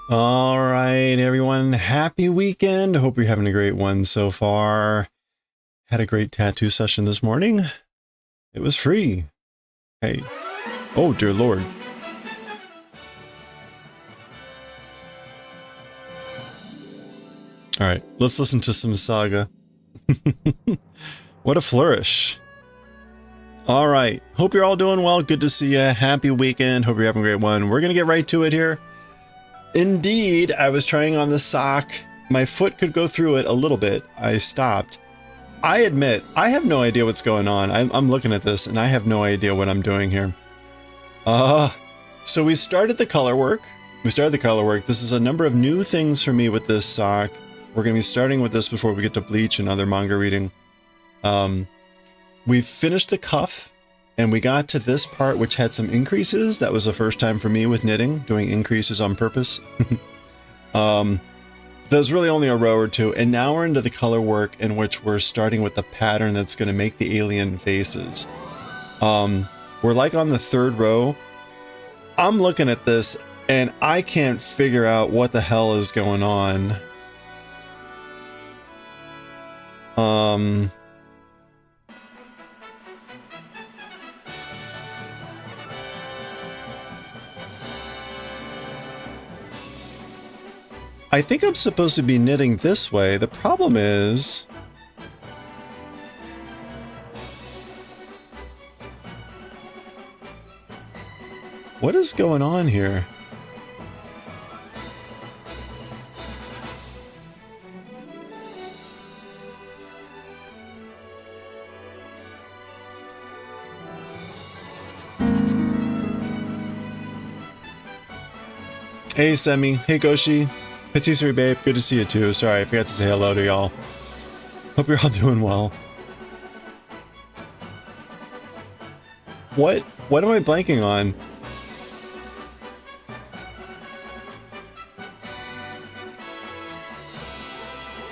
All right, everyone. Happy weekend. Hope you're having a great one so far. Had a great tattoo session this morning. It was free. Hey. Oh, dear Lord. All right, let's listen to some Saga. What a flourish. All right. Hope you're all doing well. Good to see you. Happy weekend. Hope you're having a great one. We're going to get right to it here. Indeed, I was trying on the sock. My foot could go through it a little bit. I stopped. I admit, I have no idea what's going on. I'm looking at this and I have no idea what I'm doing here. So we started the color work. This is a number of new things for me with this sock. We're going to be starting with this before we get to Bleach and other manga reading. We finished the cuff and we got to this part which had some increases. That was the first time for me with knitting, doing increases on purpose. There's really only a row or two, and now we're into the color work in which we're starting with the pattern that's going to make the alien faces. We're like on the third row. I'm looking at this and I can't figure out what the hell is going on. I think I'm supposed to be knitting this way. The problem is... what is going on here? Hey, Semi. Hey, Goshi. Patisserie Babe, good to see you too. Sorry, I forgot to say hello to y'all. Hope you're all doing well. What am I blanking on?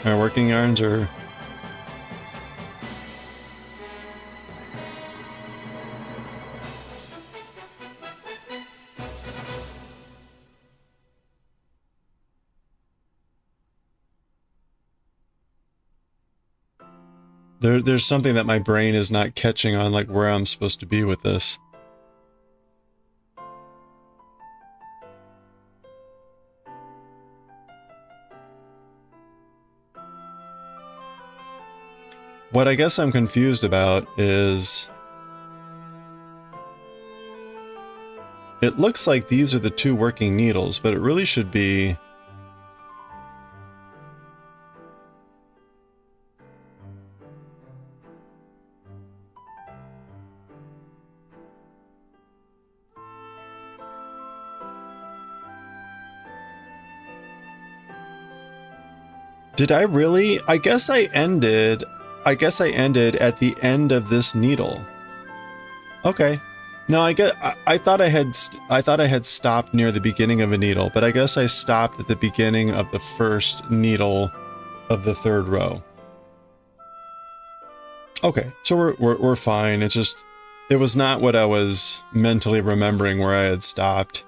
My working yarns are... There's something that my brain is not catching on, like where I'm supposed to be with this. What I guess I'm confused about is... it looks like these are the two working needles, but it really should be... did I really? I guess I ended at the end of this needle. Okay. No, I thought I had stopped near the beginning of a needle, but I guess I stopped at the beginning of the first needle of the third row. Okay, so we're fine. It's just, it was not what I was mentally remembering where I had stopped.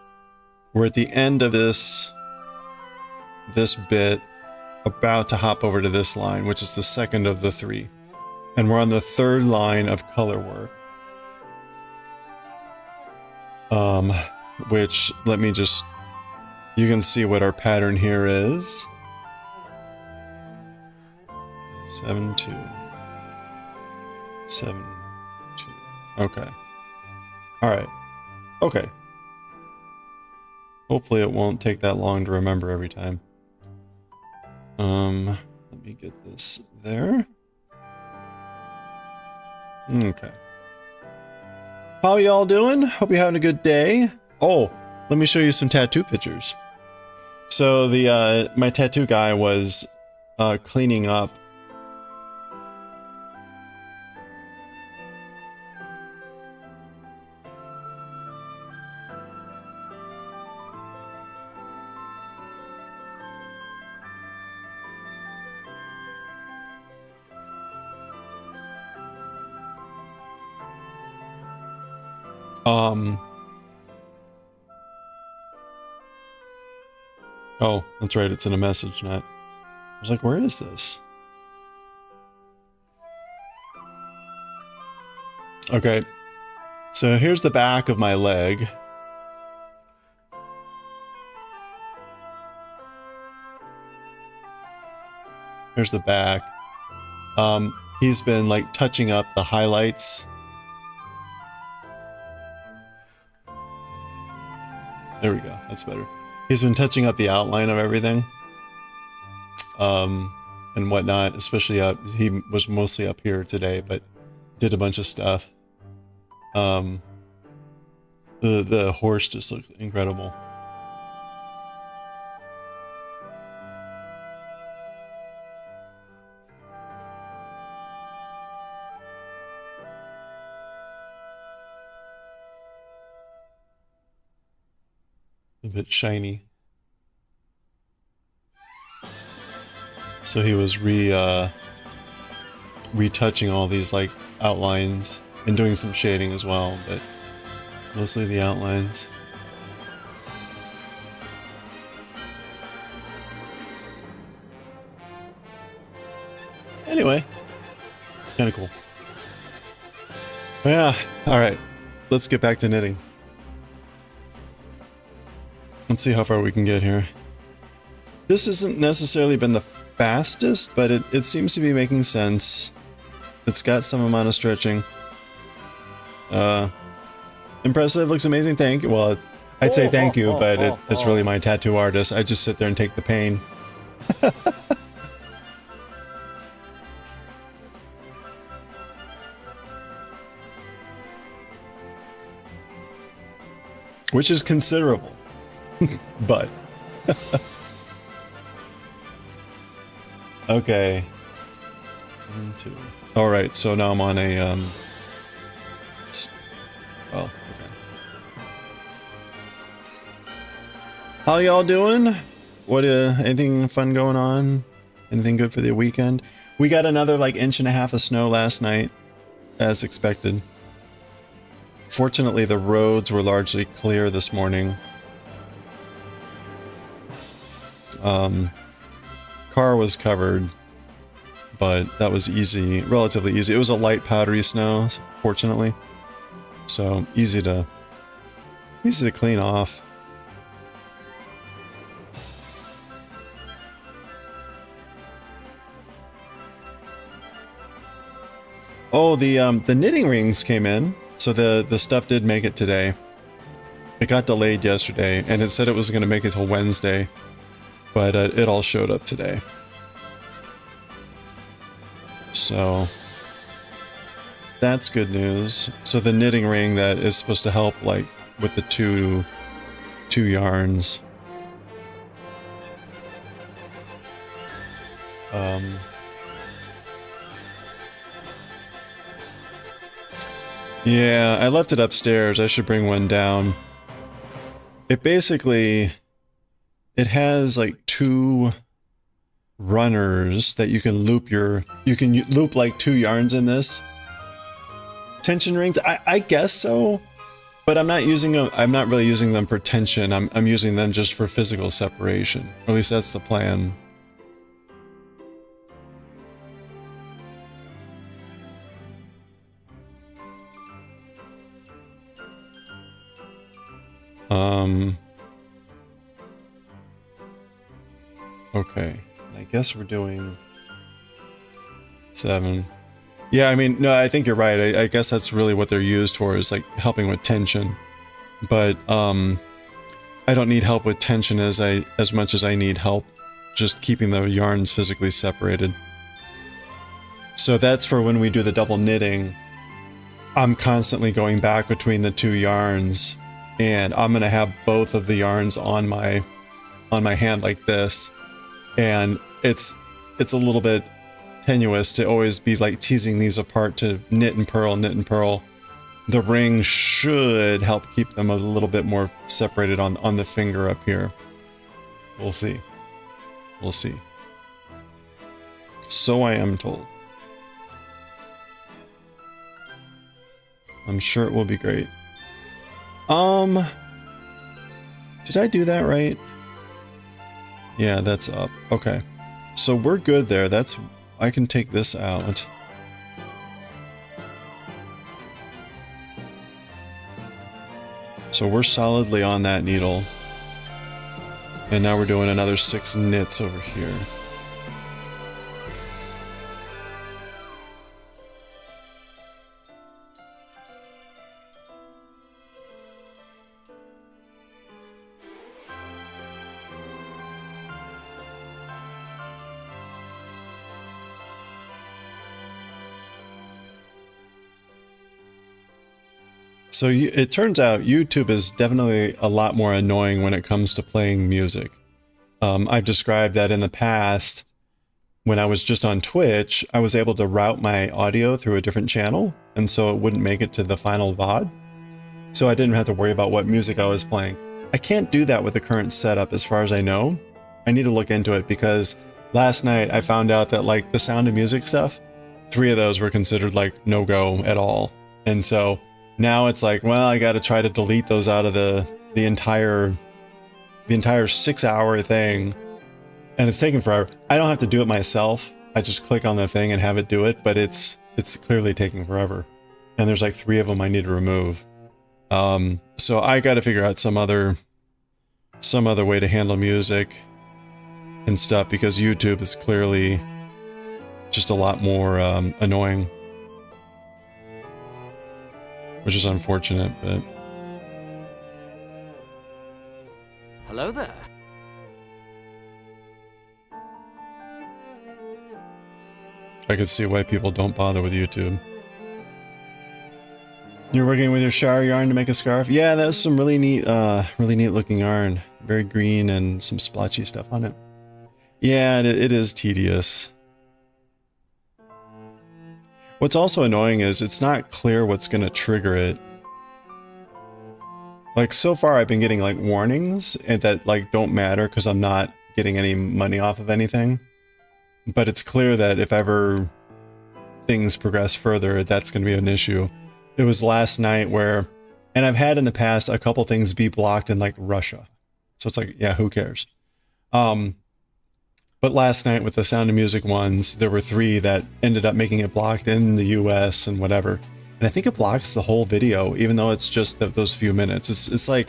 We're at the end of this bit, about to hop over to this line, which is the second of the three. And we're on the third line of color work. Which, let me just, you can see what our pattern here is. 7, 2. 7, 2. Okay. Alright. Okay. Hopefully it won't take that long to remember every time. Let me get this there. Okay. How y'all doing? Hope you're having a good day. Oh, let me show you some tattoo pictures. So the my tattoo guy was cleaning up. Oh, that's right. It's in a message net. I was like, where is this? Okay. So here's the back of my leg. Here's the back. He's been like touching up the highlights. There we go. That's better. He's been touching up the outline of everything. And whatnot, especially he was mostly up here today, but did a bunch of stuff. The horse just looks incredible. A bit shiny. So he was retouching all these like outlines and doing some shading as well, but mostly the outlines. Anyway, kind of cool. Yeah, all right. Let's get back to knitting. Let's see how far we can get here. This hasn't necessarily been the fastest, but it seems to be making sense. It's got some amount of stretching. Impressive, looks amazing, thank you. Well, I'd say thank you, but it's really my tattoo artist. I just sit there and take the pain. Which is considerable. But okay. 1, 2. All right, so now I'm on a well, okay. How y'all doing? What anything fun going on? Anything good for the weekend? We got another like 1.5 inches of snow last night, as expected. Fortunately, the roads were largely clear this morning. Car was covered, but that was easy, relatively easy. It was a light powdery snow, fortunately, so easy to clean off. Oh, the knitting rings came in, so the stuff did make it today. It got delayed yesterday, and it said it was going to make it till Wednesday. But it all showed up today. So that's good news. So the knitting ring that is supposed to help like with the two yarns. Yeah, I left it upstairs. I should bring one down. It basically, it has like 2 runners that you can loop loop like 2 yarns in this. Tension rings, I guess so, but I'm not using them. I'm not really using them for tension. I'm using them just for physical separation. Or at least that's the plan. Okay, I guess we're doing 7. Yeah, I mean, no, I think you're right. I guess that's really what they're used for, is like helping with tension. But I don't need help with tension as much as I need help just keeping the yarns physically separated. So that's for when we do the double knitting. I'm constantly going back between the 2 yarns, and I'm gonna have both of the yarns on my hand like this, and it's a little bit tenuous to always be like teasing these apart to knit and purl, knit and purl. The ring should help keep them a little bit more separated on the finger up here. We'll see. We'll see. So I am told. I'm sure it will be great. Did I do that right? Yeah, that's up. Okay. So we're good there. That's, I can take this out. So we're solidly on that needle. And now we're doing another 6 knits over here. So it turns out YouTube is definitely a lot more annoying when it comes to playing music. I've described that in the past, when I was just on Twitch, I was able to route my audio through a different channel, and so it wouldn't make it to the final VOD. So I didn't have to worry about what music I was playing. I can't do that with the current setup as far as I know. I need to look into it because last night I found out that like the Sound of Music stuff, 3 of those were considered like no-go at all. And so now it's like, well, I got to try to delete those out of the entire 6-hour thing, and it's taking forever. I don't have to do it myself. I just click on the thing and have it do it, but it's clearly taking forever. And there's like 3 of them I need to remove. So I got to figure out some other way to handle music and stuff, because YouTube is clearly just a lot more annoying. Which is unfortunate, but... Hello there. I could see why people don't bother with YouTube. You're working with your shower yarn to make a scarf? Yeah, that's some really neat looking yarn. Very green and some splotchy stuff on it. Yeah, it is tedious. What's also annoying is it's not clear what's going to trigger it. Like, so far I've been getting like warnings and that like don't matter because I'm not getting any money off of anything. But it's clear that if ever things progress further, that's going to be an issue. It was last night where, and I've had in the past a couple things be blocked in like Russia. So it's like, yeah, who cares? But last night with the Sound of Music ones, there were 3 that ended up making it blocked in the US and whatever. And I think it blocks the whole video, even though it's just those few minutes. It's like,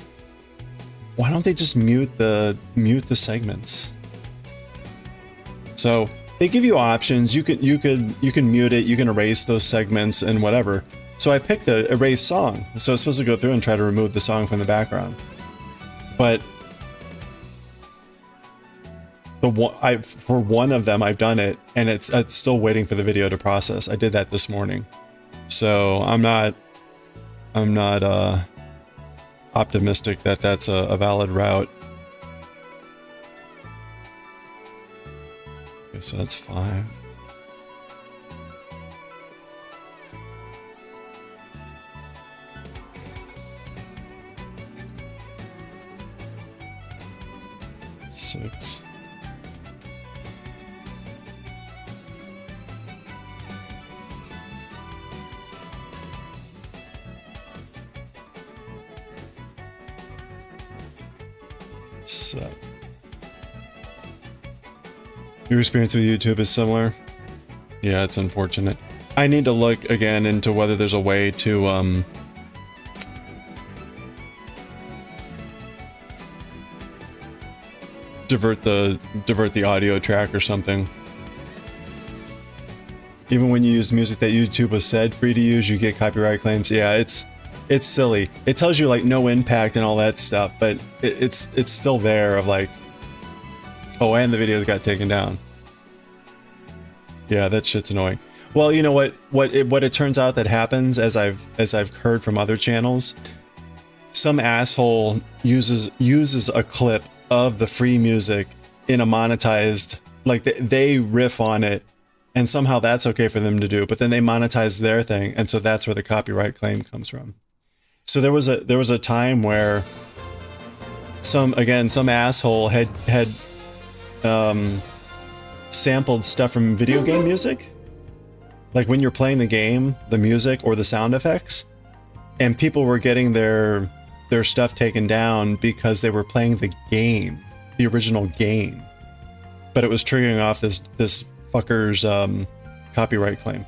why don't they just mute the segments? So they give you options. You can mute it. You can erase those segments and whatever. So I picked the erase song. So it's supposed to go through and try to remove the song from the background. But for one of them, I've done it, and it's still waiting for the video to process. I did that this morning, so I'm not optimistic that that's a valid route. Okay, so that's 5. Six. So, your experience with YouTube is similar? Yeah, it's unfortunate. I need to look again into whether there's a way to divert the audio track or something. Even when you use music that YouTube has said free to use, you get copyright claims. Yeah, it's silly. It tells you like no impact and all that stuff, but it's still there of like, oh, and the videos got taken down. Yeah, that shit's annoying. Well, you know what it turns out that happens, as I've heard from other channels, some asshole uses a clip of the free music in a monetized, like they riff on it, and somehow that's okay for them to do, but then they monetize their thing, and so that's where the copyright claim comes from. So there was a time where some asshole had sampled stuff from video game music, like when you're playing the game, the music or the sound effects, and people were getting their stuff taken down because they were playing the game, the original game. but it was triggering off this fucker's copyright claim,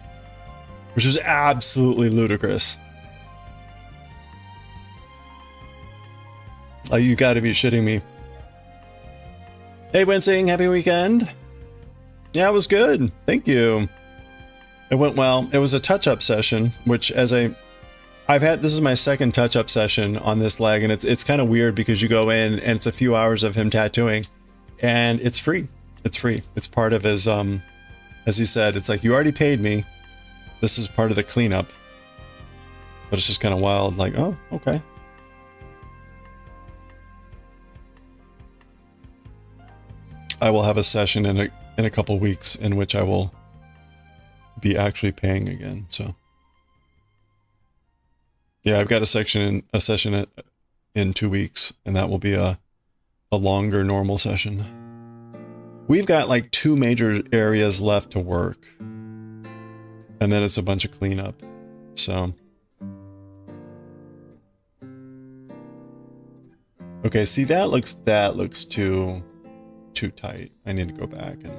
which is absolutely ludicrous. Oh, you gotta be shitting me. Hey, Wincing, happy weekend. Yeah, it was good. Thank you. It went well. It was a touch-up session, which this is my second touch-up session on this leg, and it's kind of weird because you go in and it's a few hours of him tattooing, and it's free. It's free. It's part of his, as he said, it's like, you already paid me. This is part of the cleanup. But it's just kind of wild, like, oh, okay. I will have a session in a couple weeks in which I will be actually paying again. So yeah, I've got a session in 2 weeks, and that will be a longer normal session. We've got like 2 major areas left to work, and then it's a bunch of cleanup. So okay, see, that looks too tight. I need to go back and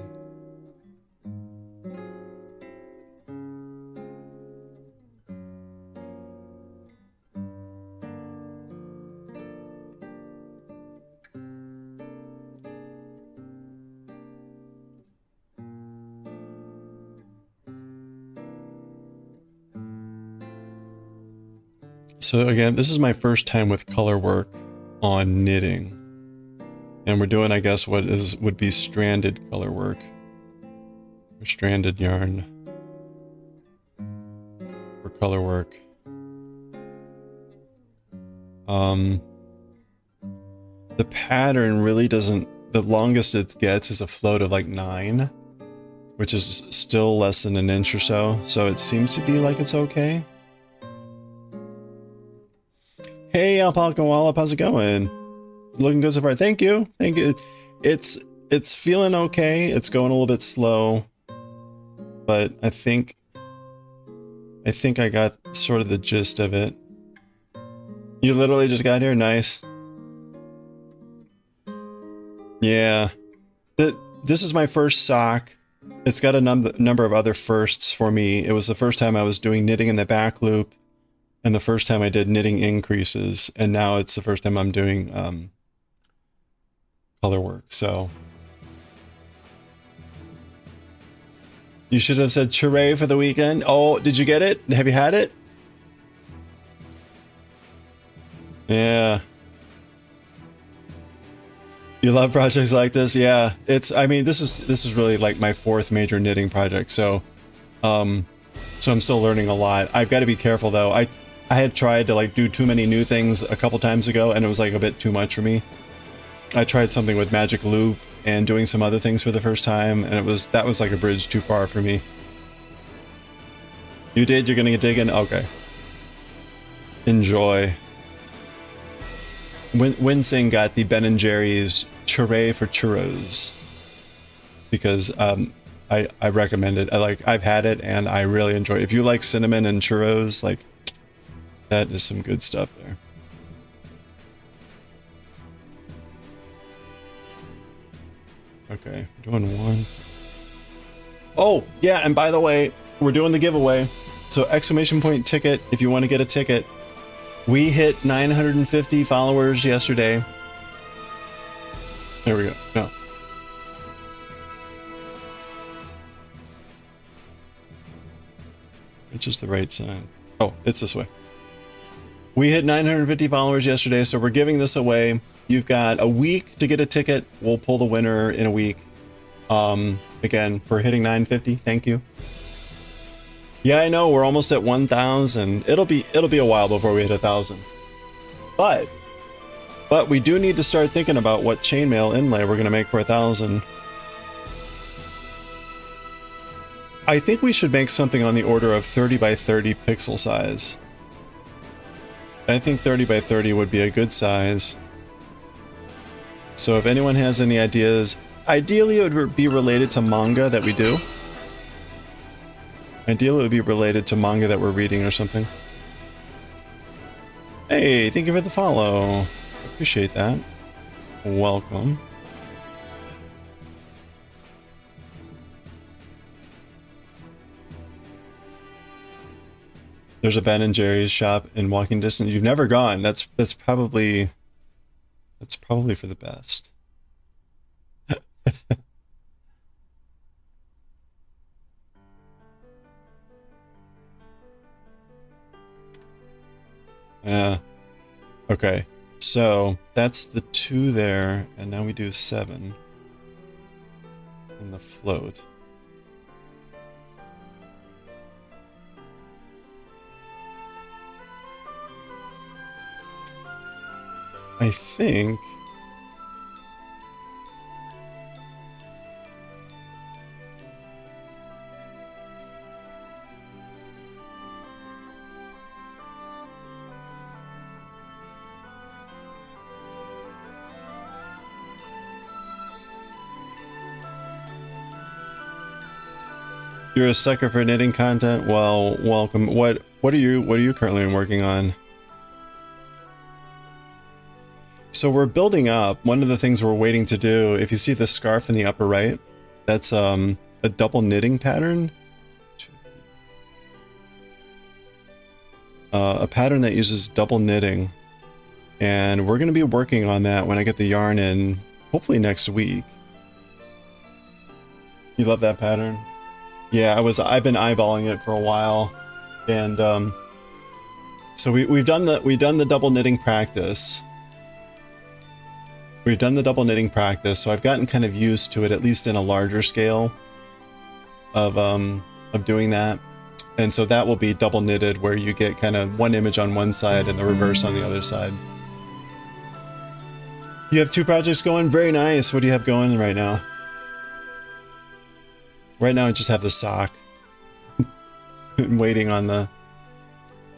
so again, this is my first time with color work on knitting. And we're doing, I guess, would be stranded color work, or stranded yarn for color work. The pattern really doesn't. The longest it gets is a float of like 9, which is still less than an inch or so. So it seems to be like it's okay. Hey, Alpaca Wallop, how's it going? Looking good so far. Thank you. Thank you. It's feeling okay. It's going a little bit slow, but I think I got sort of the gist of it. You literally just got here. Nice. Yeah. This is my first sock. It's got a number of other firsts for me. It was the first time I was doing knitting in the back loop, and the first time I did knitting increases, and now it's the first time I'm doing color work. So you should have said Chire for the weekend. Oh, did you get it? Have you had it? Yeah. You love projects like this? Yeah. I mean, this is really like my 4th major knitting project. So I'm still learning a lot. I've got to be careful though. I had tried to like do too many new things a couple times ago, and it was like a bit too much for me. I tried something with Magic Loop and doing some other things for the first time, and that was like a bridge too far for me. You did? You're gonna get digging? Okay. Enjoy. Winsing got the Ben & Jerry's Churray for churros because I recommend it. I've had it and I really enjoy it. If you like cinnamon and churros, like, that is some good stuff there. Okay, doing 1. Oh, yeah, and by the way, we're doing the giveaway. So exclamation point ticket if you want to get a ticket. We hit 950 followers yesterday. There we go. No. It's just the right sign. Oh, it's this way. We hit 950 followers yesterday, so we're giving this away. You've got a week to get a ticket. We'll pull the winner in a week. Again, for hitting 950, thank you. Yeah, I know, we're almost at 1,000. It'll be a while before we hit 1,000. But we do need to start thinking about what chainmail inlay we're gonna make for 1,000. I think we should make something on the order of 30 by 30 pixel size. I think 30 by 30 would be a good size. So if anyone has any ideas, ideally it would be related to manga that we do. Ideally it would be related to manga that we're reading or something. Hey, thank you for the follow. Appreciate that. Welcome. There's a Ben and Jerry's shop in walking distance. You've never gone. That's probably for the best. Yeah. Okay. So that's the 2 there, and now we do 7 in the float. I think you're a sucker for knitting content. Well, welcome. What are you currently working on? So we're building up. One of the things we're waiting to do, if you see the scarf in the upper right, that's a double knitting pattern. A pattern that uses double knitting. And we're going to be working on that when I get the yarn in, hopefully next week. You love that pattern? Yeah, I've been eyeballing it for a while. And so we've done the double knitting practice. We've done the double knitting practice, so I've gotten kind of used to it, at least in a larger scale of doing that. And so that will be double knitted, where you get kind of one image on one side and the reverse on the other side. You have 2 projects going? Very nice. What do you have going right now? Right now I just have the sock. waiting on the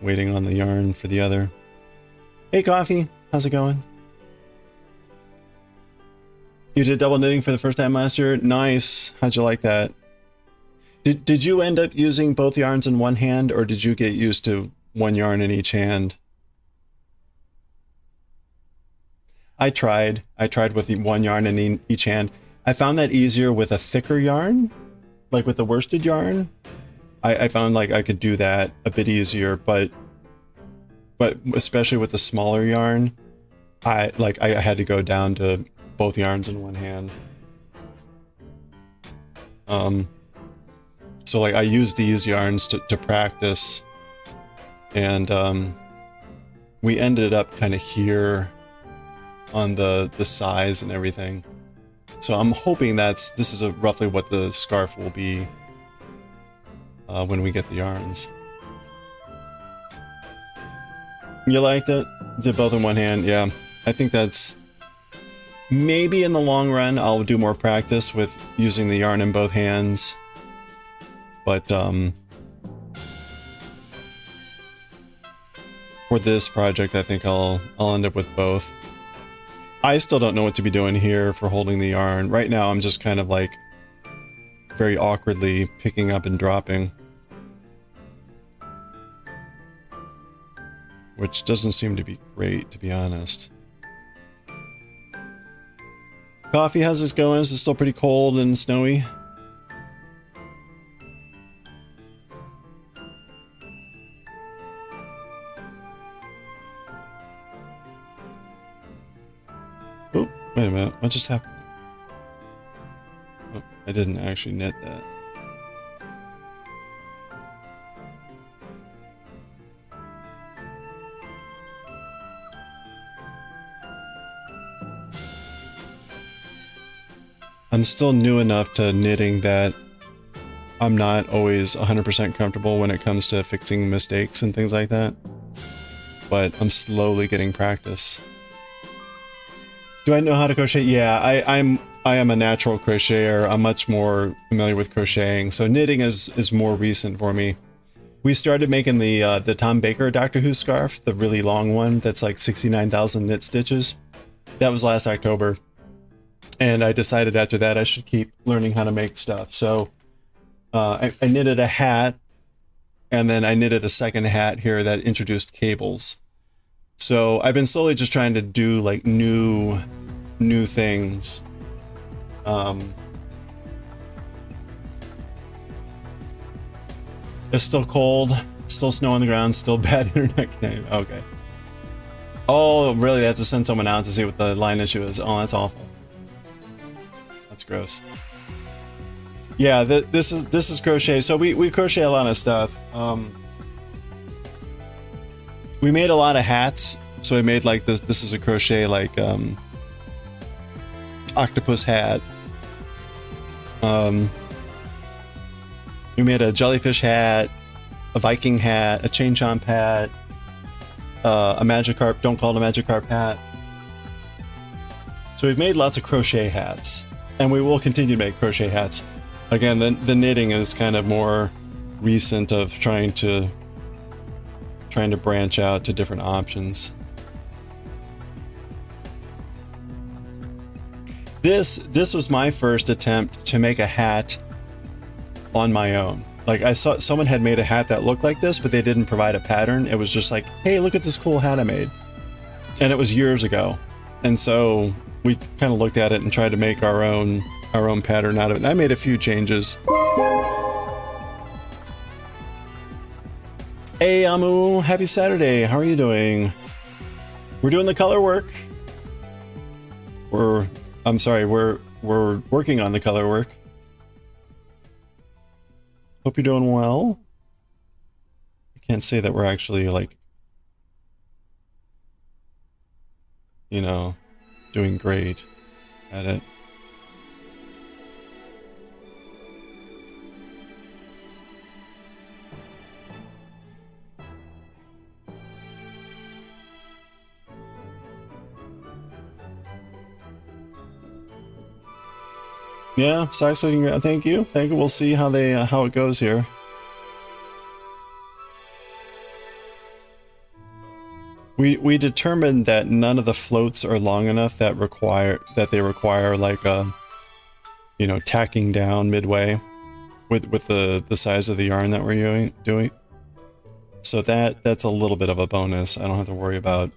yarn for the other. Hey Coffee, how's it going? You did double knitting for the first time last year? Nice. How'd you like that? Did you end up using both yarns in one hand, or did you get used to one yarn in each hand? I tried with the one yarn in each hand. I found that easier with a thicker yarn, like with the worsted yarn. I found like I could do that a bit easier, but especially with the smaller yarn, I had to go down to both yarns in one hand. So like I use these yarns to practice, and we ended up kind of here on the size and everything. So I'm hoping this is roughly what the scarf will be when we get the yarns. You liked it? Did both in one hand? Yeah, I think that's maybe in the long run I'll do more practice with using the yarn in both hands, but for this project I think I'll end up with both. I still don't know what to be doing here for holding the yarn. Right now I'm just kind of like very awkwardly picking up and dropping, which doesn't seem to be great, to be honest. Coffee, how's this going? Is it still pretty cold and snowy? Oh, wait a minute. What just happened? Oh, I didn't actually knit that. I'm still new enough to knitting that I'm not always 100% comfortable when it comes to fixing mistakes and things like that. But I'm slowly getting practice. Do I know how to crochet? Yeah, I am a natural crocheter. I'm much more familiar with crocheting. So knitting is more recent for me. We started making the Tom Baker Doctor Who scarf, the really long one that's like 69,000 knit stitches. That was last October. And I decided after that I should keep learning how to make stuff. So I knitted a hat, and then I knitted a second hat here that introduced cables. So I've been slowly just trying to do like new things. It's still cold. Still snow on the ground, still bad internet connection. Okay. Oh, really? They have to send someone out to see what the line issue is. Oh, that's awful. That's gross. Yeah, this is crochet. So we crochet a lot of stuff. We made a lot of hats. So we made like this. This is a crochet like octopus hat. We made a jellyfish hat, a Viking hat, a chain chomp hat, a Magikarp. Don't call it a Magikarp hat. So we've made lots of crochet hats, and we will continue to make crochet hats. Again, the knitting is kind of more recent of trying to branch out to different options. This was my first attempt to make a hat on my own. Like I saw someone had made a hat that looked like this, but they didn't provide a pattern. It was just like, hey, look at this cool hat I made. And it was years ago. And so we kind of looked at it and tried to make our own pattern out of it. And I made a few changes. Hey Amu, happy Saturday. How are you doing? We're doing the color work. We're working on the color work. Hope you're doing well. I can't say that we're actually like, you know, doing great at it. Yeah, Sox looking great. Thank you. Thank you. We'll see how how it goes here. We determined that none of the floats are long enough that they require like a, you know, tacking down midway with the size of the yarn that we're doing. So that's a little bit of a bonus. I don't have to worry about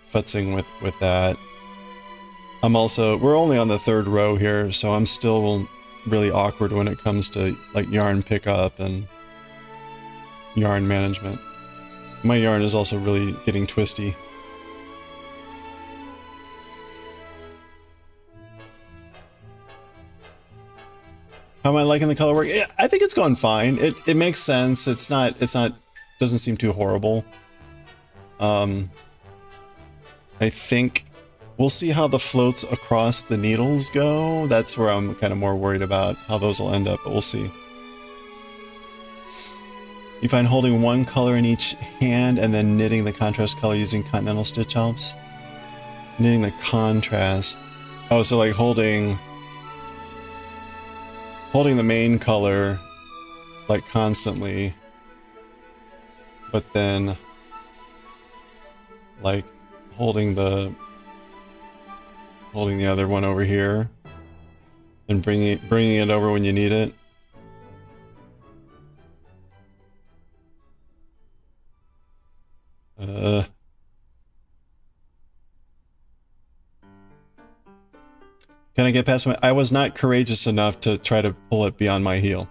futzing with that. We're only on the third row here, so I'm still really awkward when it comes to like yarn pickup and yarn management. My yarn is also really getting twisty. How am I liking the color work? Yeah, I think it's going fine. It makes sense. It's not doesn't seem too horrible. I think we'll see how the floats across the needles go. That's where I'm kind of more worried about how those will end up, but we'll see. You find holding one color in each hand and then knitting the contrast color using continental stitch helps? Knitting the contrast. Oh, so like holding the main color like constantly, but then like holding the other one over here and bringing it over when you need it. Can I get past I was not courageous enough to try to pull it beyond my heel.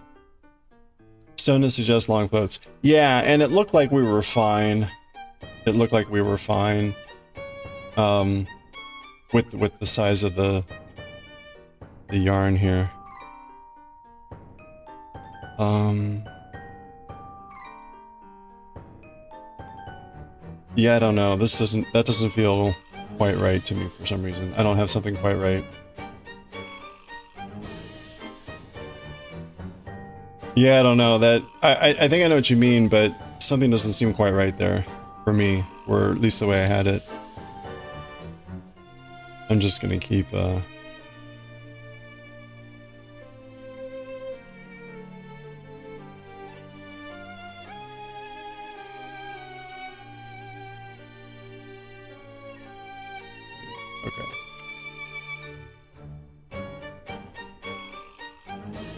Stone to suggest long floats. Yeah, and it looked like we were fine. It looked like we were fine. With the size of the yarn here. Yeah, I don't know. That doesn't feel quite right to me for some reason. I don't have something quite right. Yeah, I don't know. I think I know what you mean, but something doesn't seem quite right there for me, or at least the way I had it. I'm just gonna keep okay.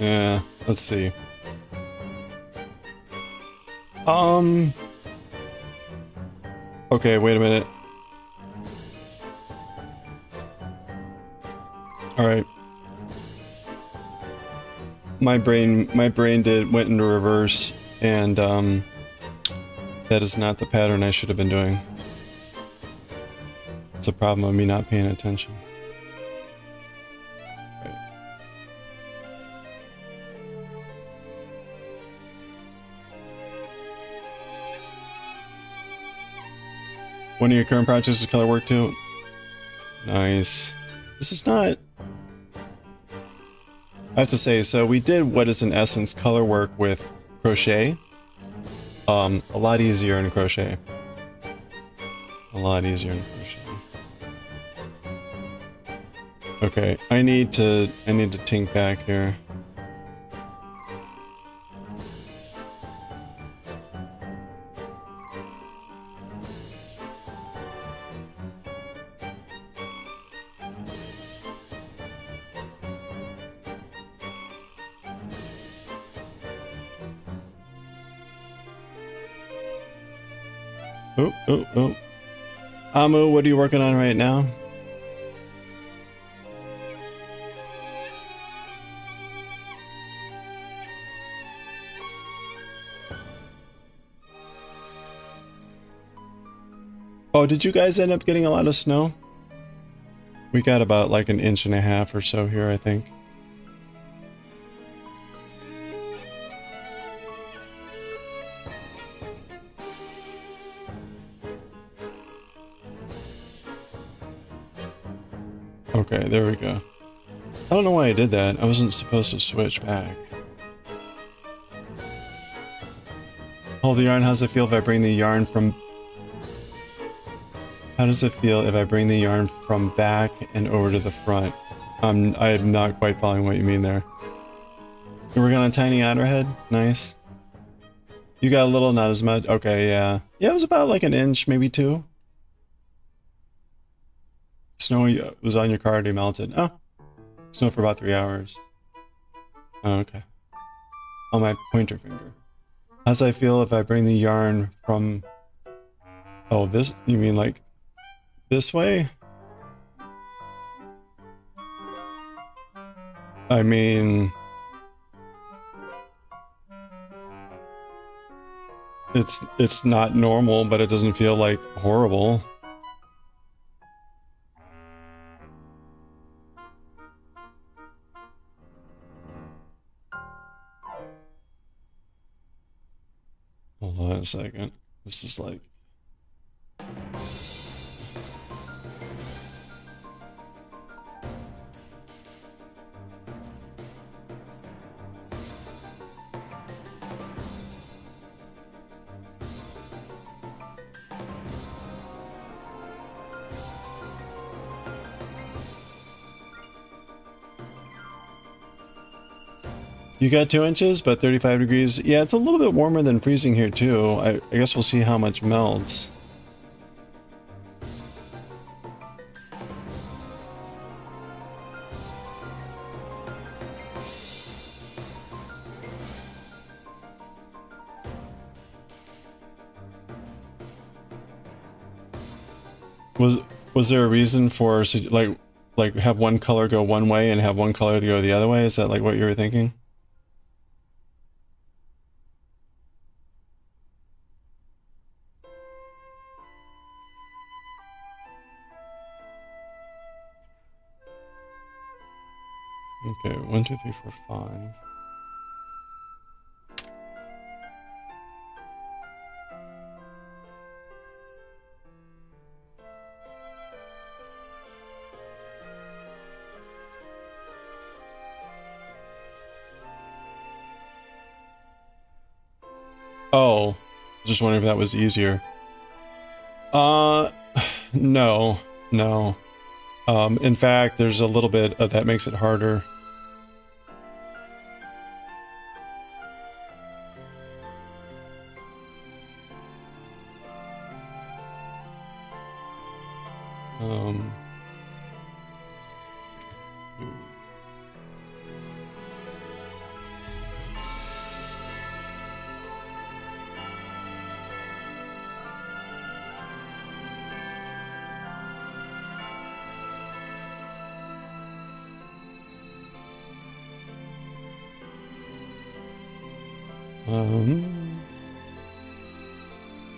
Yeah, let's see. Okay, wait a minute. All right. My brain went into reverse, and That is not the pattern I should have been doing. It's a problem of me not paying attention. Right. One of your current projects is color work too? Nice. This is not... I have to say, so we did what is in essence color work with crochet. A lot easier in crochet. A lot easier in crochet. Okay, I need to tink back here. Oh. Amu, what are you working on right now? Oh, did you guys end up getting a lot of snow? We got about like 1.5 inches or so here, I think. Okay, there we go. I don't know why I did that. I wasn't supposed to switch back. Hold the yarn. How does it feel if I bring the yarn from... How does it feel if I bring the yarn from back and over to the front? I'm not quite following what you mean there. You're working on a tiny otterhead? Nice. You got a little, not as much. Okay, yeah. Yeah, it was about like 1 inch, maybe 2. Snow was on your card, you melted. Oh. Snow for about 3 hours. Oh, okay. On my pointer finger. How does I feel if I bring the yarn from... Oh, this... You mean like... This way? I mean... It's not normal, but it doesn't feel like horrible. Hold on a second. This is like... You got 2 inches, but 35 degrees. Yeah, it's a little bit warmer than freezing here too. I guess we'll see how much melts. Was there a reason for like have one color go one way and have one color go the other way? Is that like what you were thinking? Okay, 1, 2, 3, 4, 5. Oh, just wondering if that was easier. No. In fact, there's a little bit of that makes it harder.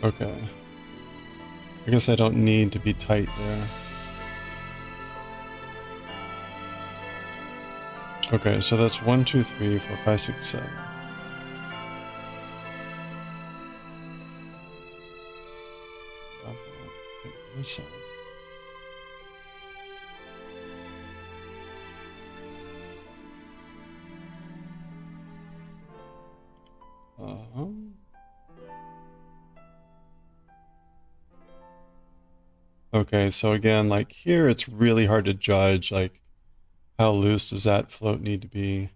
Okay. I guess I don't need to be tight there. Okay, so that's 1, 2, 3, 4, 5, 6, 7. Take this side. Okay, so again, like here, it's really hard to judge, like, how loose does that float need to be?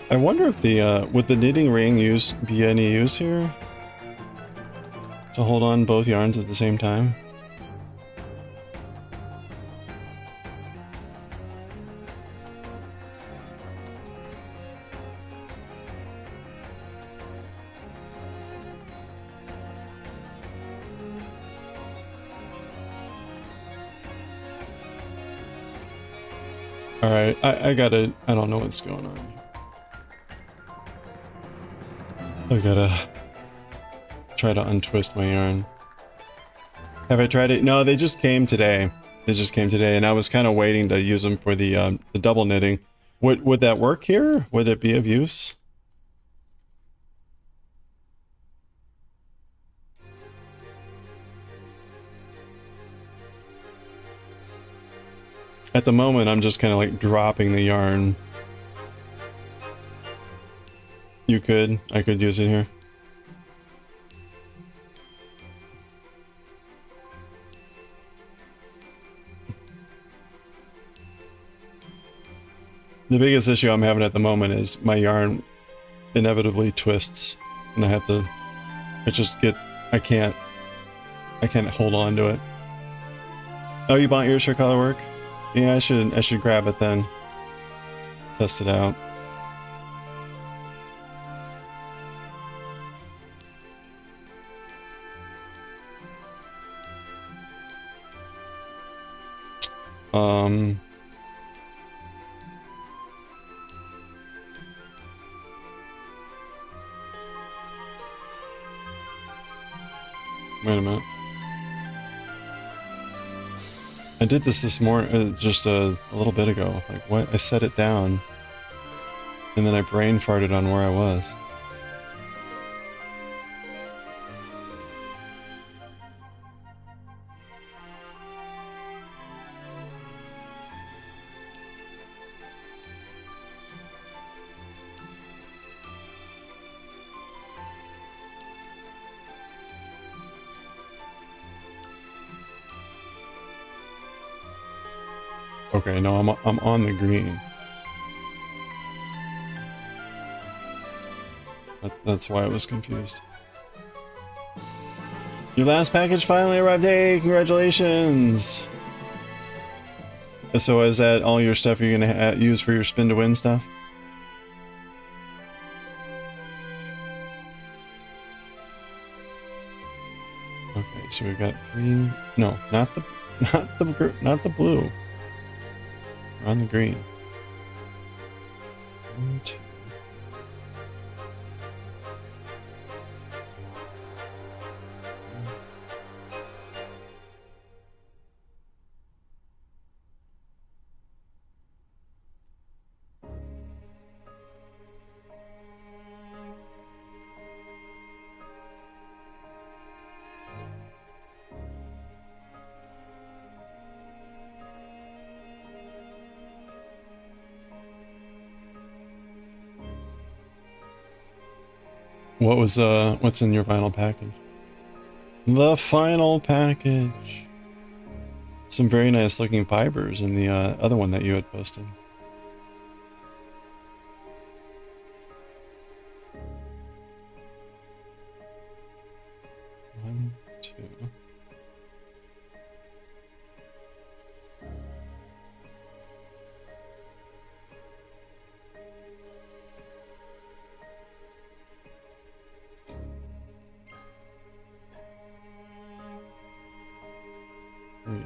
I wonder if the would the knitting ring be any use here? To hold on both yarns at the same time? Alright, I gotta, I don't know what's going on here. I gotta try to untwist my yarn. Have I tried it? No, they just came today. They just came today, and I was kind of waiting to use them for the double knitting. Would that work here? Would it be of use? At the moment, I'm just kind of like dropping the yarn. You could. I could use it here. The biggest issue I'm having at the moment is my yarn inevitably twists, and I have to. I can't hold on to it. Oh, you bought yours for color work? Yeah, I should grab it then. Test it out. Wait a minute. I did this morning, just a little bit ago. Like, what? I set it down, and then I brain farted on where I was. Okay, no, I'm on the green. That's why I was confused. Your last package finally arrived. Hey, congratulations! So is that all your stuff you're gonna use for your spin to win stuff? Okay, so we've got 3. No, not the blue. We're on the green. 1, 2. What's in your final package? The final package. some very nice looking fibers in the other one that you had posted. One, two. Three.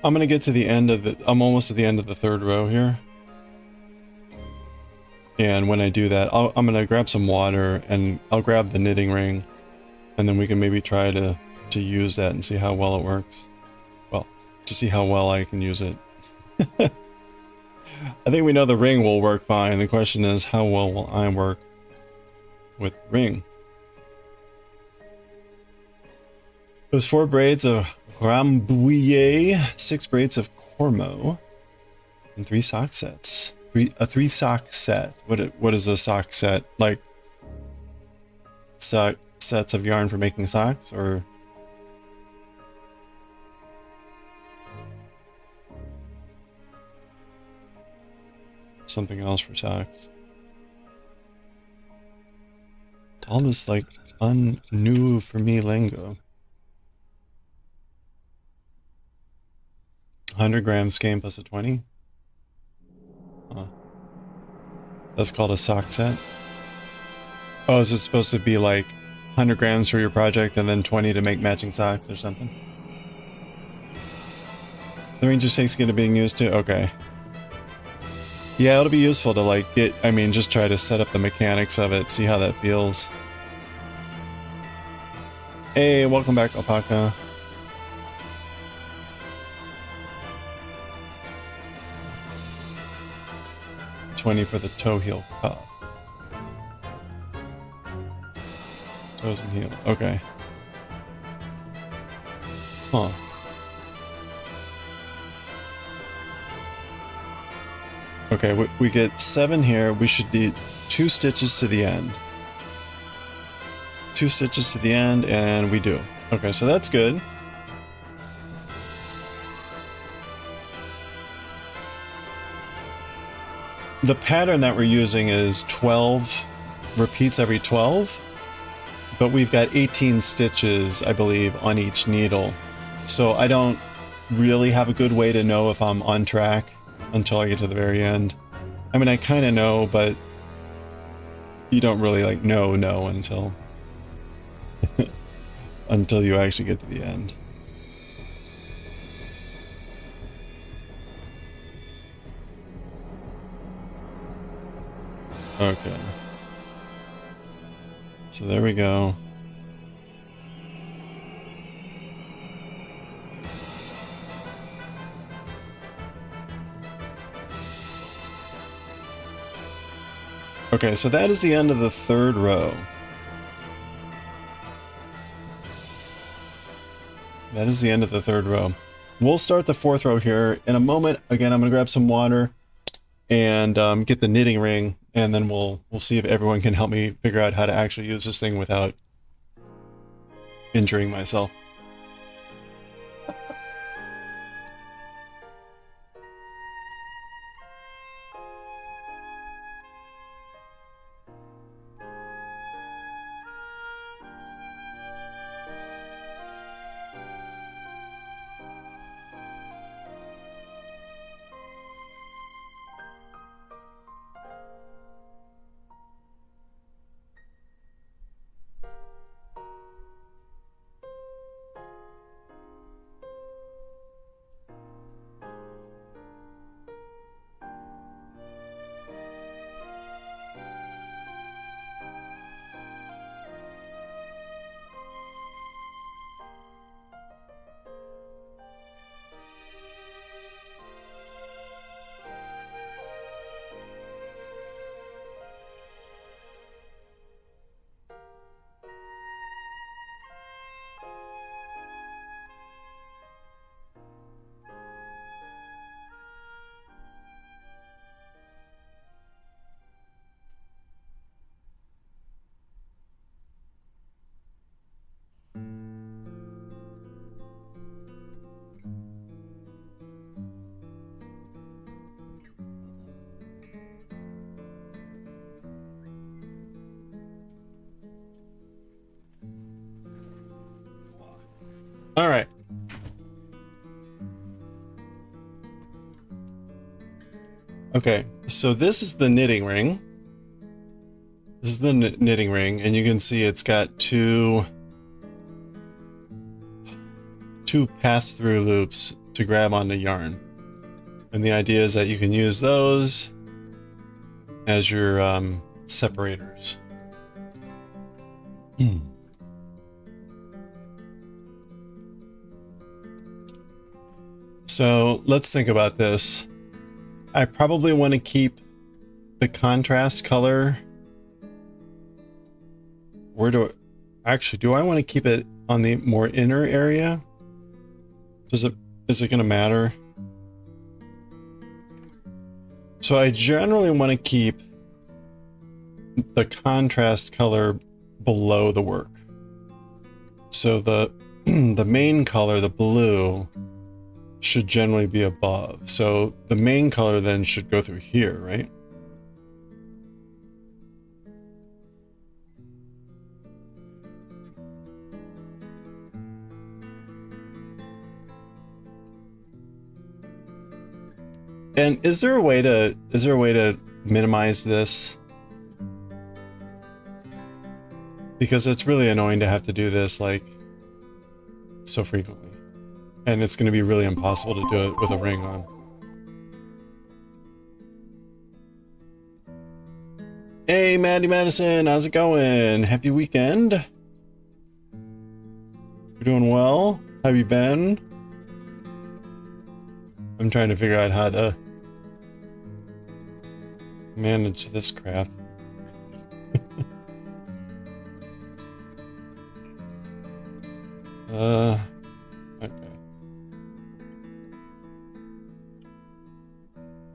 I'm gonna get to the end of it. I'm almost at the end of the third row here. And when I do that, I'm gonna grab some water and I'll grab the knitting ring, and then we can maybe try to use that and see how well it works. Well, to see how well I can use it. I think we know the ring will work fine. The question is, how well will I work with the ring? It was 4 braids of Rambouillet, 6 braids of Cormo, and 3 sock sets. A 3 sock set. What is a sock set? Like sock sets of yarn for making socks, or something else for socks? All this like new for me lingo. 100 grams skein plus a 20. That's called a sock set. Oh, is it supposed to be like 100 grams for your project and then 20 to make matching socks or something? The ring just takes getting being used to? Okay. Yeah, it'll be useful to like just try to set up the mechanics of it, see how that feels. Hey, welcome back, Alpaca. $20 for the toe heel cuff. Toes and heel. Okay. Huh. Okay, we get 7 here. We should need 2 stitches to the end. 2 stitches to the end, and we do. Okay, so that's good. The pattern that we're using is 12 repeats every 12, but we've got 18 stitches, I believe, on each needle. So I don't really have a good way to know if I'm on track until I get to the very end. I mean, I kind of know, but you don't really like know until until you actually get to the end. Okay. So there we go. Okay, so that is the end of the third row. That is the end of the third row. We'll start the fourth row here in a moment. Again, I'm gonna grab some water and get the knitting ring, and then we'll see if everyone can help me figure out how to actually use this thing without injuring myself. All right. Okay, so this is the knitting ring. This is the knitting ring, and you can see it's got two pass-through loops to grab onto yarn. And the idea is that you can use those as your separators. So let's think about this. I probably want to keep the contrast color. Where do I want to keep it on the more inner area? Is it going to matter? So I generally want to keep the contrast color below the work. So the main color, the blue, should generally be above. So the main color then should go through here, right? And is there a way to minimize this? Because it's really annoying to have to do this like so frequently. And it's going to be really impossible to do it with a ring on. Hey, Maddie Madison, how's it going? Happy weekend. You're doing well? How have you been? I'm trying to figure out how to manage this crap. Okay.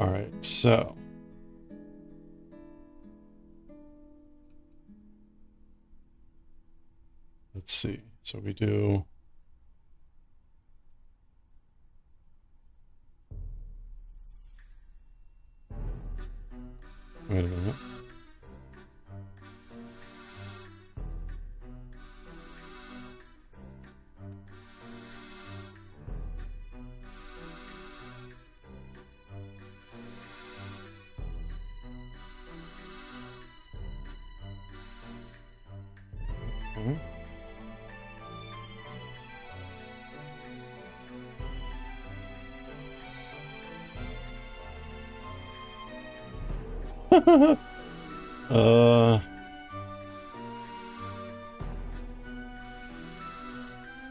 All right, so let's see. So we do wait a minute.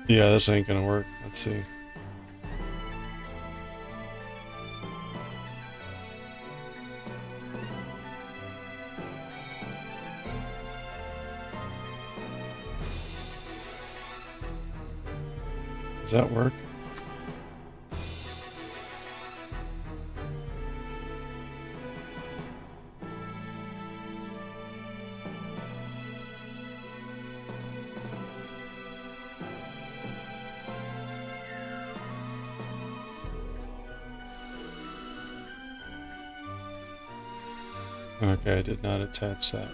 Yeah, this ain't gonna work. Let's see. Does that work? Okay, I did not attach that.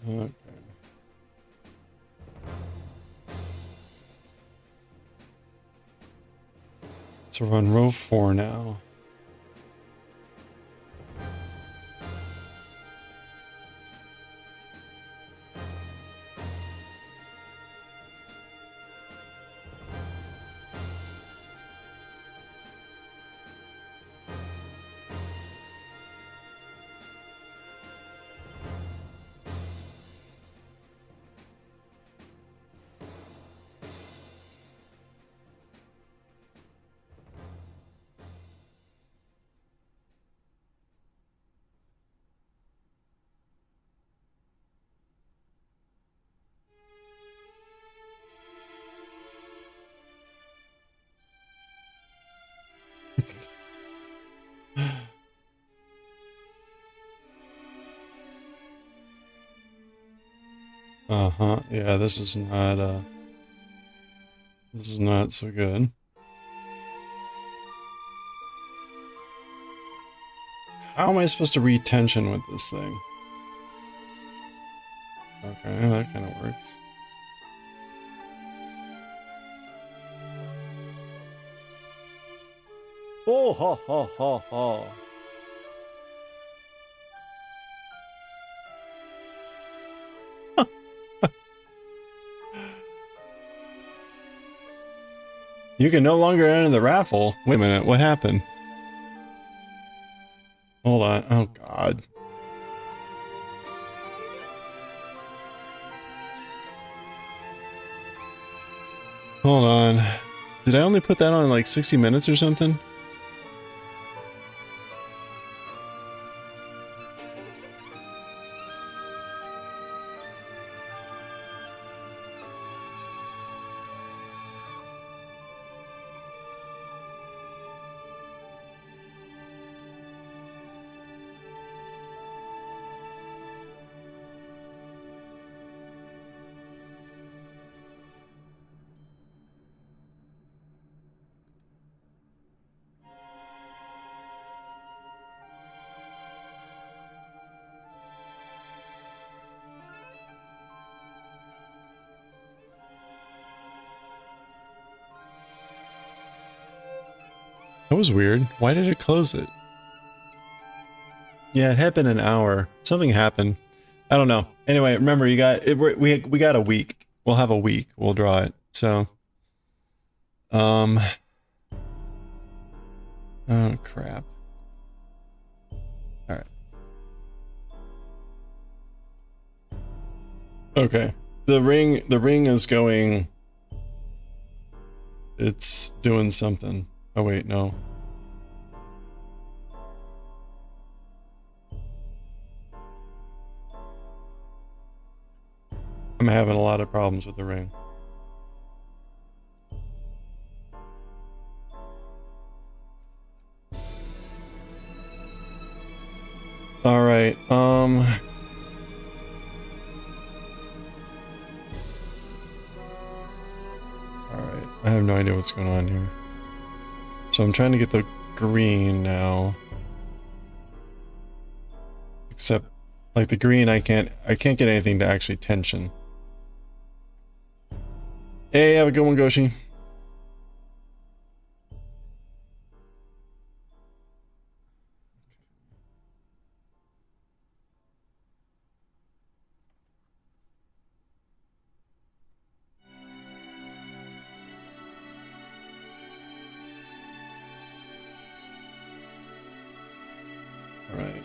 Okay. So we're on row 4 now. Uh-huh. Yeah, this is not so good. How am I supposed to retension with this thing? Okay, that kind of works. Oh, ha, ha, ha, ha. You can no longer enter the raffle. Wait a minute, what happened? Hold on. Oh, God. Hold on. Did I only put that on like 60 minutes or something? That was weird. Why did it close it? Yeah, it had been an hour. Something happened. I don't know. Anyway, remember you got it. We got a week. We'll have a week. We'll draw it. So, oh crap. All right. Okay. The ring is going. It's doing something. Oh wait, no. I'm having a lot of problems with the ring. All right. All right. I have no idea what's going on here. So I'm trying to get the green now. Except like the green I can't get anything to actually tension. Hey, have a good one, Goshi. All right.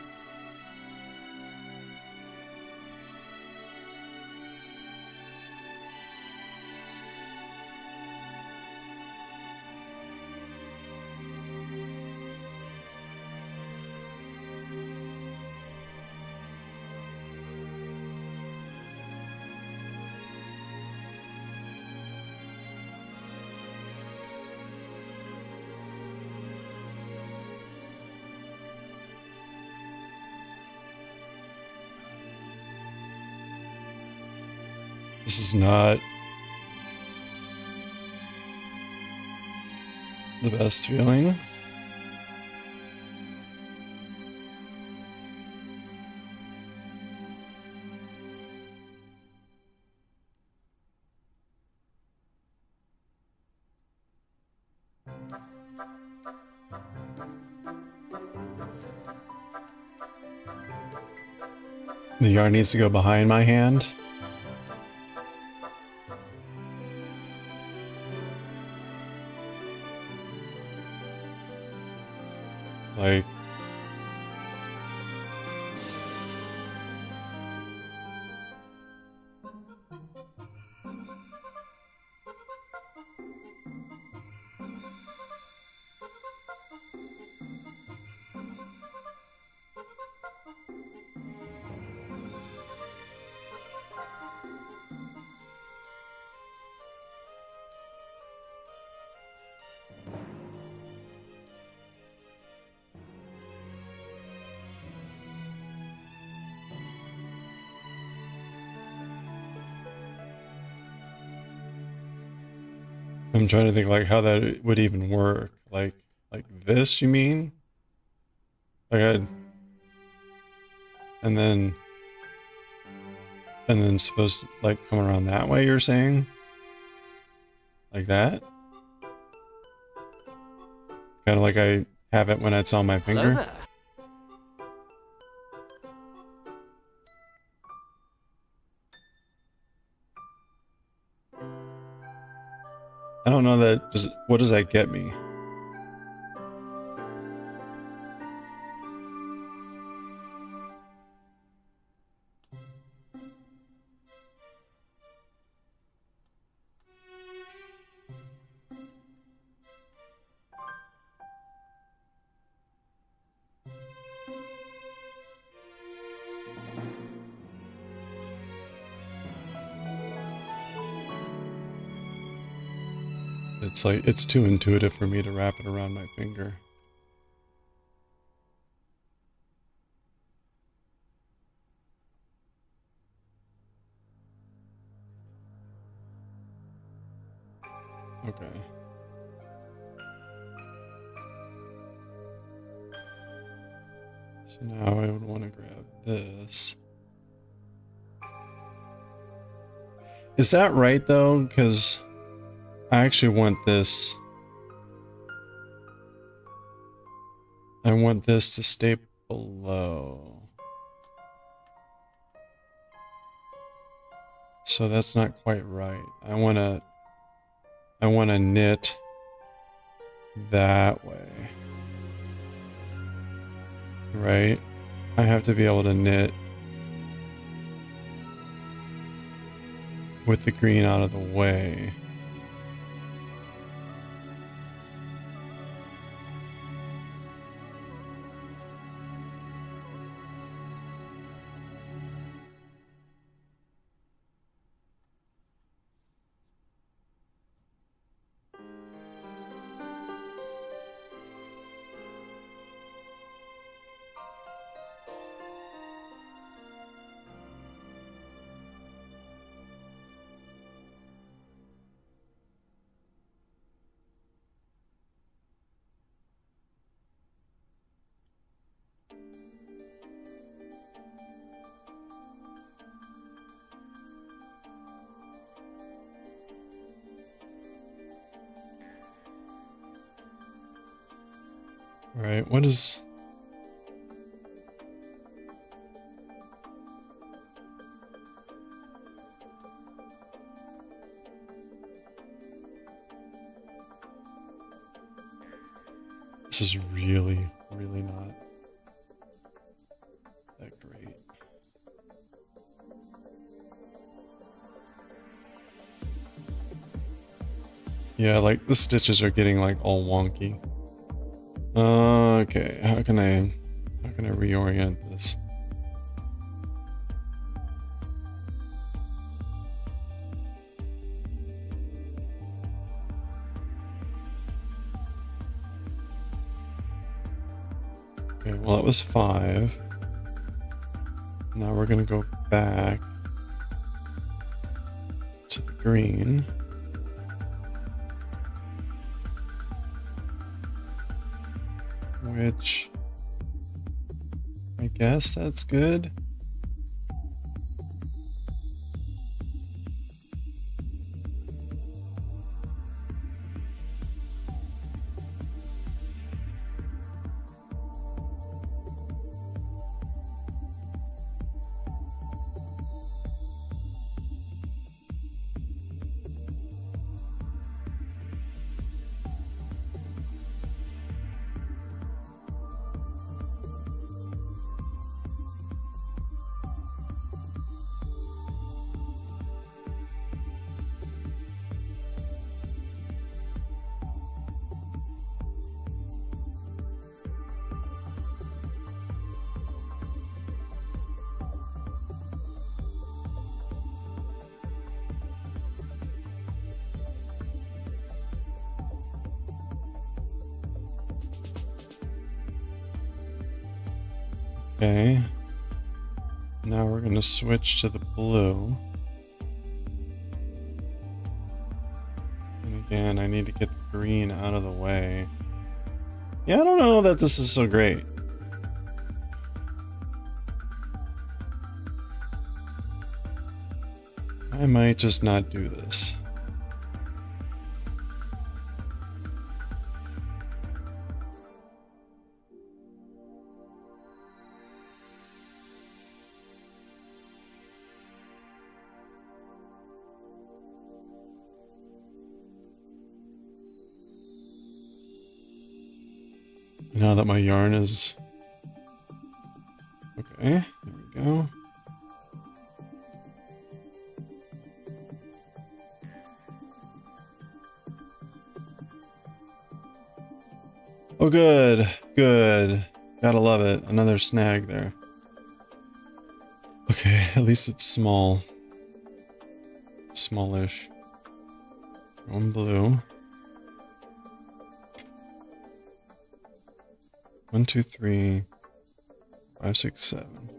This is not the best feeling. The yarn needs to go behind my hand. Like, I'm trying to think like how that would even work. Like this, you mean? Like I'd, and then supposed to like come around that way, you're saying? Like that? Kind of like I have it when it's on my Hello finger. there. I don't know that, what does that get me? It's like, it's too intuitive for me to wrap it around my finger. Okay. So now I would want to grab this. Is that right though? Because I actually want this. I want this to stay below. So that's not quite right. I want to knit that way. Right? I have to be able to knit with the green out of the way. Right, what is... This is really, really not that great. Yeah, like the stitches are getting like all wonky. Okay, how can I reorient this? Okay, well it was 5. Now we're gonna go back to the green. Which, I guess that's good. Okay. Now we're going to switch to the blue. And And again, I need to get the green out of the way. Yeah, I don't know that this is so great. I might just not do this. Now that my yarn is... Okay, there we go. Oh good, good. Gotta love it. Another snag there. Okay, at least it's small. Smallish. One blue. 1, 2, 3, 5, 6, 7.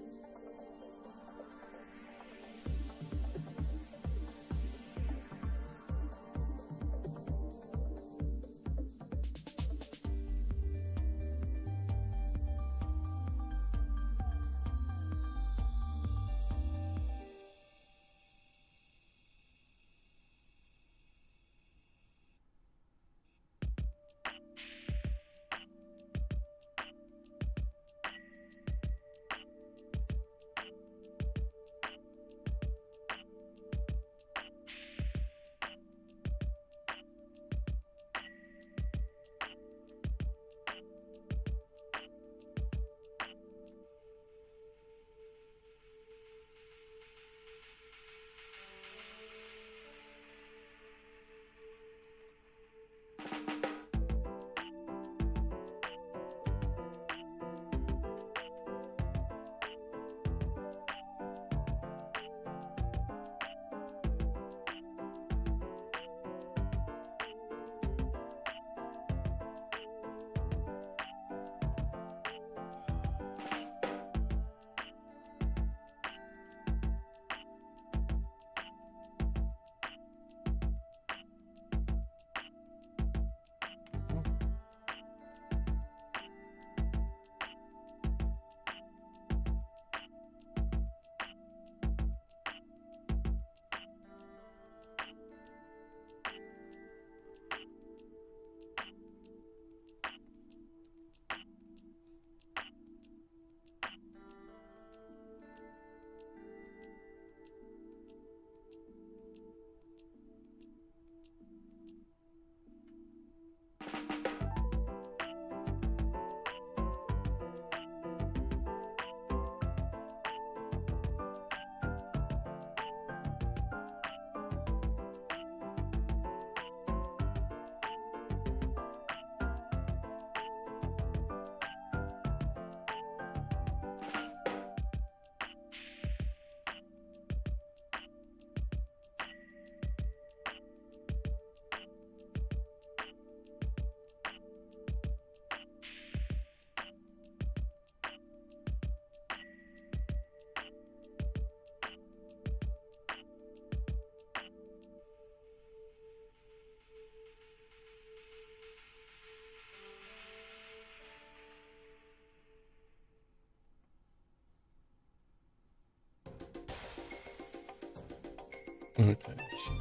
Okay, so...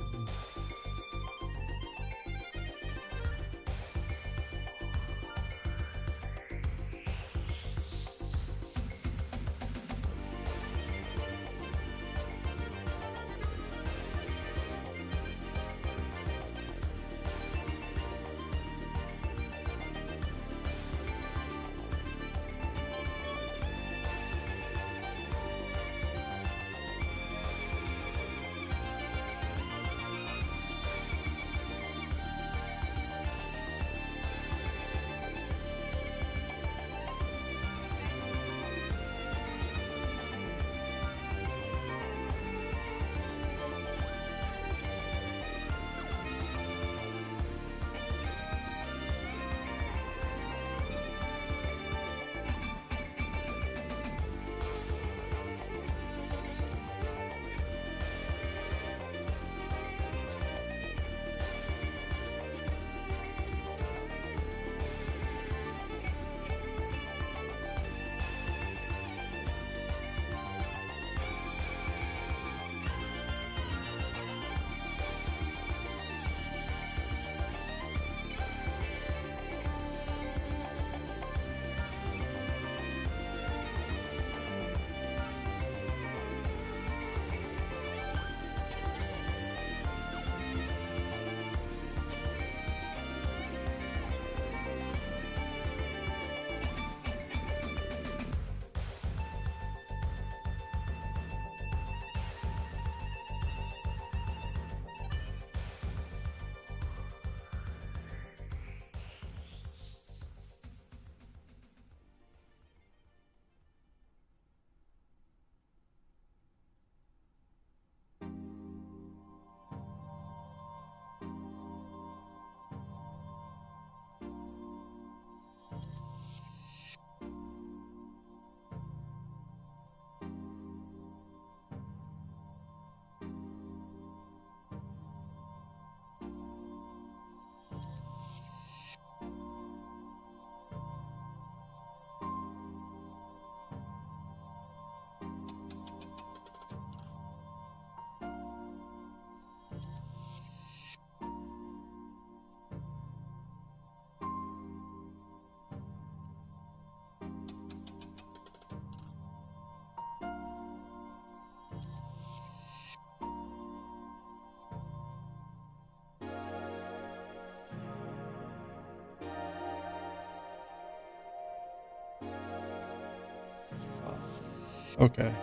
Okay.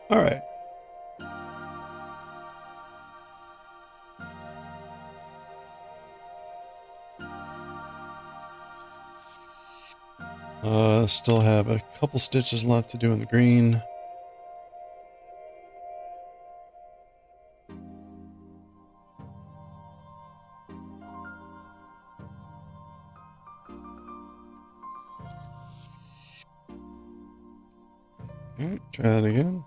All right. Still have a couple stitches left to do in the green. Alright, try that again.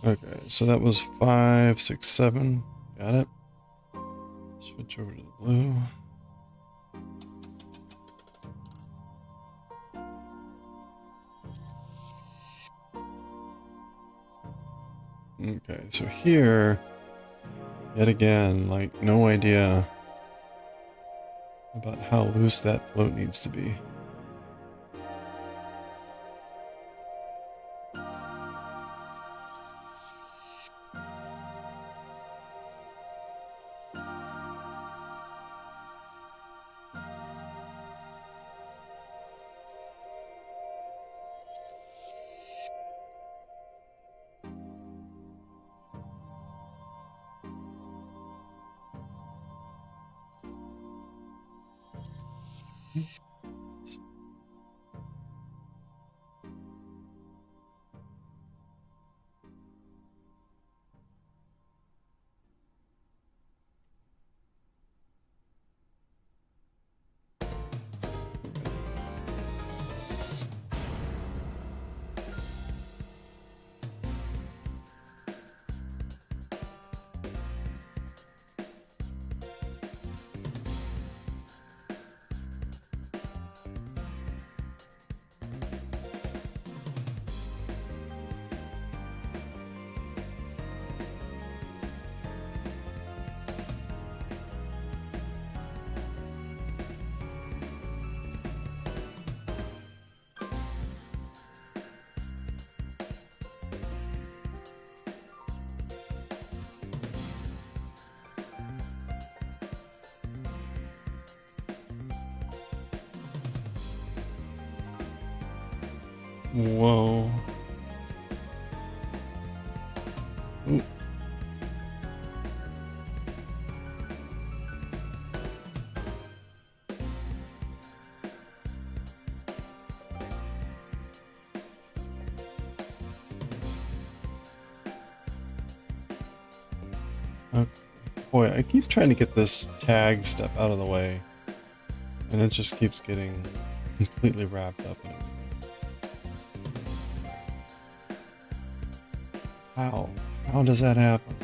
Okay, so that was 5, 6, 7. Got it. Switch over to the blue. Okay, so here, yet again, like, no idea about how loose that float needs to be. Whoa. Ooh. Okay. Boy, I keep trying to get this tag step out of the way, and it just keeps getting completely wrapped up in everything. How? How does that happen?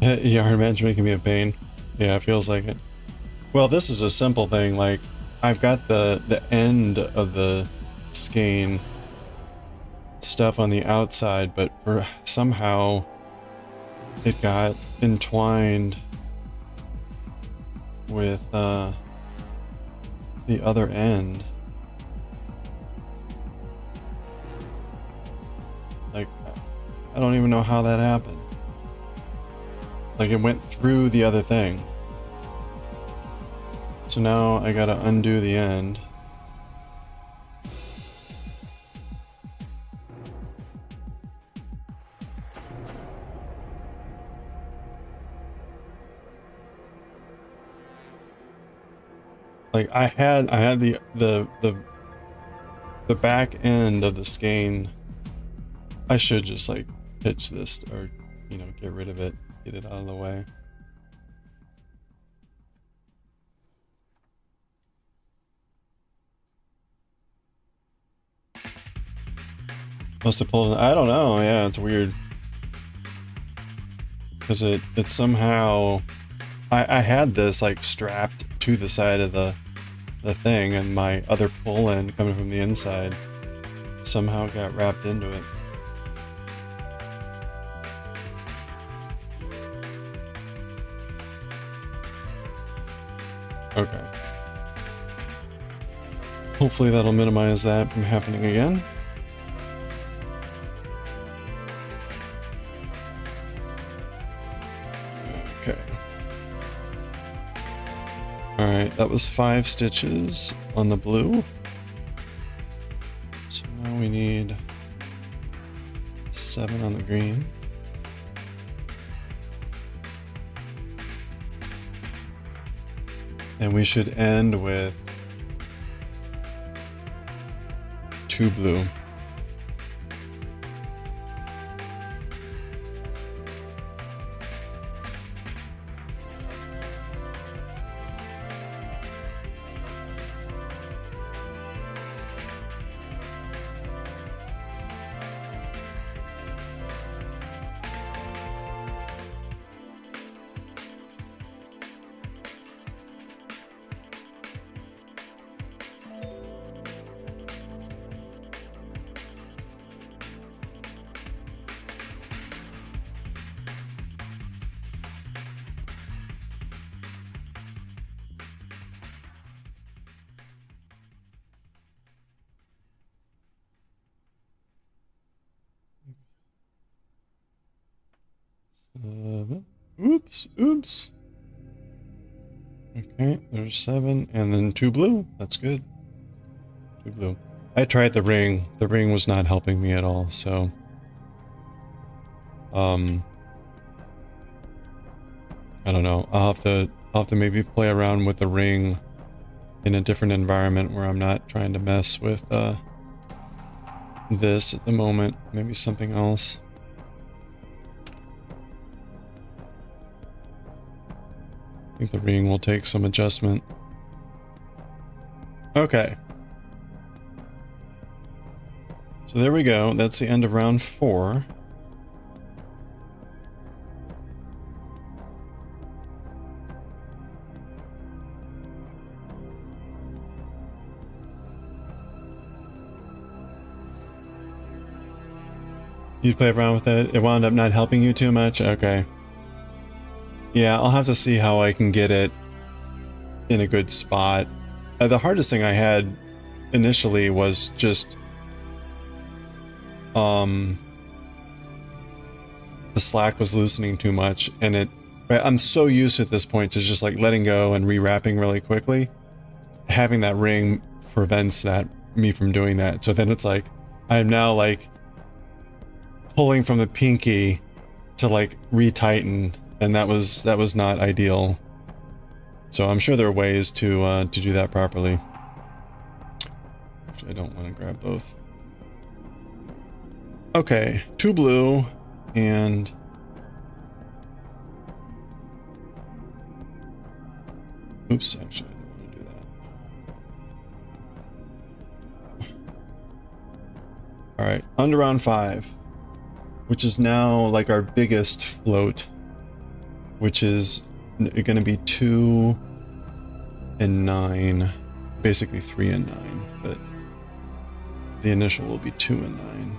Yarn Man's making me a pain. Yeah, it feels like it. Well, this is a simple thing. Like, I've got the end of the skein stuff on the outside, but somehow it got entwined with the other end. Like, I don't even know how that happened. Like, it went through the other thing. So now I gotta undo the end. Like I had the back end of the skein. I should just like pitch this or, you know, get rid of it, get it out of the way. Must have pulled it. I don't know. Yeah, it's weird. Because it somehow, I had this like strapped to the side of the thing, and my other pull end coming from the inside somehow got wrapped into it. Okay. Hopefully that'll minimize that from happening again. Okay. Alright, that was 5 stitches on the blue. So now we need 7 on the green. And we should end with 2 blue. Oops. Okay, there's 7, and then 2 blue. That's good. 2 blue. I tried the ring. The ring was not helping me at all, so... I don't know. I'll have to maybe play around with the ring in a different environment where I'm not trying to mess with, this at the moment. Maybe something else. I think the ring will take some adjustment. Okay. So there we go. That's the end of round 4. You play around with it. It wound up not helping you too much? Okay. Yeah, I'll have to see how I can get it in a good spot. The hardest thing I had initially was just the slack was loosening too much, and I'm so used at this point to just like letting go and rewrapping really quickly. Having that ring prevents me from doing that. So then it's like I'm now like pulling from the pinky to like retighten, and that was not ideal. So I'm sure there are ways to do that properly. Actually, I don't want to grab both. Okay, 2 blue and oops, actually I don't want to do that. All right, under round 5, which is now like our biggest float, which is going to be 2 and 9, basically 3 and 9, but the initial will be 2 and 9.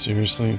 Seriously?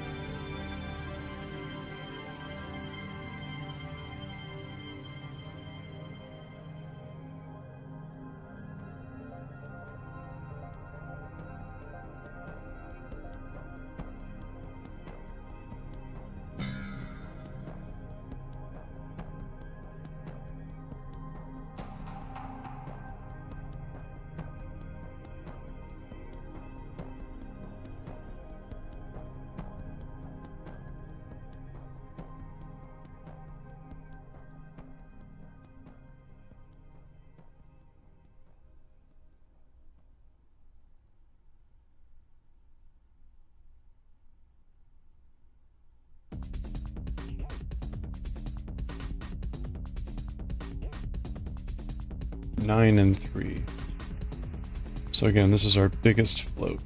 Nine and 3. So again, this is our biggest float.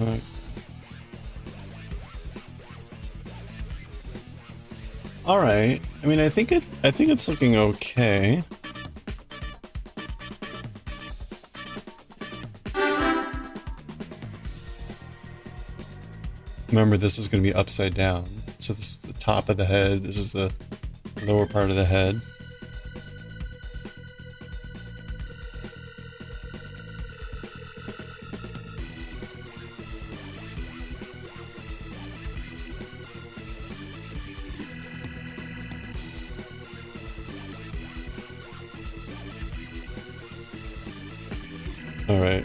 All right. All right. I mean, I think it's looking okay. Remember, this is going to be upside down. So this is the top of the head. This is the lower part of the head. All right.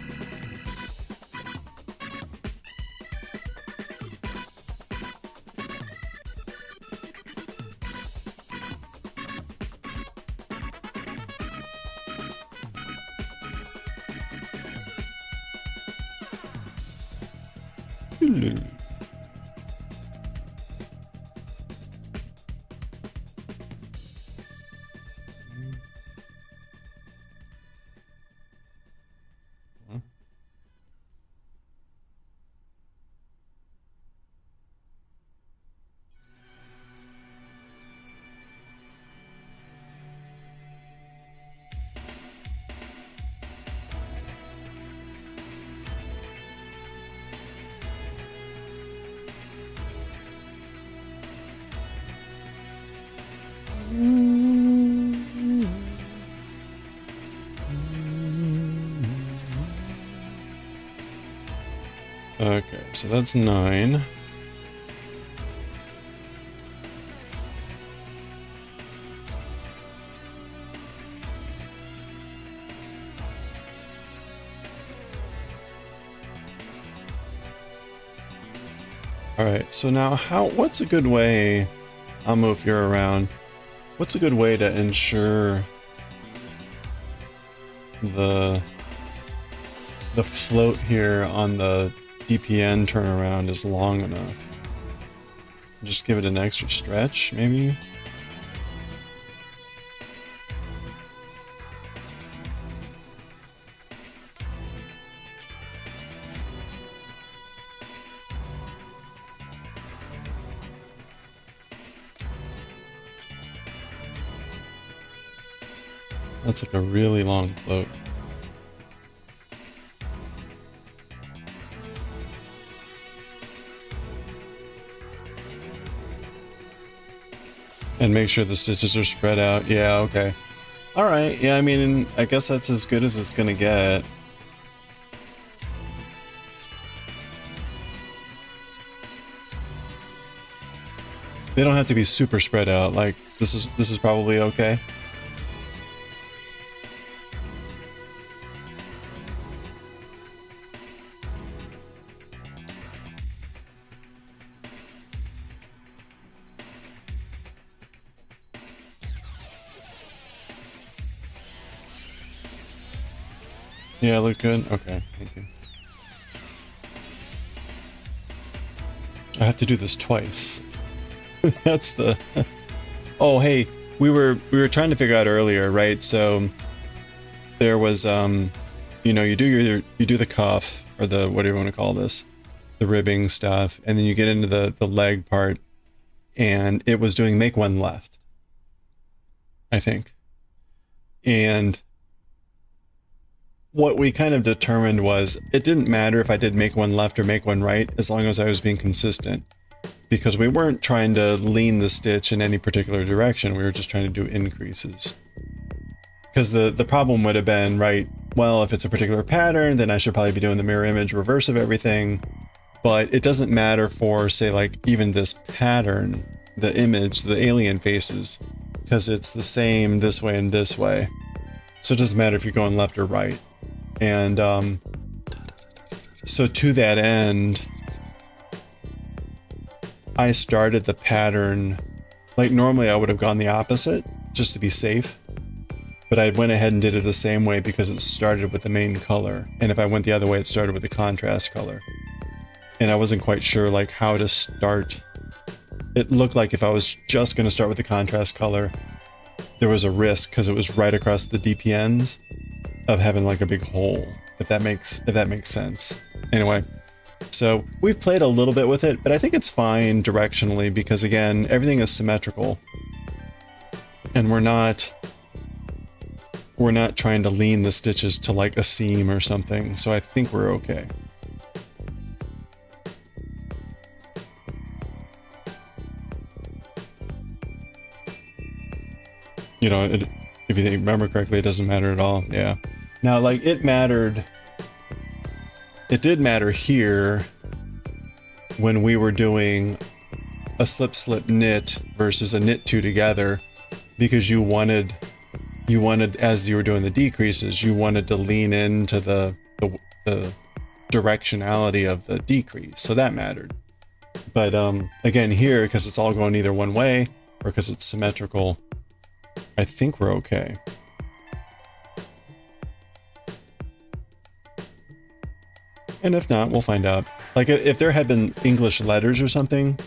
Okay, so that's 9. Alright, so now what's a good way, I'll move you around, what's a good way to ensure the float here on the DPN turnaround is long enough? Just give it an extra stretch, maybe? That's like a really long float. And make sure the stitches are spread out. Yeah, okay. Alright, yeah, I mean, I guess that's as good as it's gonna get. They don't have to be super spread out, like, this is probably okay. Yeah, look good? Okay, thank you. I have to do this twice. That's the... Oh, hey, we were trying to figure out earlier, right? So there was, you know, you do the cuff, or the, what do you want to call this? The ribbing stuff, and then you get into the leg part, and it was doing make one left, I think. And what we kind of determined was it didn't matter if I did make one left or make one right, as long as I was being consistent, because we weren't trying to lean the stitch in any particular direction. We were just trying to do increases. Because the problem would have been, right, well, if it's a particular pattern, then I should probably be doing the mirror image reverse of everything. But it doesn't matter for, say, like, even this pattern, the image, the alien faces, because it's the same this way and this way. So it doesn't matter if you're going left or right. And so to that end, I started the pattern, like normally I would have gone the opposite, just to be safe. But I went ahead and did it the same way because it started with the main color. And if I went the other way, it started with the contrast color. And I wasn't quite sure like how to start. It looked like if I was just going to start with the contrast color, there was a risk because it was right across the DPNs of having like a big hole, if that makes sense. Anyway, so we've played a little bit with it, but I think it's fine directionally because again, everything is symmetrical. And we're not trying to lean the stitches to like a seam or something, so I think we're okay. You know, if you remember correctly, it doesn't matter at all. Yeah. Now, like, it did matter here when we were doing a slip knit versus a knit two together, because you wanted, as you were doing the decreases, you wanted to lean into the directionality of the decrease. So that mattered. But again, here, because it's all going either one way or because it's symmetrical, I think we're okay. And if not, we'll find out. Like, if there had been English letters or something,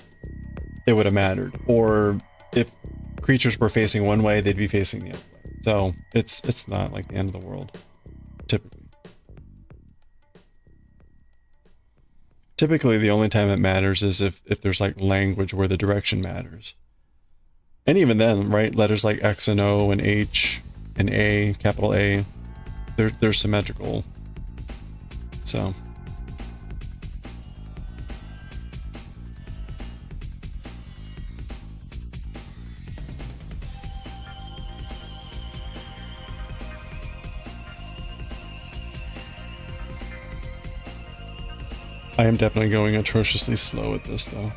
it would have mattered. Or if creatures were facing one way, they'd be facing the other way. So it's not like the end of the world, typically. Typically, the only time it matters is if there's like language where the direction matters. And even then, right, letters like X and O and H and A, capital A, they're symmetrical. So. I am definitely going atrociously slow at this, though.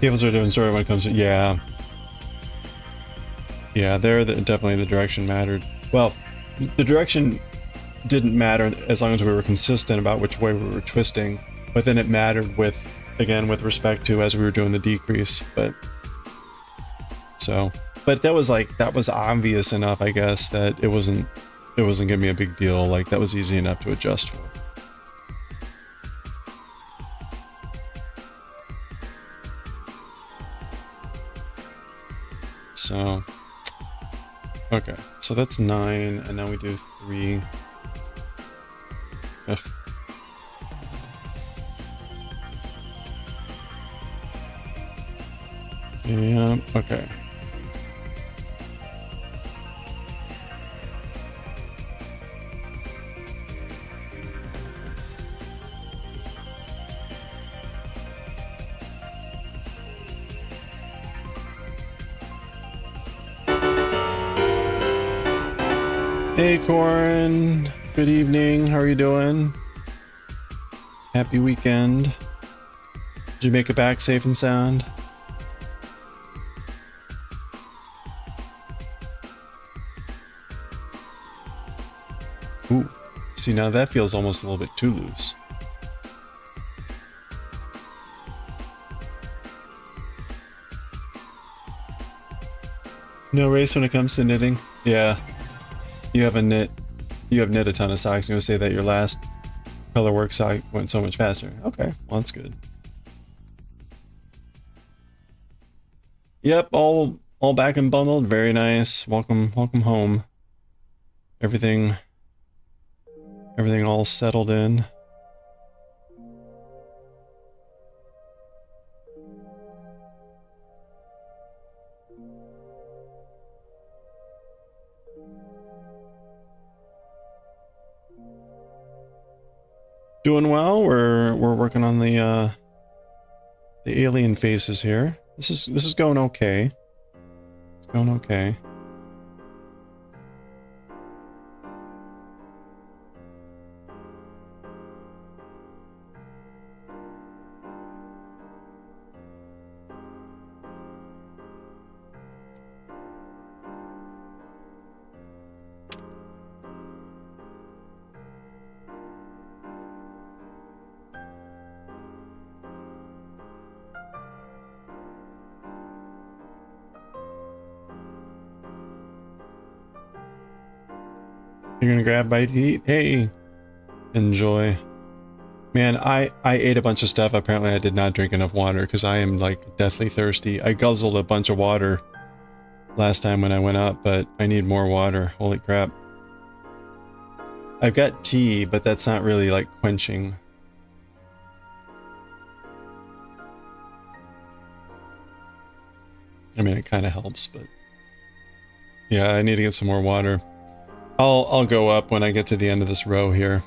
Cables are a different story when it comes to... Yeah. Yeah, definitely the direction mattered. Well, the direction didn't matter as long as we were consistent about which way we were twisting, but then it mattered with, again, with respect to as we were doing the decrease, but... So... But that was like, that was obvious enough, I guess, that it wasn't gonna be a big deal. Like, that was easy enough to adjust for. So, okay, so that's 9, and now we do 3. Ugh. Yeah, okay. Hey, Corin. Good evening. How are you doing? Happy weekend. Did you make it back safe and sound? Ooh. See, now that feels almost a little bit too loose. No race when it comes to knitting? Yeah. You have knit a ton of socks. I'm gonna say that your last color work sock went so much faster. Okay, well that's good. Yep, all back and bundled. Very nice. Welcome home. Everything all settled in. Doing well. We're working on the alien faces here. This is going okay. It's going okay. You're gonna grab a bite to eat? Hey, enjoy. Man, I ate a bunch of stuff. Apparently I did not drink enough water because I am like deathly thirsty. I guzzled a bunch of water last time when I went up, but I need more water. Holy crap. I've got tea, but that's not really like quenching. I mean, it kind of helps, but yeah, I need to get some more water. I'll go up when I get to the end of this row here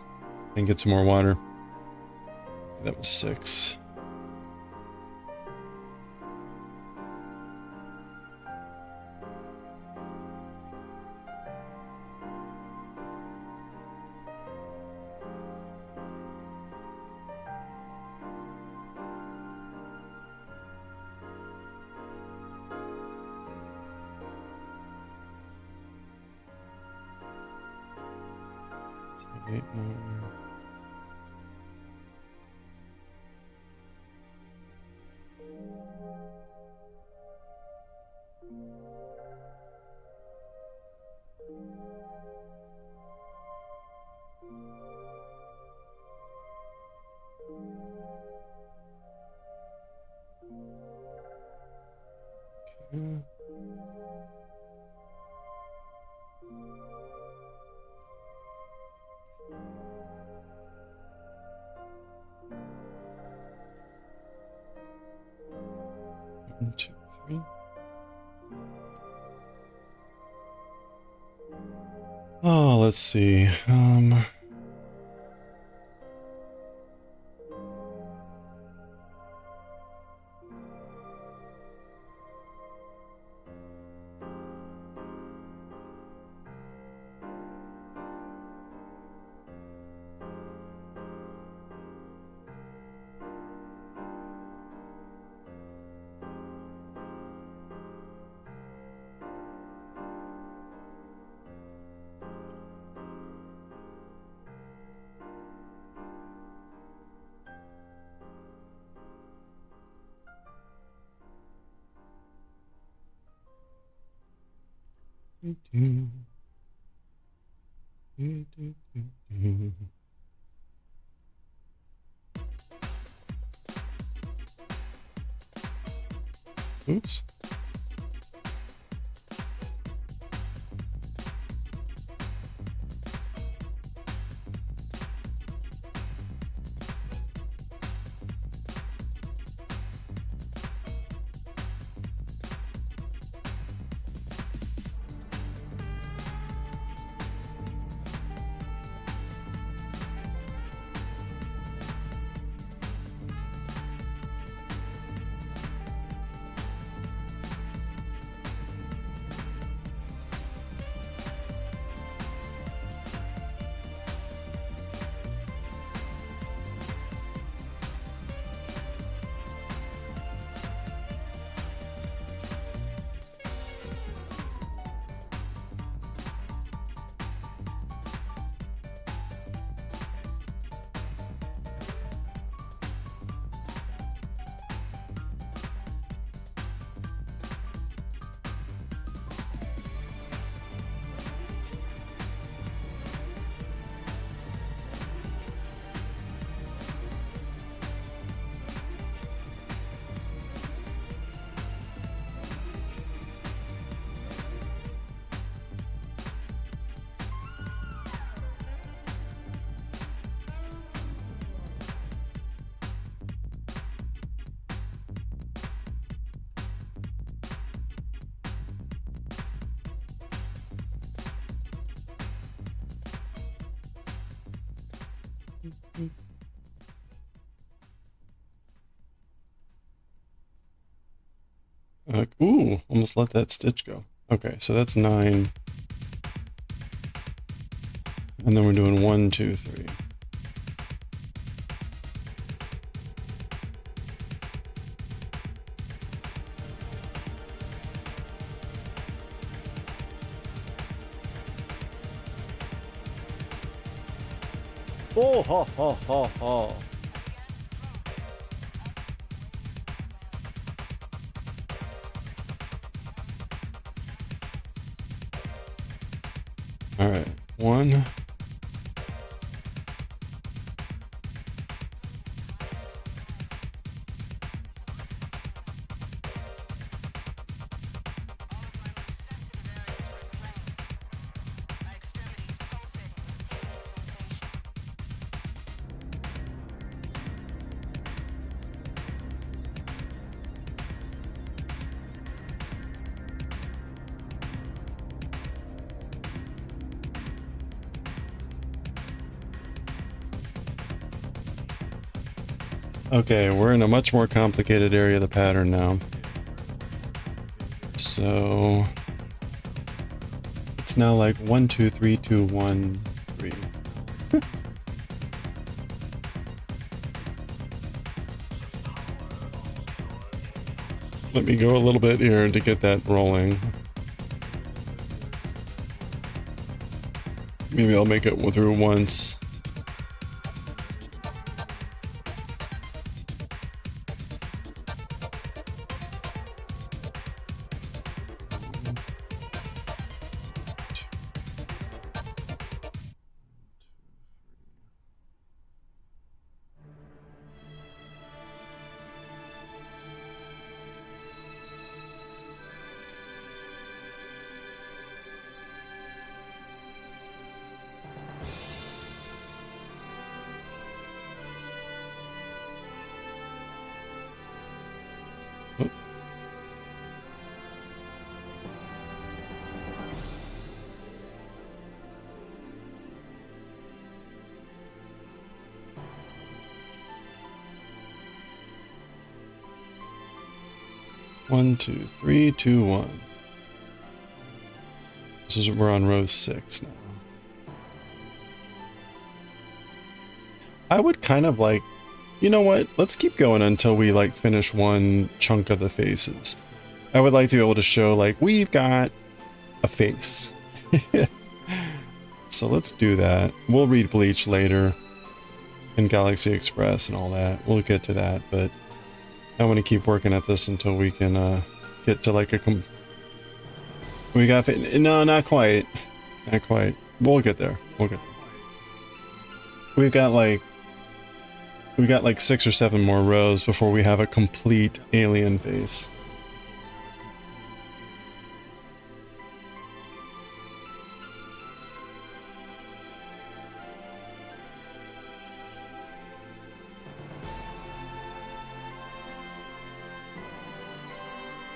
and get some more water. That was 6. So 8 more. Okay. One, 2, 3. Oh, let's see. Oops. Ooh, almost let that stitch go. Okay, so that's 9. And then we're doing 1, 2, 3. Oh ha ha ha ha. All right, 1. Okay, we're in a much more complicated area of the pattern now. So it's now like 1, 2, 3, 2, 1, 3. Let me go a little bit here to get that rolling. Maybe I'll make it through once. One, 2, 3, 2, 1. We're on row 6 now. I would kind of like, you know what? Let's keep going until we like finish one chunk of the faces. I would like to be able to show like we've got a face. So let's do that. We'll read Bleach later and Galaxy Express and all that. We'll get to that, but I want to keep working at this until we can get to like We got, no, not quite. Not quite. We'll get there. We'll get there. We've got like 6 or 7 more rows before we have a complete alien face.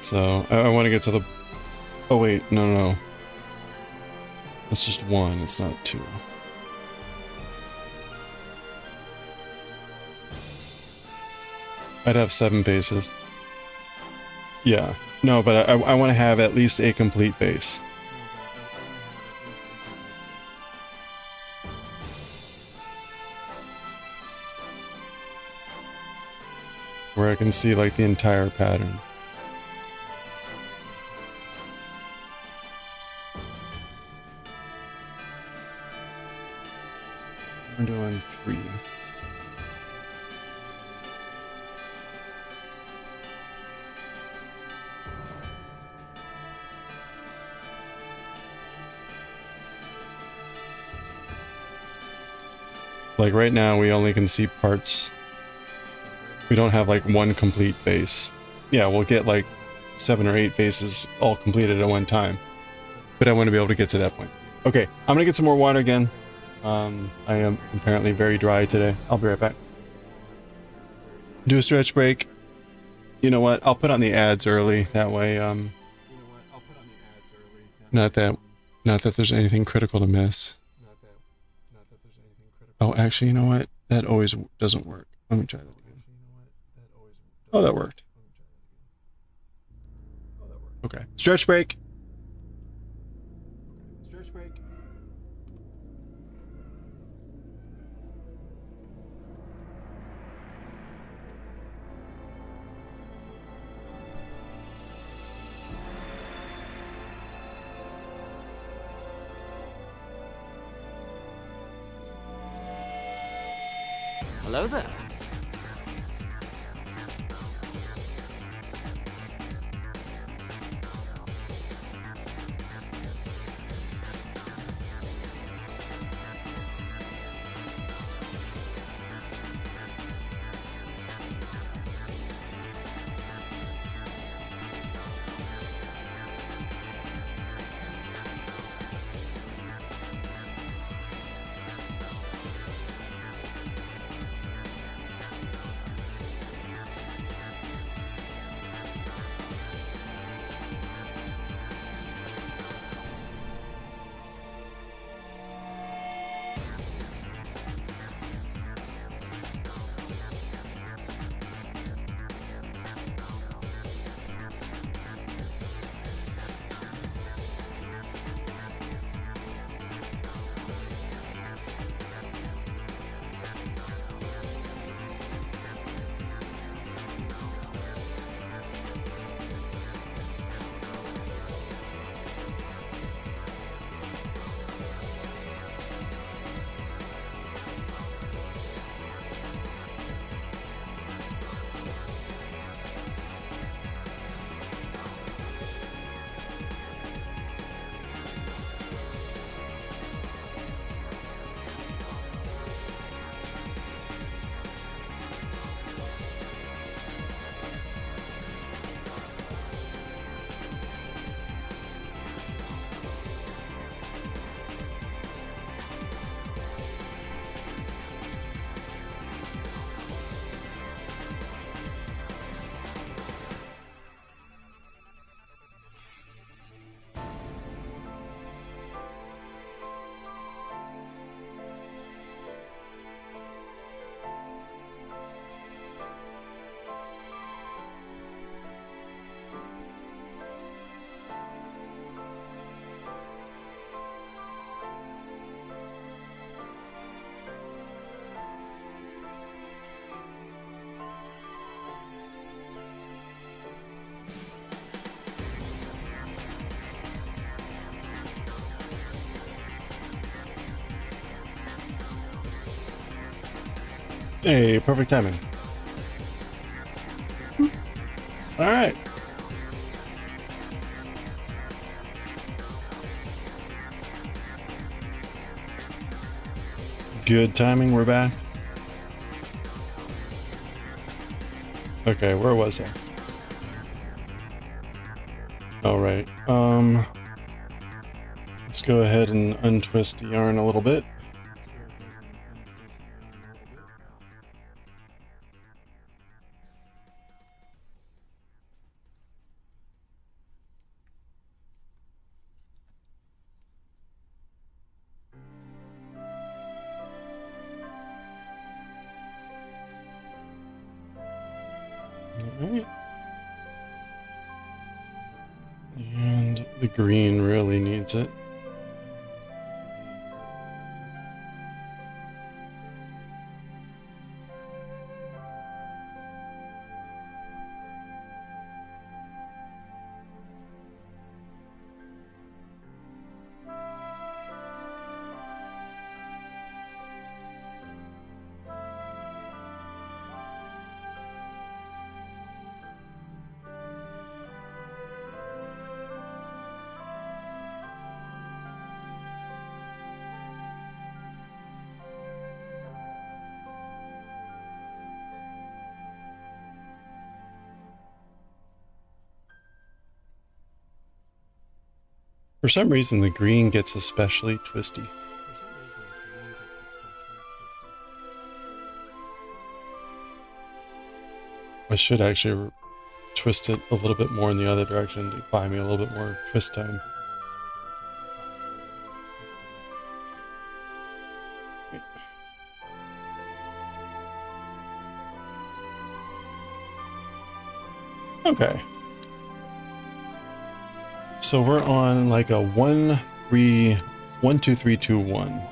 So, I want to get to the... Oh wait, no. It's just 1, it's not 2. I'd have 7 faces. Yeah. No, but I want to have at least a complete face. Where I can see like the entire pattern. We're doing 3. Like right now, we only can see parts. We don't have like one complete face. Yeah, we'll get like 7 or 8 faces all completed at one time. But I want to be able to get to that point. Okay, I'm gonna get some more water again. I am apparently very dry today. I'll be right back. Do a stretch break. You know what? I'll put on the ads early. That way, not that there's anything critical to miss. Oh, actually, you know what? That always doesn't work. Let me try that again. Oh, that worked. Okay. Stretch break. Hello there. Hey, perfect timing. All right. Good timing, we're back. Okay, where was I? All right. Let's go ahead and untwist the yarn a little bit. All right. And the green really needs it. For some reason, the green gets especially twisty. I should actually twist it a little bit more in the other direction to buy me a little bit more twist time. Okay. So we're on like a 1 2 3 2 1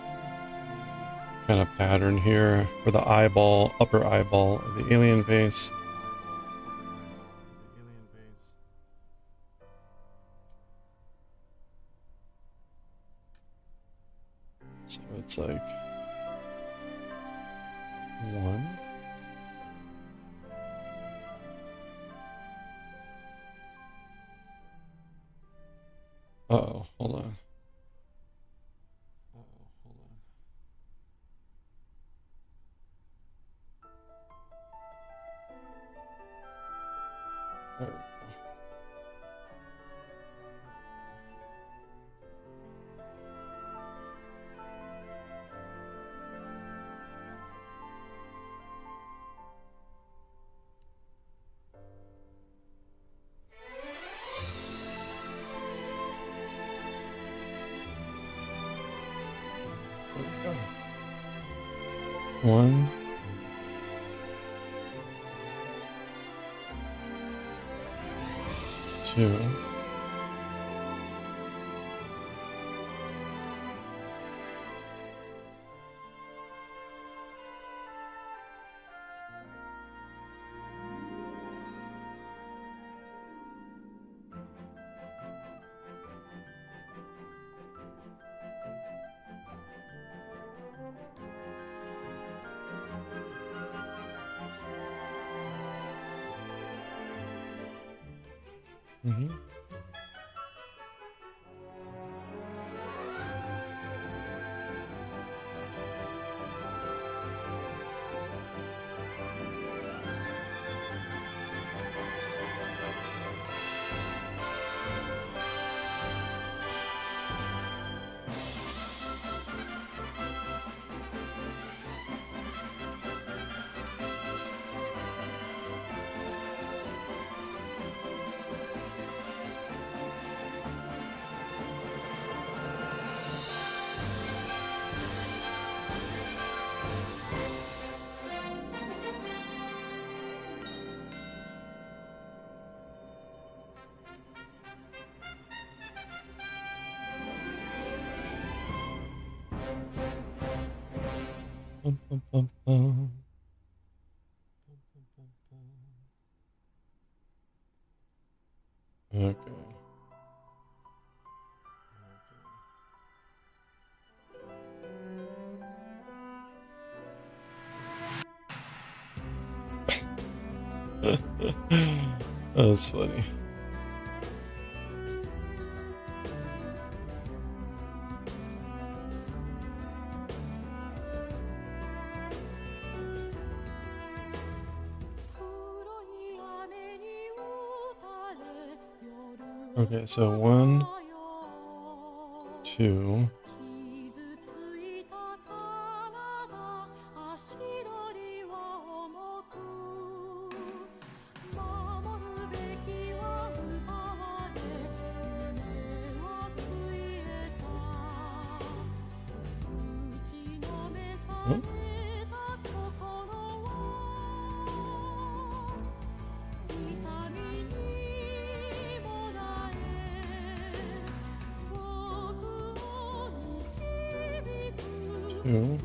kind of pattern here for the eyeball, upper eyeball of the alien face. So it's like 1. Uh-oh, hold on. There we go. There we go. 1. 2. Mm-hmm. Bum, bum, bum, bum. Okay. That's funny. Okay, so 1, 2. Oh. Two.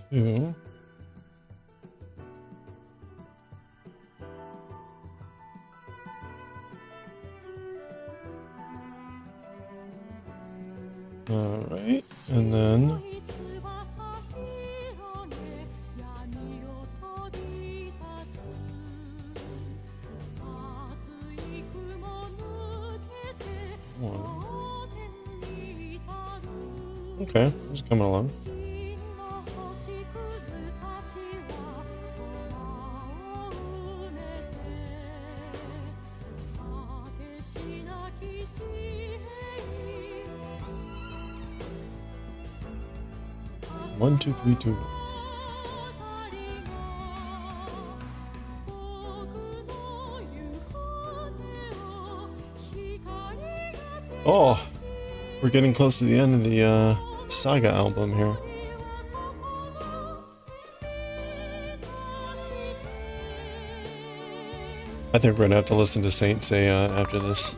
Two. All right, and then one. Okay, just coming along. One, two, three, two. Oh, we're getting close to the end of the Saga album here. I think we're gonna have to listen to Saint Seiya after this.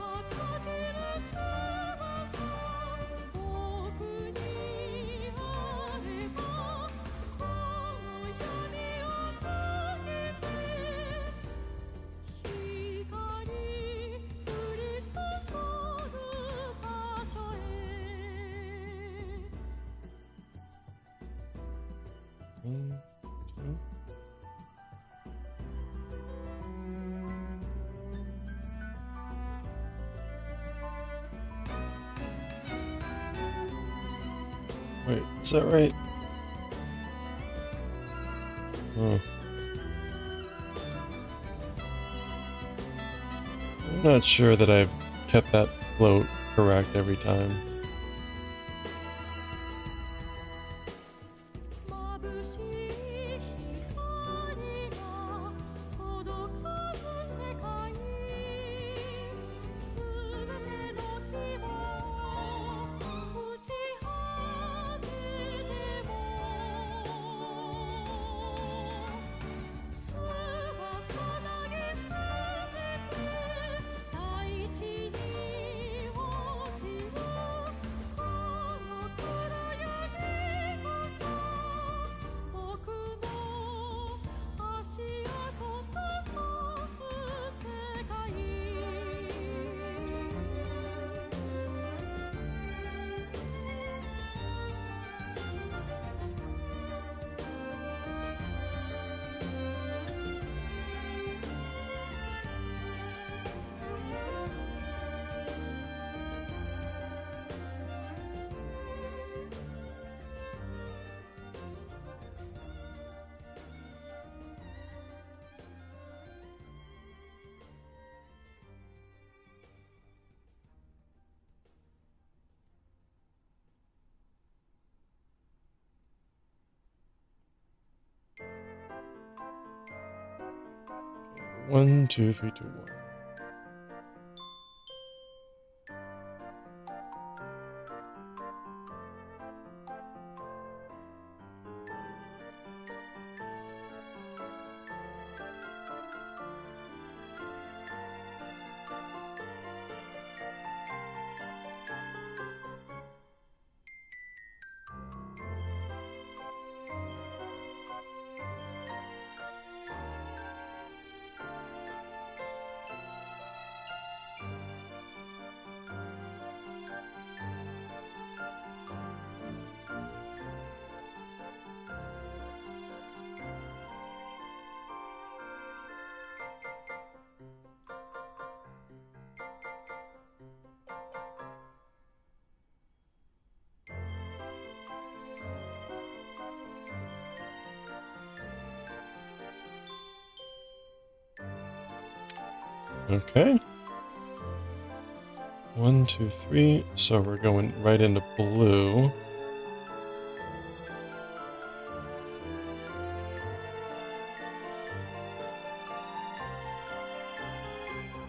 One, two. Wait, is that right? Oh. I'm not sure that I've kept that float correct every time. One, two, three, two, one. Okay. 1, 2, 3. So we're going right into blue.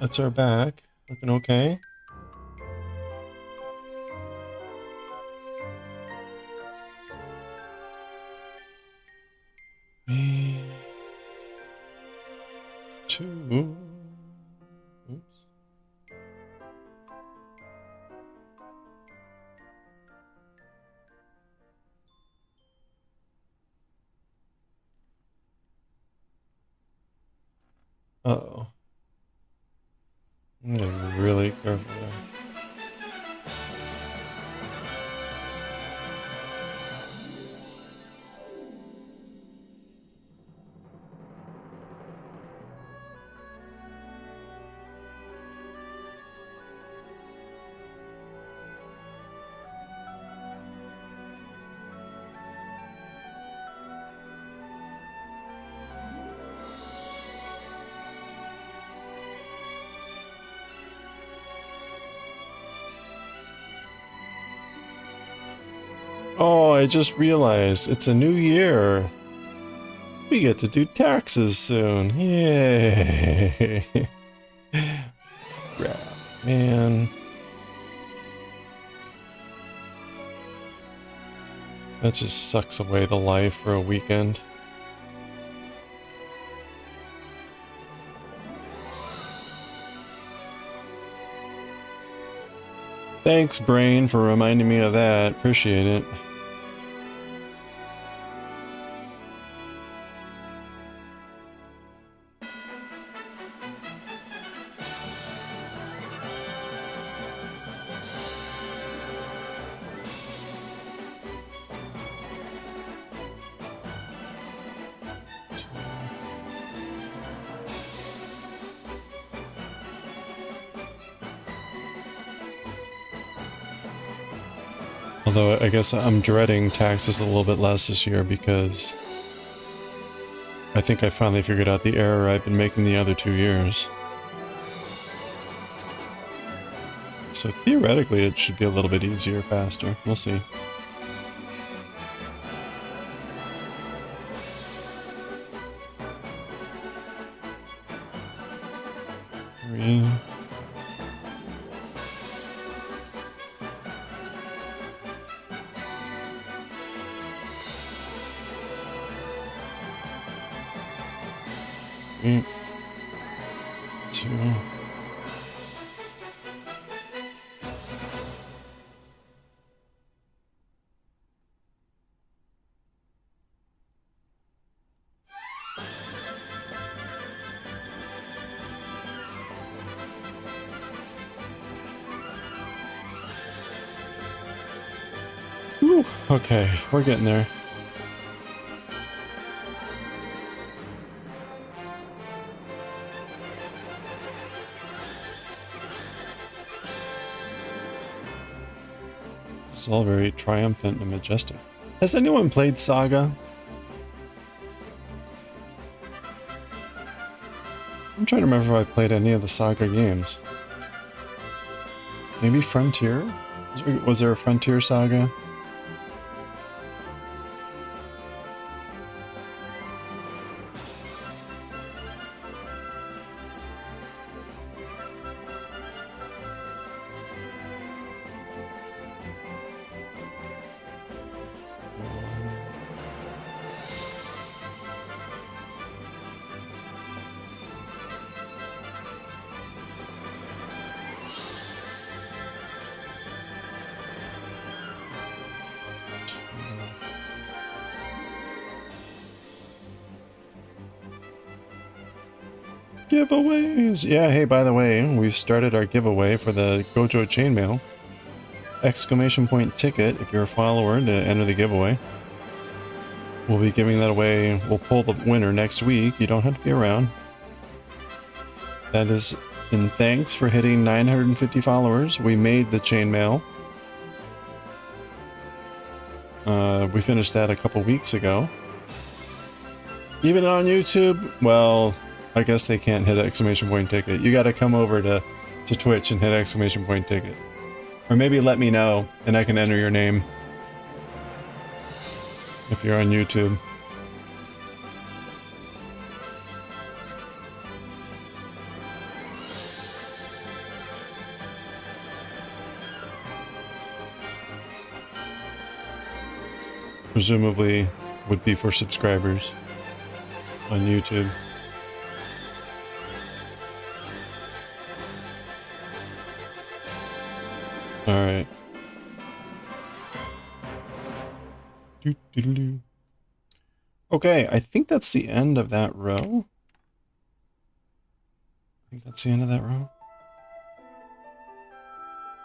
That's our back. Looking okay. Two. Oops. Uh-oh. I'm gonna be really careful there. Oh, I just realized it's a new year. We get to do taxes soon. Yay. Crap, man. That just sucks away the life for a weekend. Thanks, Brain, for reminding me of that. Appreciate it. Although I guess I'm dreading taxes a little bit less this year because I think I finally figured out the error I've been making the other 2 years. So theoretically it should be a little bit easier, faster. We'll see. Three. Two. Whew, okay, we're getting there. It's all very triumphant and majestic. Has anyone played Saga? I'm trying to remember if I played any of the Saga games. Maybe Frontier? Was there a Frontier Saga? Giveaways! Yeah, hey, by the way, we've started our giveaway for the Gojo chainmail. Exclamation point ticket if you're a follower to enter the giveaway. We'll be giving that away. We'll pull the winner next week. You don't have to be around. That is in thanks for hitting 950 followers. We made the chainmail. We finished that a couple weeks ago. Even on YouTube, well, I guess they can't hit exclamation point ticket. You gotta come over to Twitch and hit exclamation point ticket. Or maybe let me know and I can enter your name. If you're on YouTube. Presumably would be for subscribers on YouTube. All right. Okay, I think that's the end of that row. I think that's the end of that row.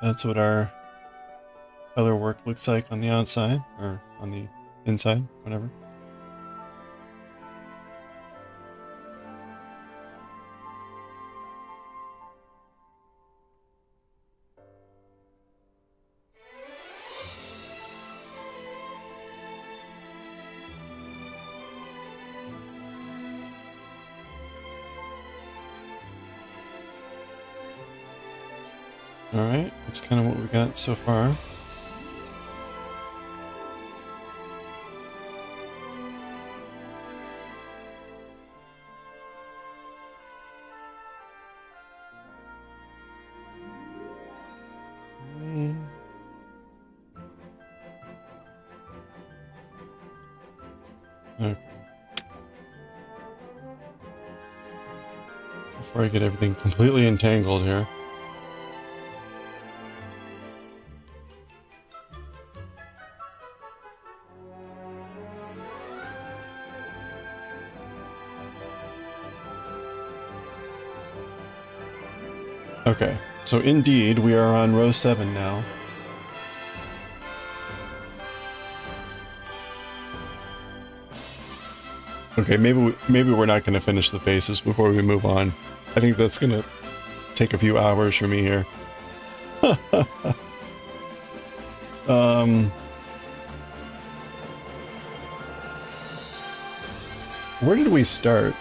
That's what our color work looks like on the outside, or on the inside, whatever. Alright, that's kind of what we got so far. Okay. Before I get everything completely entangled here. Okay, so indeed we are on row 7 now. Okay, maybe we're not going to finish the faces before we move on. I think that's going to take a few hours for me here. Where did we start?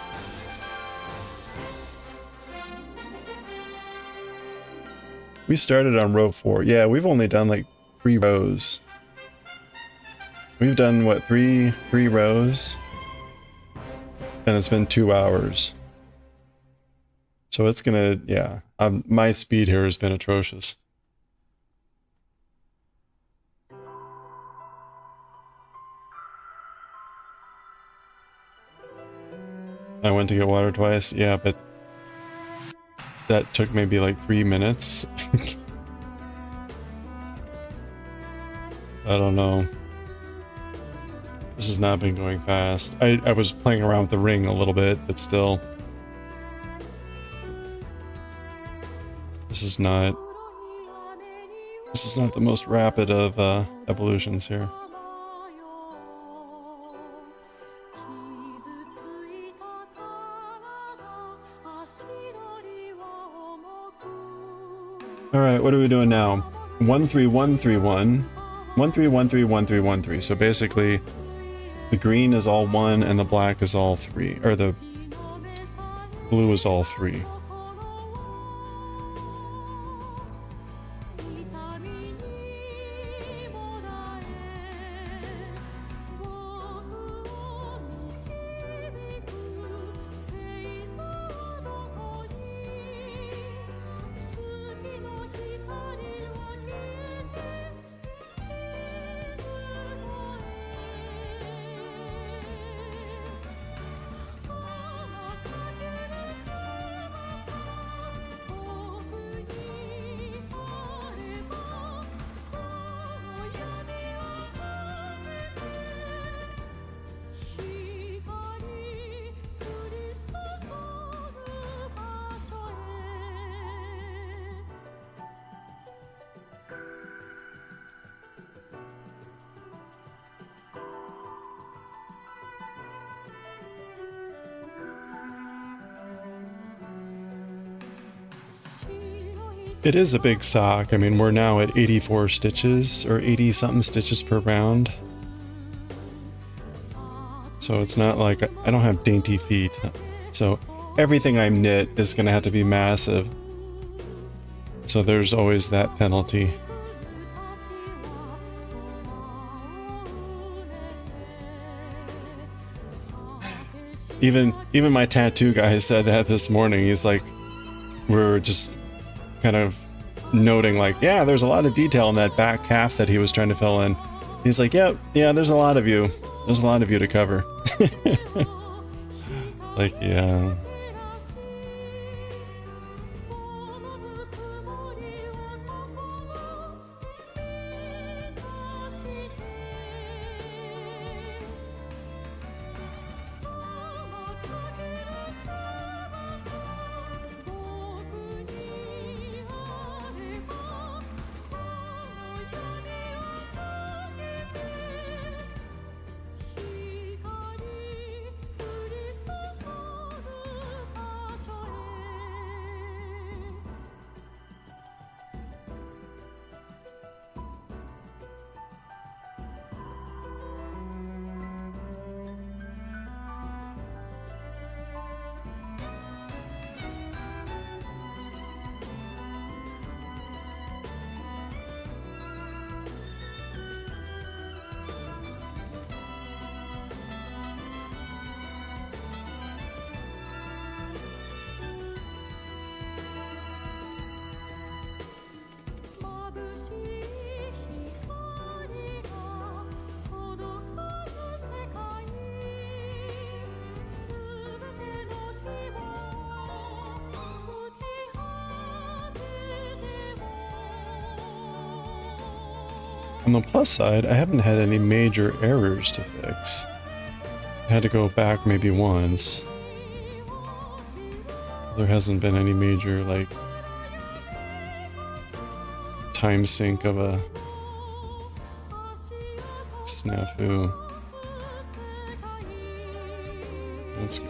We started on row 4. Yeah, we've only done like 3 rows. We've done, what, 3 rows? And it's been 2 hours. So it's gonna, yeah. My speed here has been atrocious. I went to get water twice. Yeah, but that took maybe like 3 minutes. I don't know. This has not been going fast. I was playing around with the ring a little bit, but still. This is not the most rapid of evolutions here. Alright, what are we doing now? 13131. 13131313. So basically the green is all 1 and the black is all 3. Or the blue is all 3. It is a big sock. I mean, we're now at 84 stitches, or 80 something stitches per round. So it's not like I don't have dainty feet. So everything I knit is going to have to be massive. So there's always that penalty. Even my tattoo guy said that this morning. He's like, we were just kind of noting like, yeah, there's a lot of detail in that back half that he was trying to fill in. He's like, yeah, there's a lot of you. There's a lot of you to cover. Like, yeah. On the plus side, I haven't had any major errors to fix. I had to go back maybe once. There hasn't been any major, like, time sync of a snafu. That's good.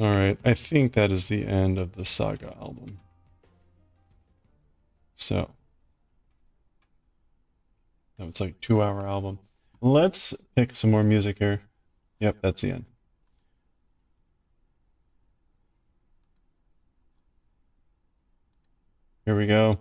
Alright, I think that is the end of the Saga album. So, that was like a 2-hour album. Let's pick some more music here. Yep, that's the end. Here we go.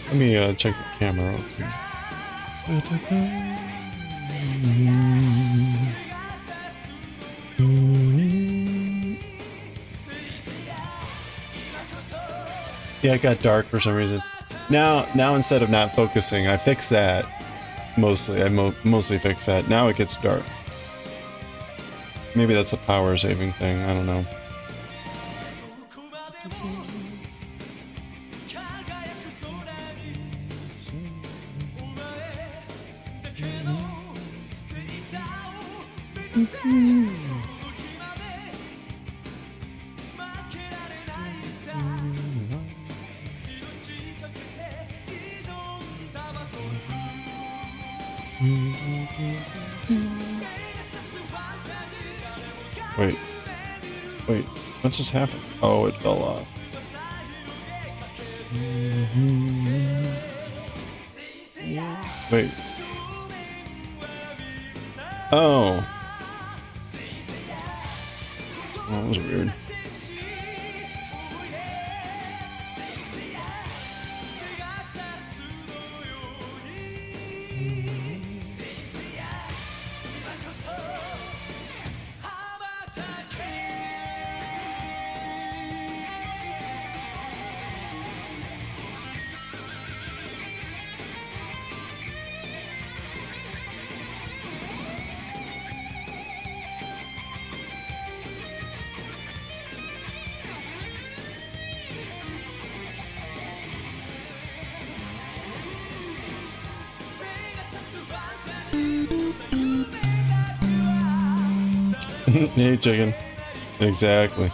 Let me check the camera. Yeah, it got dark for some reason. Now instead of not focusing, I fixed that. Mostly, I mostly fixed that. Now it gets dark. Maybe that's a power saving thing. I don't know. Wait, what just happened? Oh, it fell off. Wait. Oh. That was weird. Hey, chicken. Exactly.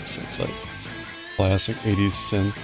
It's like classic 80s synth.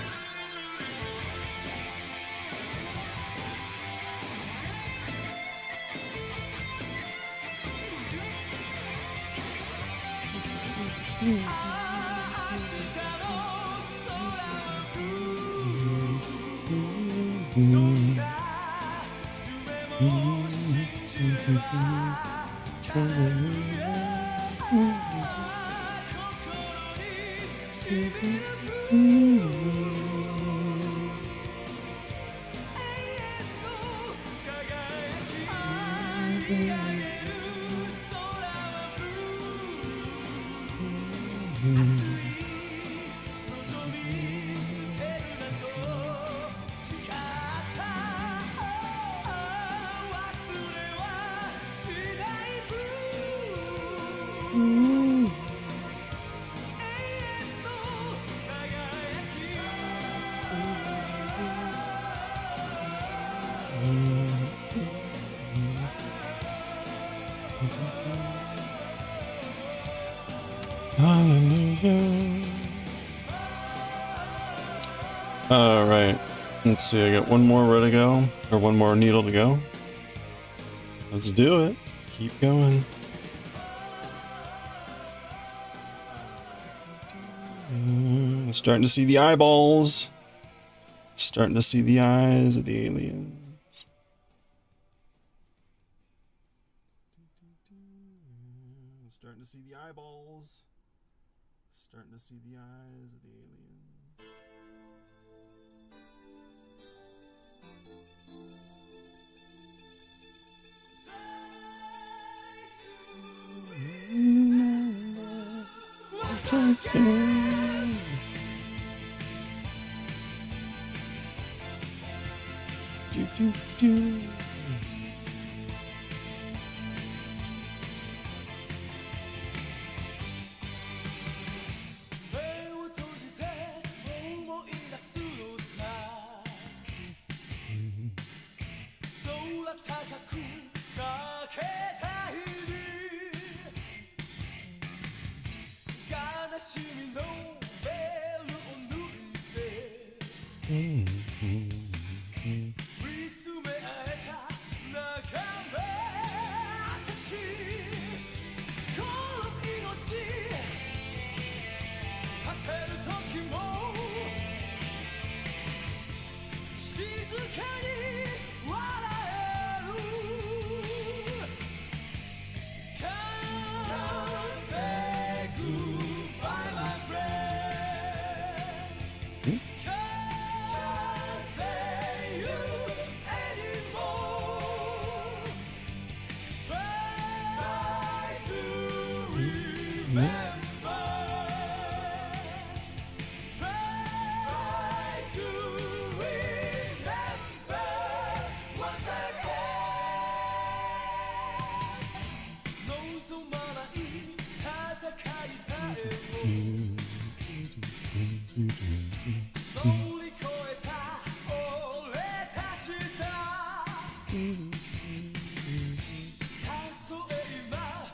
Hallelujah. All right. Let's see. I got one more row to go, or one more needle to go. Let's do it. Keep going. Starting to see the eyeballs. Starting to see the eyes of the aliens. Starting to see the eyeballs. Starting to see the eyes of the aliens. Do.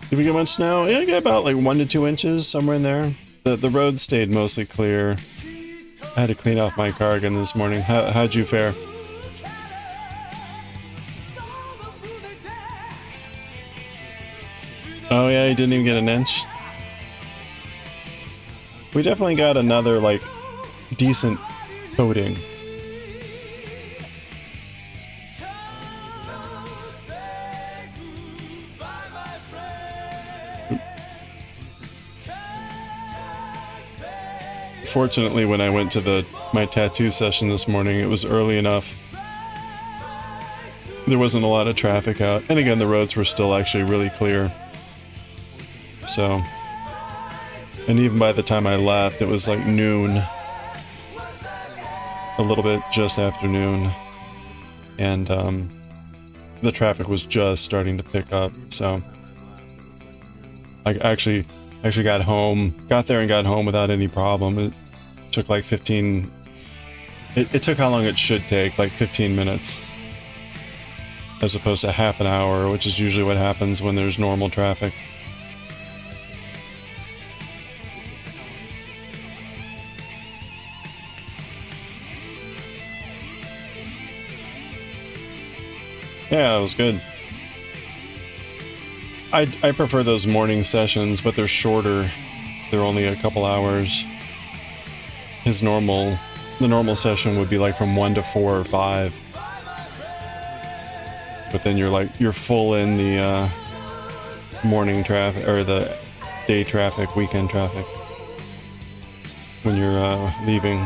'Did we get much snow? Yeah, I got about like 1 to 2 inches, somewhere in there. The road stayed mostly clear. I had to clean off my car again this morning. How'd you fare? Oh yeah, you didn't even get an inch. We definitely got another like decent coating. Fortunately, when I went to my tattoo session this morning, it was early enough. There wasn't a lot of traffic out. And again, the roads were still actually really clear. So, and even by the time I left, it was like noon. A little bit just after noon. And the traffic was just starting to pick up. So, I actually got there and got home without any problem. It took like 15, it took how long it should take, like 15 minutes. As opposed to half an hour, which is usually what happens when there's normal traffic. Yeah, it was good. I prefer those morning sessions, but they're shorter. They're only a couple hours. The normal session would be like from 1 to 4 or 5. But then you're full in the morning traffic, or the day traffic, weekend traffic, when you're leaving.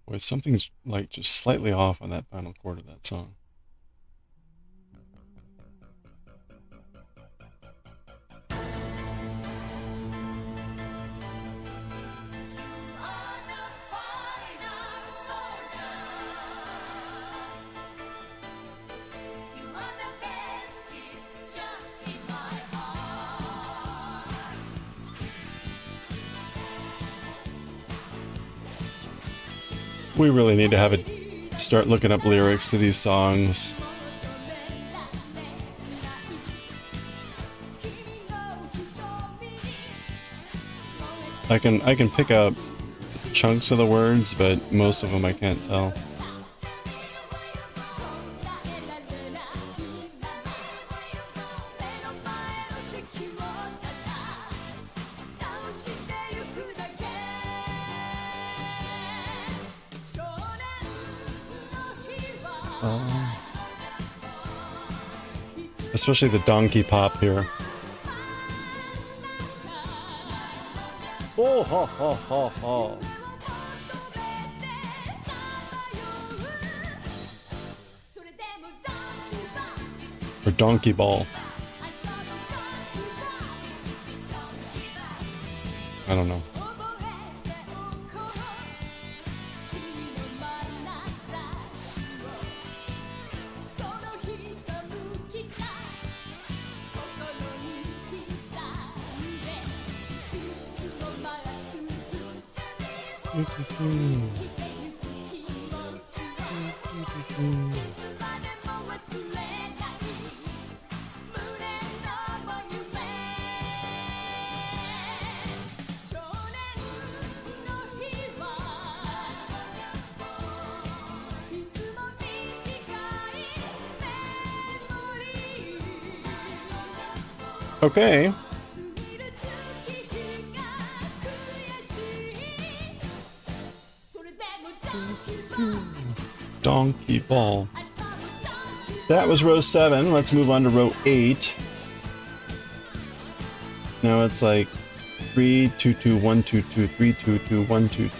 Boy, something's like just slightly off on that final chord of that song. We really need to have it start looking up lyrics to these songs. I can pick up chunks of the words, but most of them I can't tell. Especially the donkey pop here. Oh ha ha ha ha. Or donkey ball. I don't know. Okay. Donkey ball. That was row 7. Let's move on to row 8. Now it's like 3 2 2 1 2 2 3 2 2 1 2 2.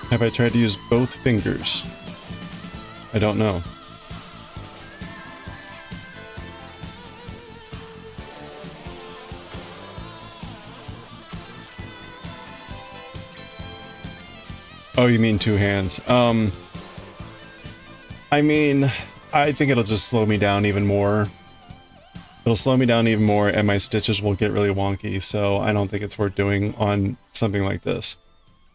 Have I tried to use both fingers? I don't know. Oh, you mean two hands? I mean, I think it'll just slow me down even more. It'll slow me down even more, and my stitches will get really wonky, so I don't think it's worth doing on something like this.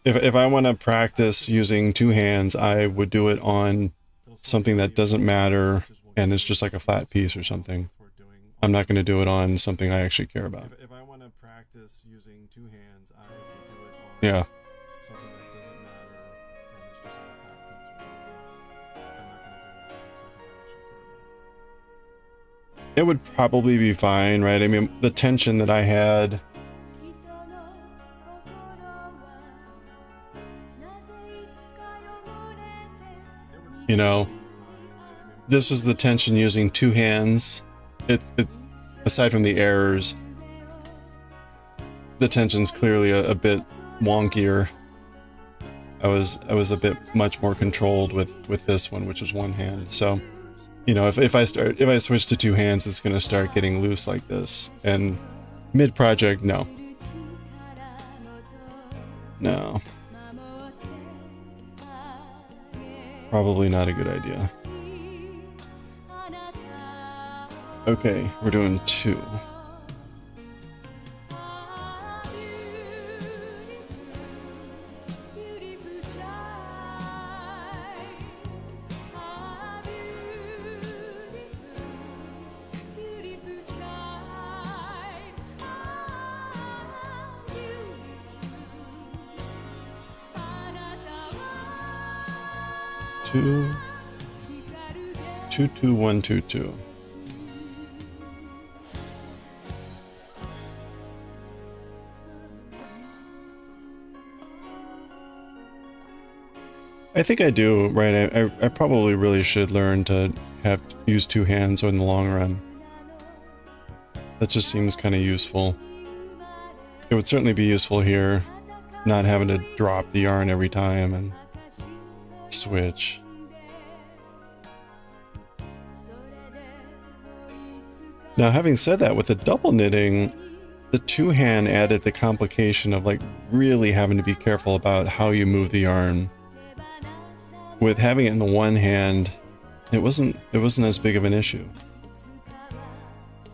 If I want to practice using two hands, I would do it on something that doesn't matter, and it's just like a flat piece or something. I'm not going to do it on something I actually care about. If I want to practice using two hands, I would do it on something that doesn't matter, and it's just like a flat piece or something. I'm not going to do it on something I actually care about. It would probably be fine, right? I mean, the tension that I had... You know, this is the tension using two hands. Aside from the errors, the tension's clearly a bit wonkier. I was a bit much more controlled with this one, which is one hand. So, you know, if I switch to two hands, it's gonna start getting loose like this. And mid project, no. Probably not a good idea. Okay, we're doing 2. 2, 2, 2, 1, 2, 2. I think I do, right? I probably really should learn to use two hands in the long run. That just seems kind of useful. It would certainly be useful here, not having to drop the yarn every time and switch. Now, having said that, with the double knitting, the two-hand added the complication of like really having to be careful about how you move the yarn. With having it in the one hand, it wasn't as big of an issue.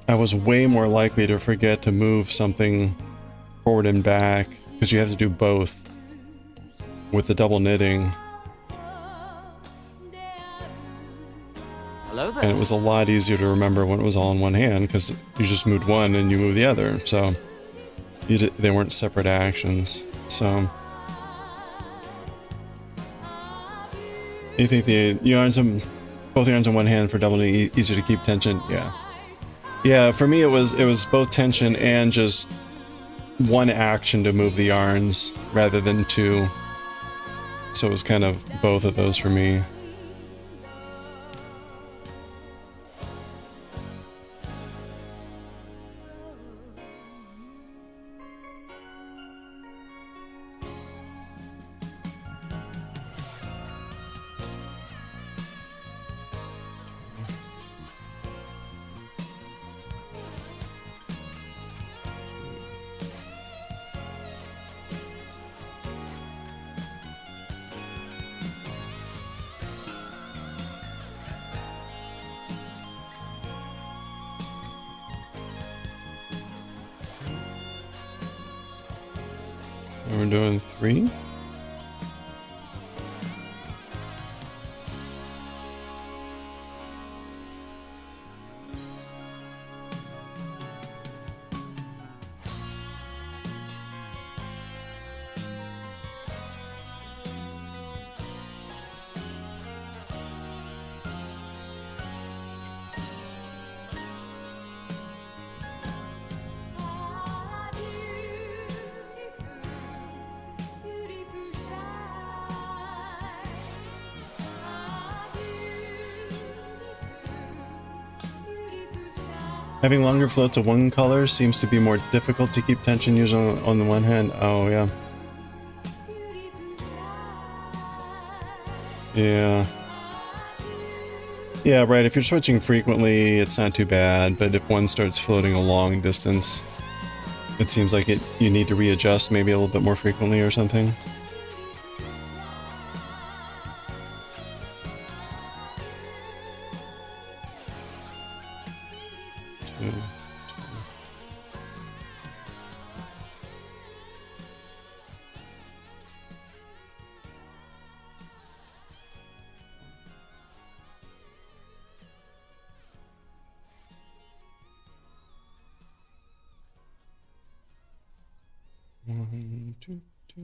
I was way more likely to forget to move something forward and back because you have to do both with the double knitting. Hello there. And it was a lot easier to remember when it was all in one hand because you just moved one and you moved the other. So they weren't separate actions. So you think the yarns, both yarns in one hand for double knitting easier to keep tension? Yeah. Yeah, for me it was both tension and just one action to move the yarns rather than two. So it was kind of both of those for me. And we're doing 3. Having longer floats of one color seems to be more difficult to keep tension usually on the one hand. Oh, yeah. Yeah. Yeah, right. If you're switching frequently, it's not too bad. But if one starts floating a long distance, it seems like you need to readjust maybe a little bit more frequently or something. One, two, two.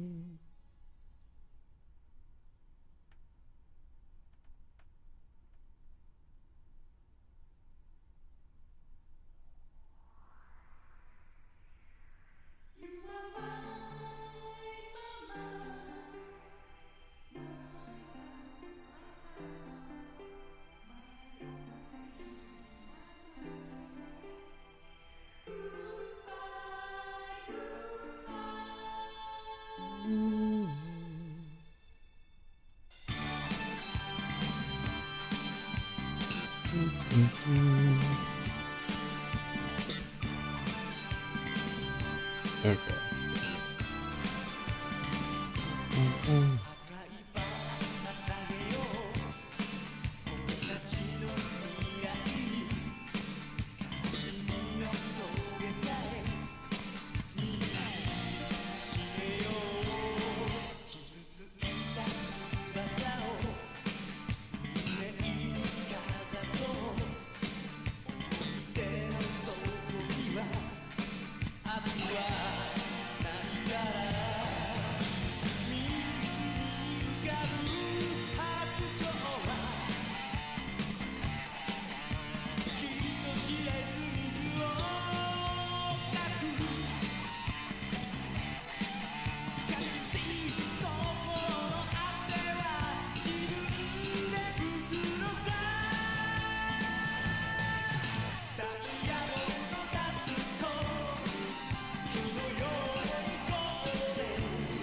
Okay.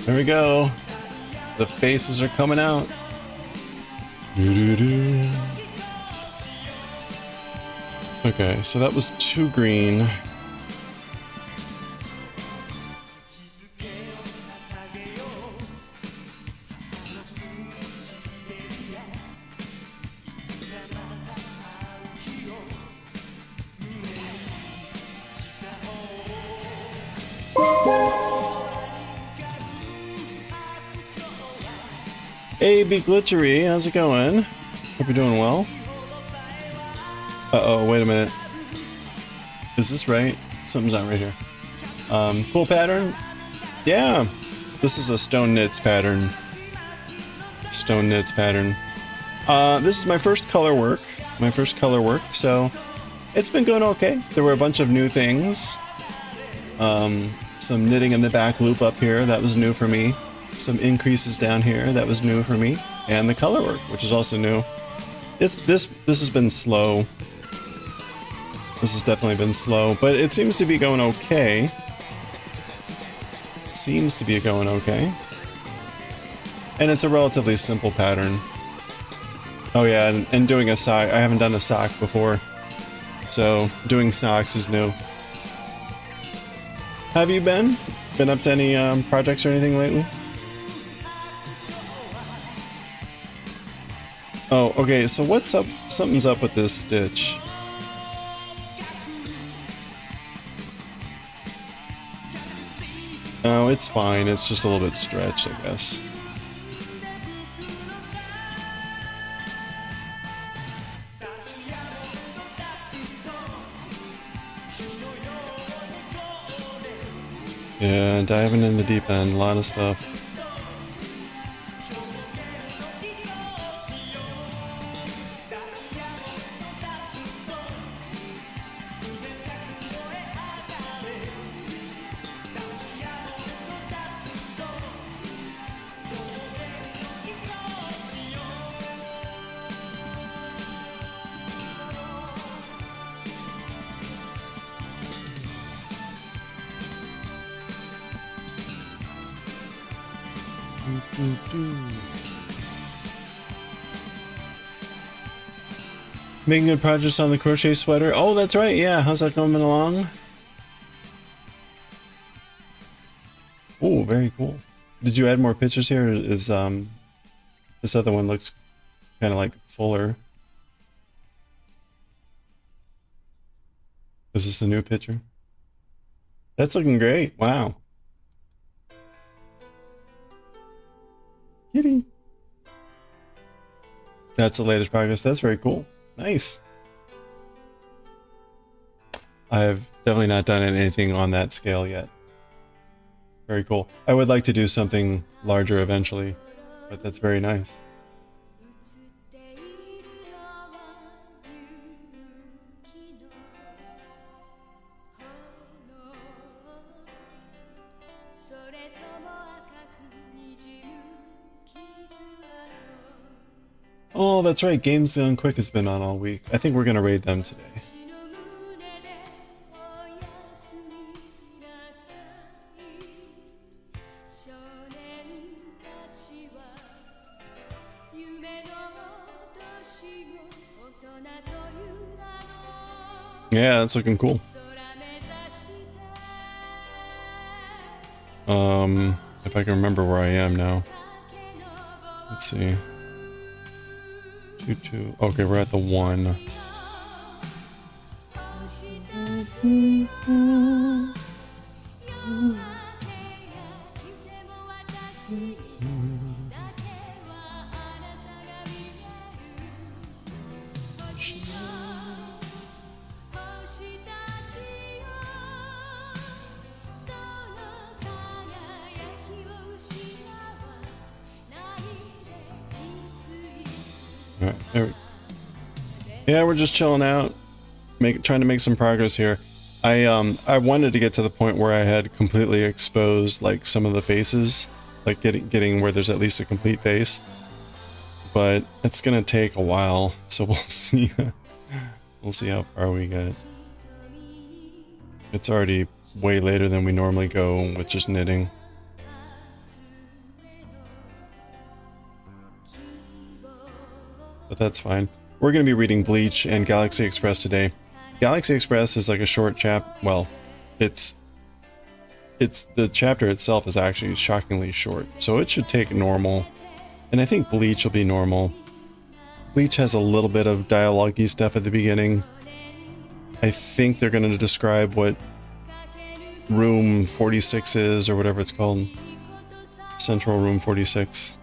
There we go. The faces are coming out. Doo-doo-doo. Okay, so that was 2 green. Hey, Be Glitchery, how's it going? Hope you're doing well. Uh-oh, wait a minute. Is this right? Something's not right here. Cool pattern? Yeah! This is a stone knits pattern. Stone knits pattern. This is my first color work. So it's been going okay. There were a bunch of new things. Some knitting in the back loop up here, that was new for me. Some increases down here, that was new for me. And the color work, which is also new. This has been slow. This has definitely been slow, but it seems to be going okay. Seems to be going okay. And it's a relatively simple pattern. Oh yeah, and doing a sock, I haven't done a sock before. So, doing socks is new. Have you been up to any projects or anything lately? Oh, okay, so what's up? Something's up with this stitch. Oh, it's fine. It's just a little bit stretched, I guess. Yeah, diving in the deep end, a lot of stuff. Making good progress on the crochet sweater. Oh, that's right. Yeah, how's that coming along? Oh, very cool. Did you add more pictures here? Is this other one looks kind of like fuller? Is this a new picture? That's looking great. Wow. Kitty. That's the latest progress. That's very cool. Nice. I've definitely not done anything on that scale yet. Very cool. I would like to do something larger eventually, but that's very nice. Oh, that's right. Games Done Quick has been on all week. I think we're gonna raid them today. Yeah, that's looking cool. If I can remember where I am now. Let's see. 2. Okay, we're at the 1. Yeah, we're just chilling out, trying to make some progress here. I wanted to get to the point where I had completely exposed like some of the faces, like getting where there's at least a complete face. But it's gonna take a while, so we'll see. We'll see how far we get. It's already way later than we normally go with just knitting. but that's fine. We're going to be reading Bleach and Galaxy Express today. Galaxy Express is like a short well, it's the chapter itself is actually shockingly short, so it should take normal. And I think Bleach will be normal. Bleach has a little bit of dialogue-y stuff at the beginning. I think they're going to describe what room 46 is, or whatever it's called. Central room 46.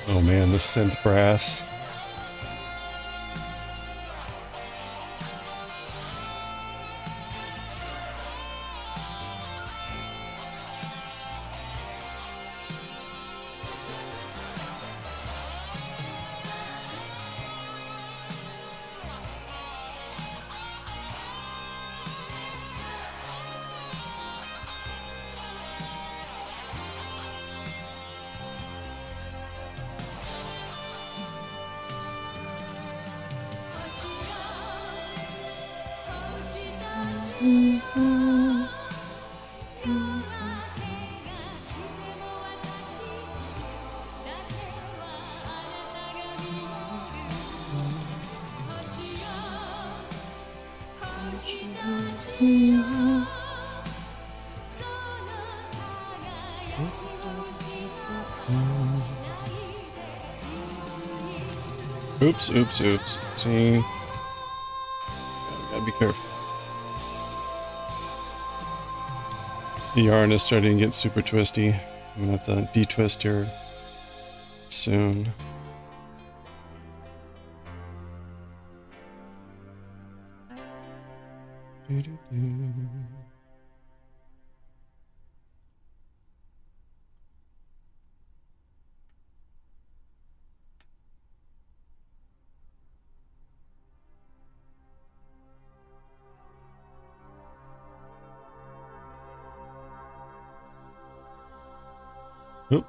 Oh man, the synth brass. Oops. See? Gotta be careful. The yarn is starting to get super twisty. I'm gonna have to de-twist here soon. Oop.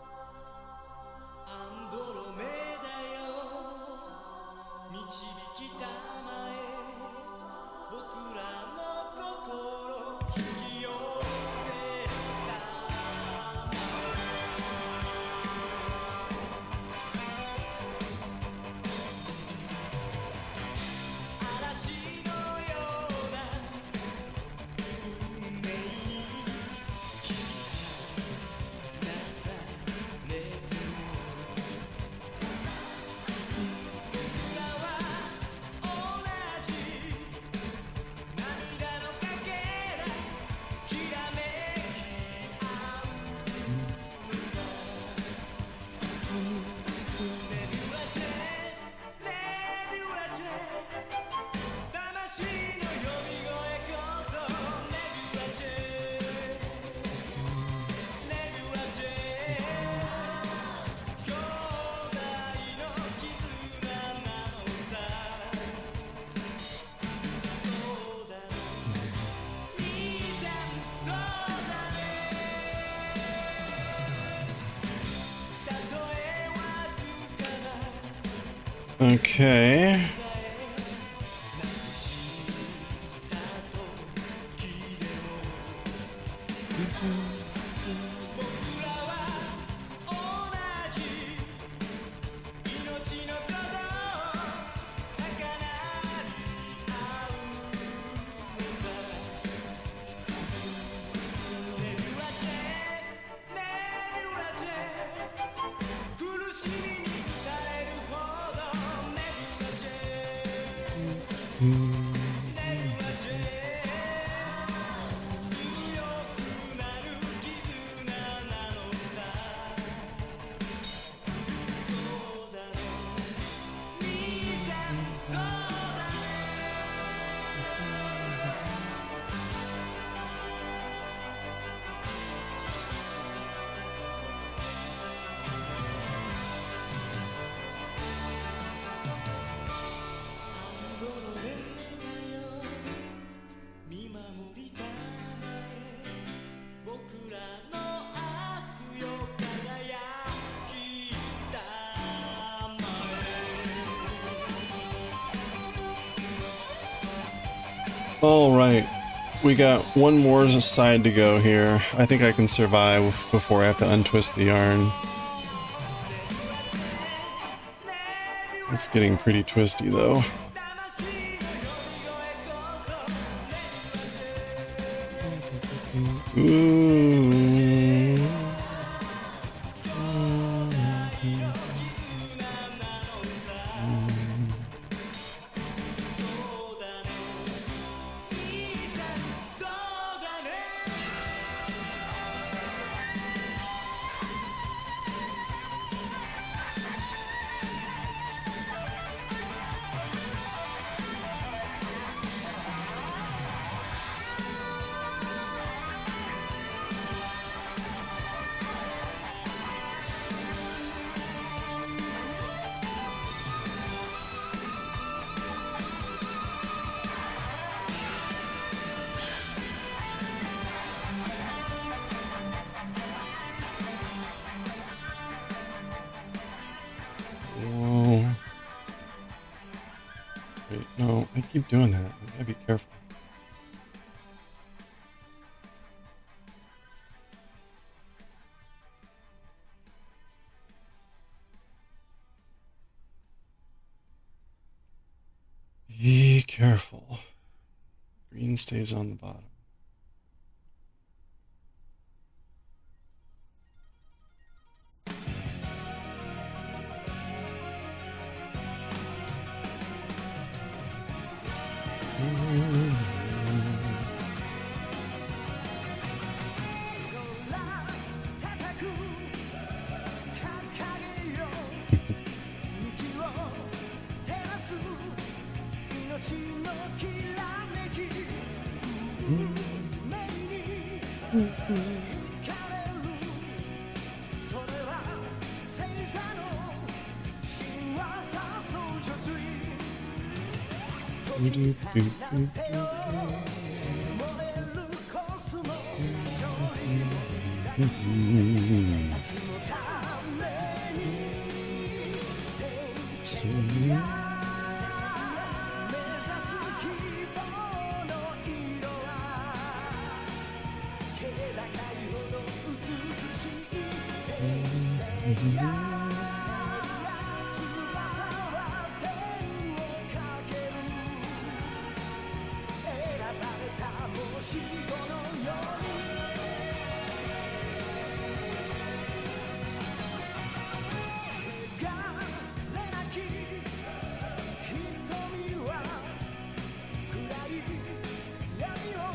Okay. All right, we got one more side to go here. I think I can survive before I have to untwist the yarn. It's getting pretty twisty though. Ooh. Whoa. Wait, no, I keep doing that. I gotta be careful. Be careful. Green stays on the bottom.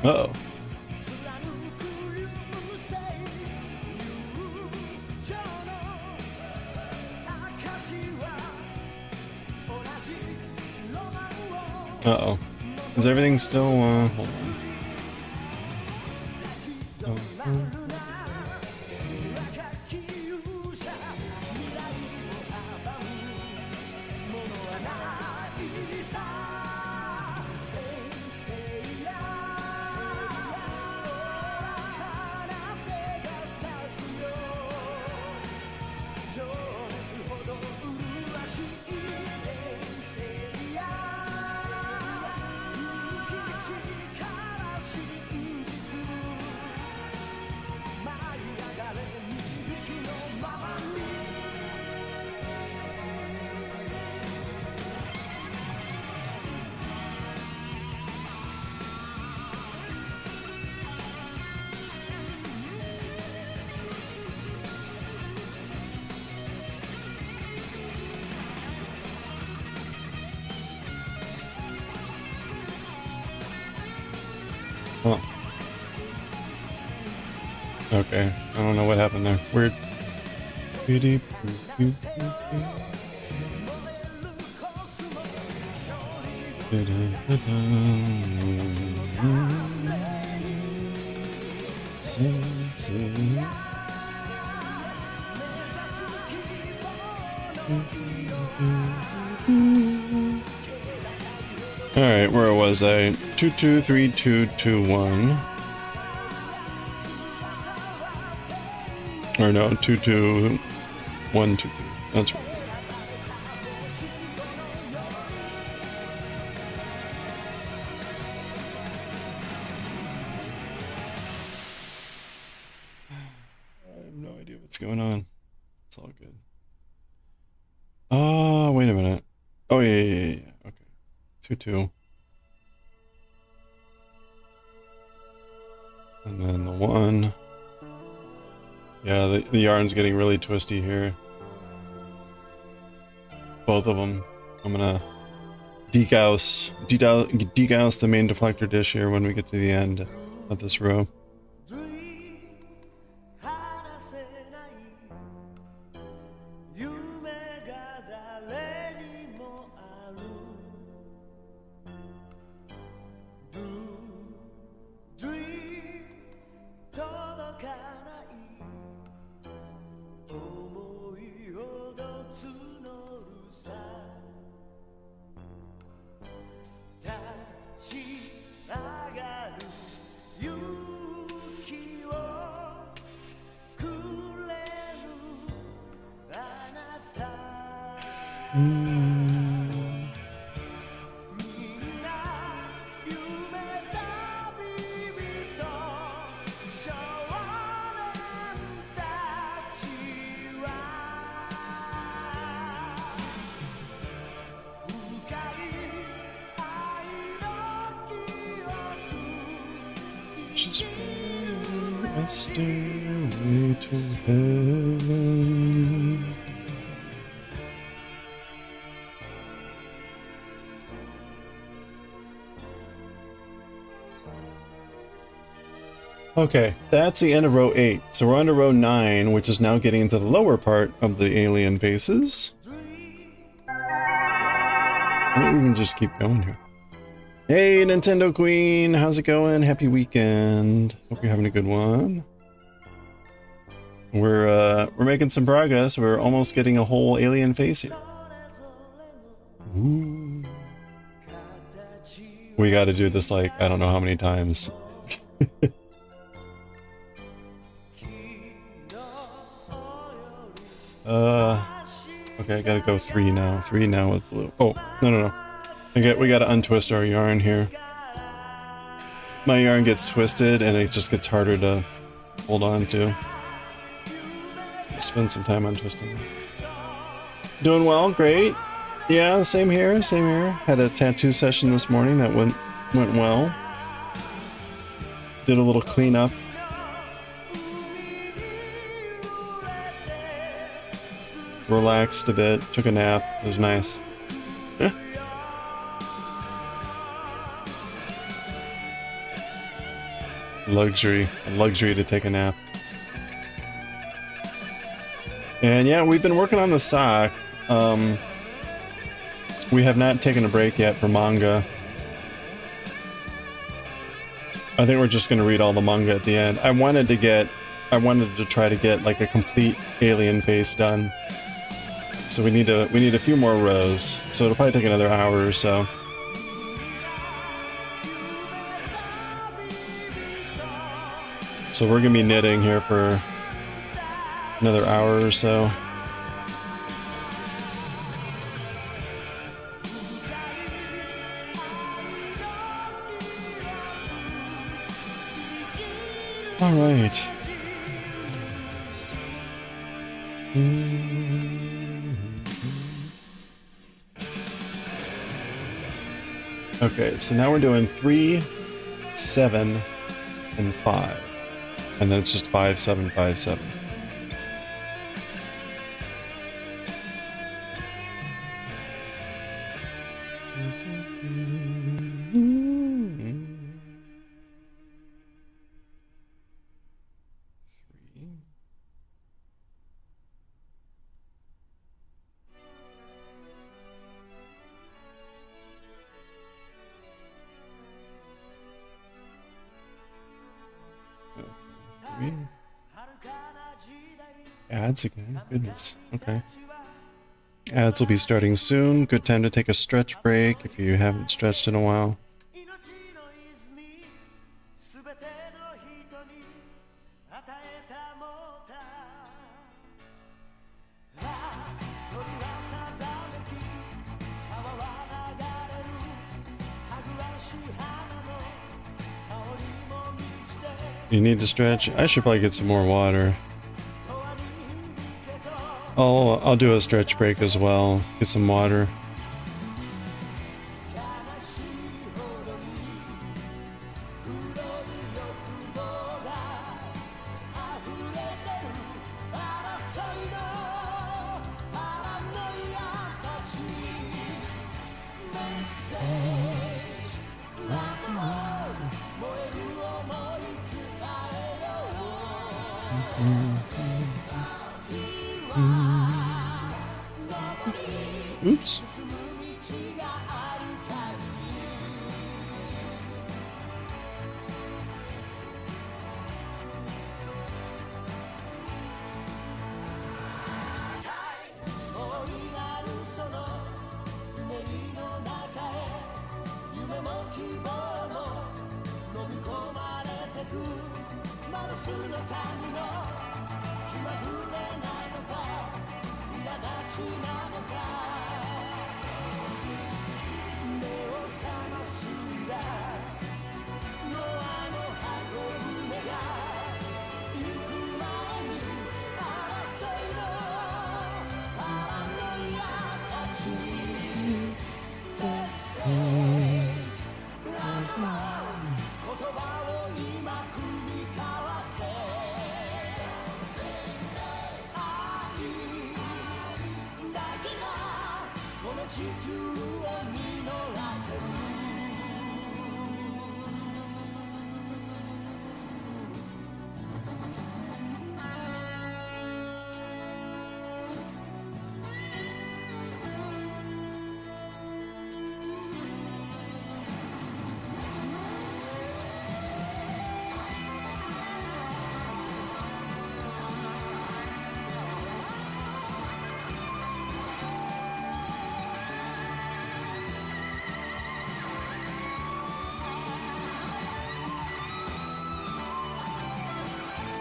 Uh-oh. Uh-oh. Is everything still, hold on. Huh. Okay, I don't know what happened there. Weird. Alright, where was I? 223221. Or no, 22122. That's right. What's going on? It's all good. Oh, wait a minute. Oh, yeah. Okay. 2-2. And then the 1. Yeah, the yarn's getting really twisty here. Both of them. I'm gonna degauss the main deflector dish here when we get to the end of this row. Just a stairway to heaven. Okay, that's the end of row 8. So we're on to row 9, which is now getting into the lower part of the alien faces. I think we can just keep going here. Hey, Nintendo Queen, how's it going? Happy weekend. Hope you're having a good one. We're making some progress. We're almost getting a whole alien face here. Ooh. We got to do this like I don't know how many times. Okay, I gotta go 3 now. 3 now with blue. Oh, no. We gotta untwist our yarn here. My yarn gets twisted and it just gets harder to hold on to. Spend some time untwisting. Doing well, great. Yeah, same here. Had a tattoo session this morning that went well. Did a little cleanup. Relaxed a bit, took a nap. It was nice. Yeah. Luxury to take a nap. And yeah, we've been working on the sock. We have not taken a break yet for manga. I think we're just gonna read all the manga at the end. I wanted to try to get like a complete alien face done. So we need a few more rows. So it'll probably take another hour or so. So we're gonna be knitting here for another hour or so. All right. Okay, so now we're doing 3, 7, and 5. And then it's just 5, 7, 5, 7. Ads again, goodness. Okay. Ads will be starting soon. Good time to take a stretch break if you haven't stretched in a while. You need to stretch? I should probably get some more water. I'll do a stretch break as well. Get some water. Oops.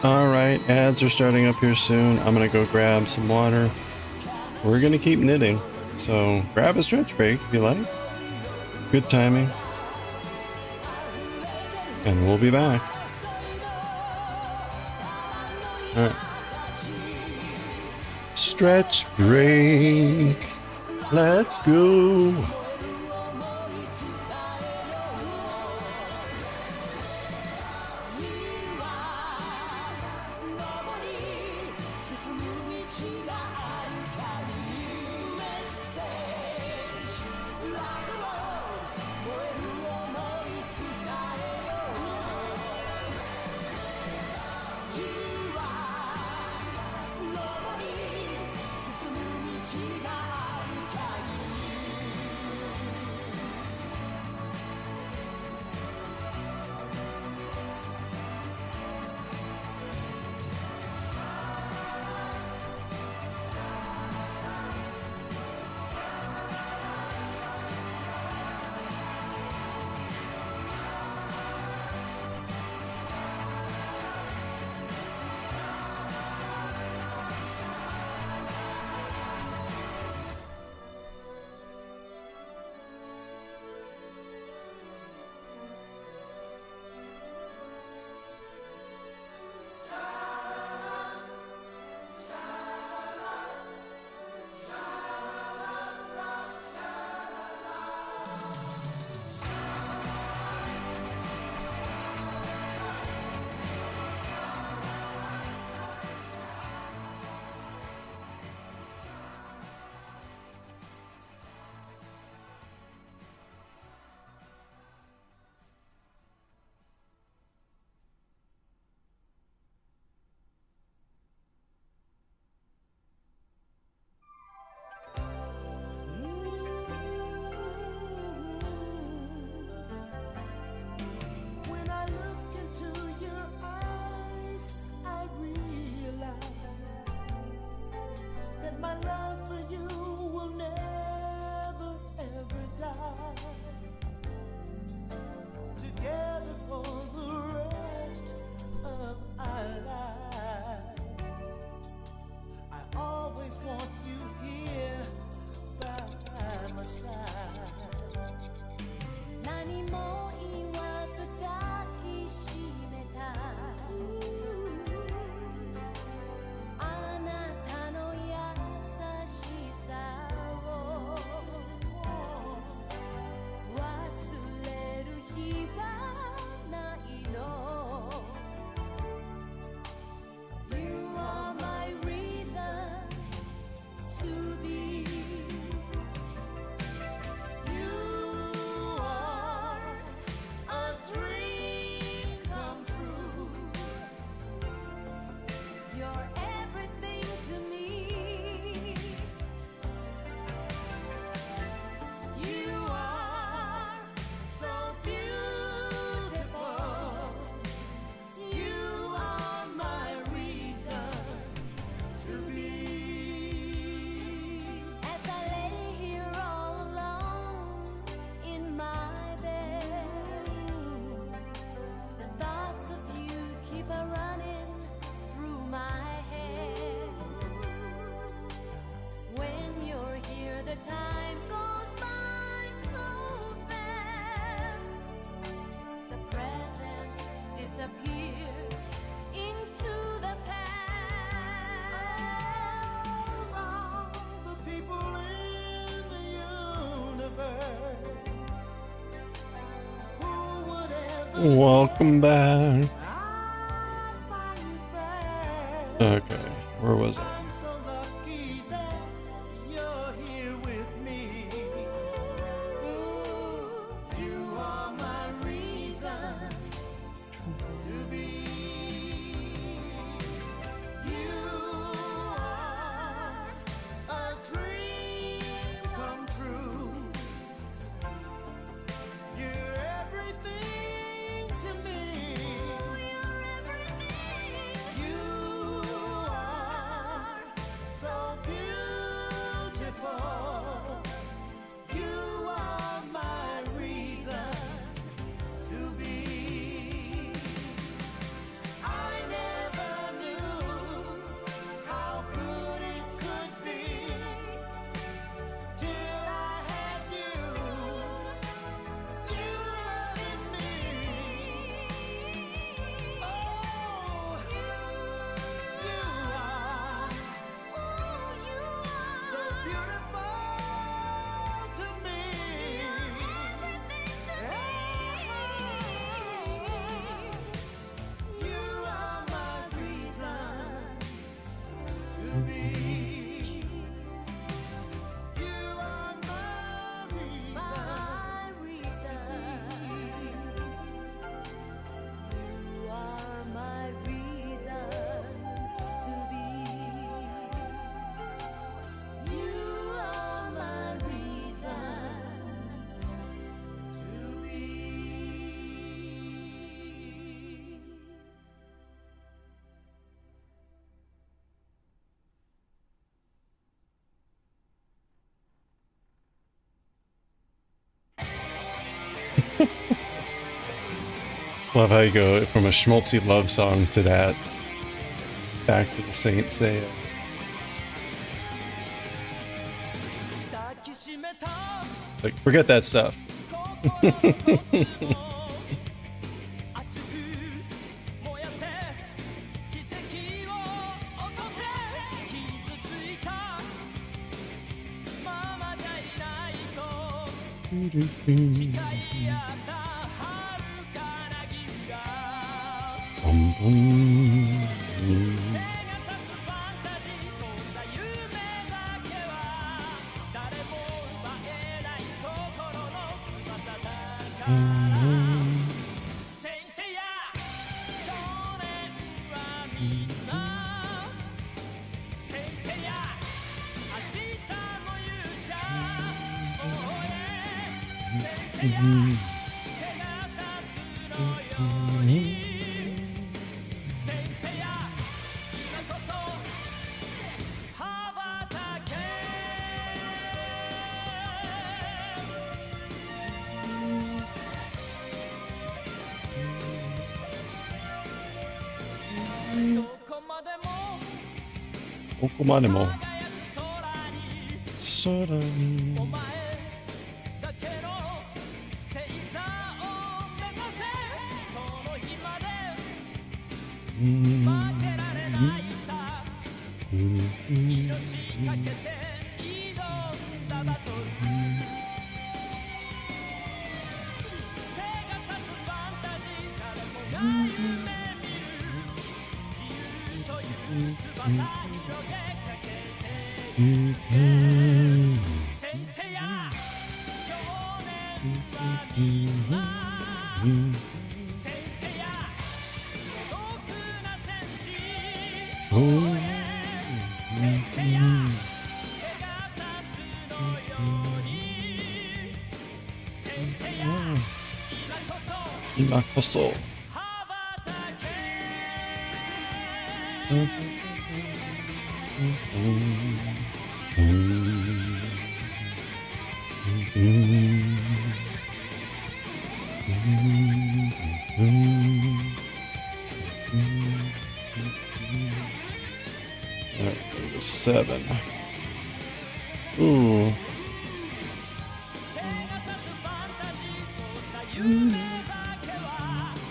Alright, ads are starting up here soon. I'm gonna go grab some water. We're gonna keep knitting, so grab a stretch break if you like. Good timing. And we'll be back. Alright. Stretch break. Let's go. Welcome back. Okay, where was I? Love how you go from a schmaltzy love song to that. Back to the Saint Seiya. Like, forget that stuff. Boom, boom. Okomanemo. Sorani. Imakoso. Alright, 7. Ooh.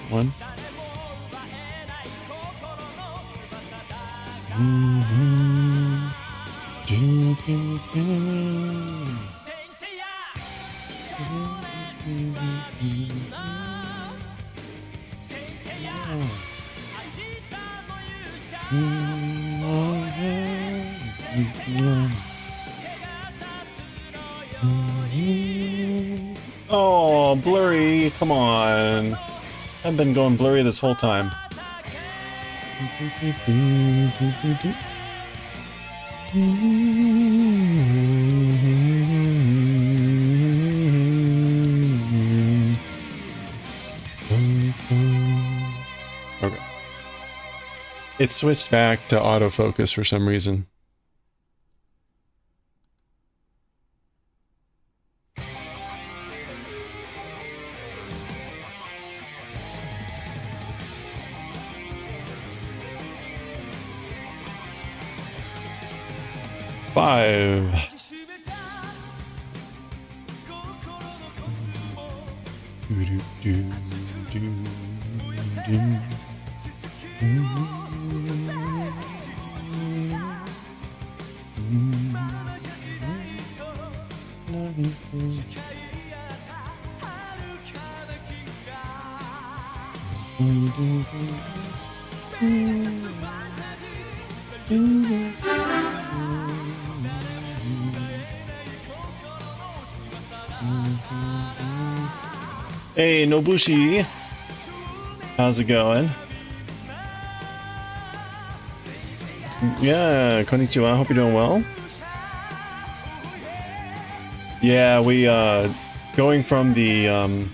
One. Oh, blurry, come on. I've been going blurry this whole time. Okay. It switched back to autofocus for some reason. Five. Hey, Nobushi. How's it going? Yeah, konnichiwa. Hope you're doing well. Yeah, we going from the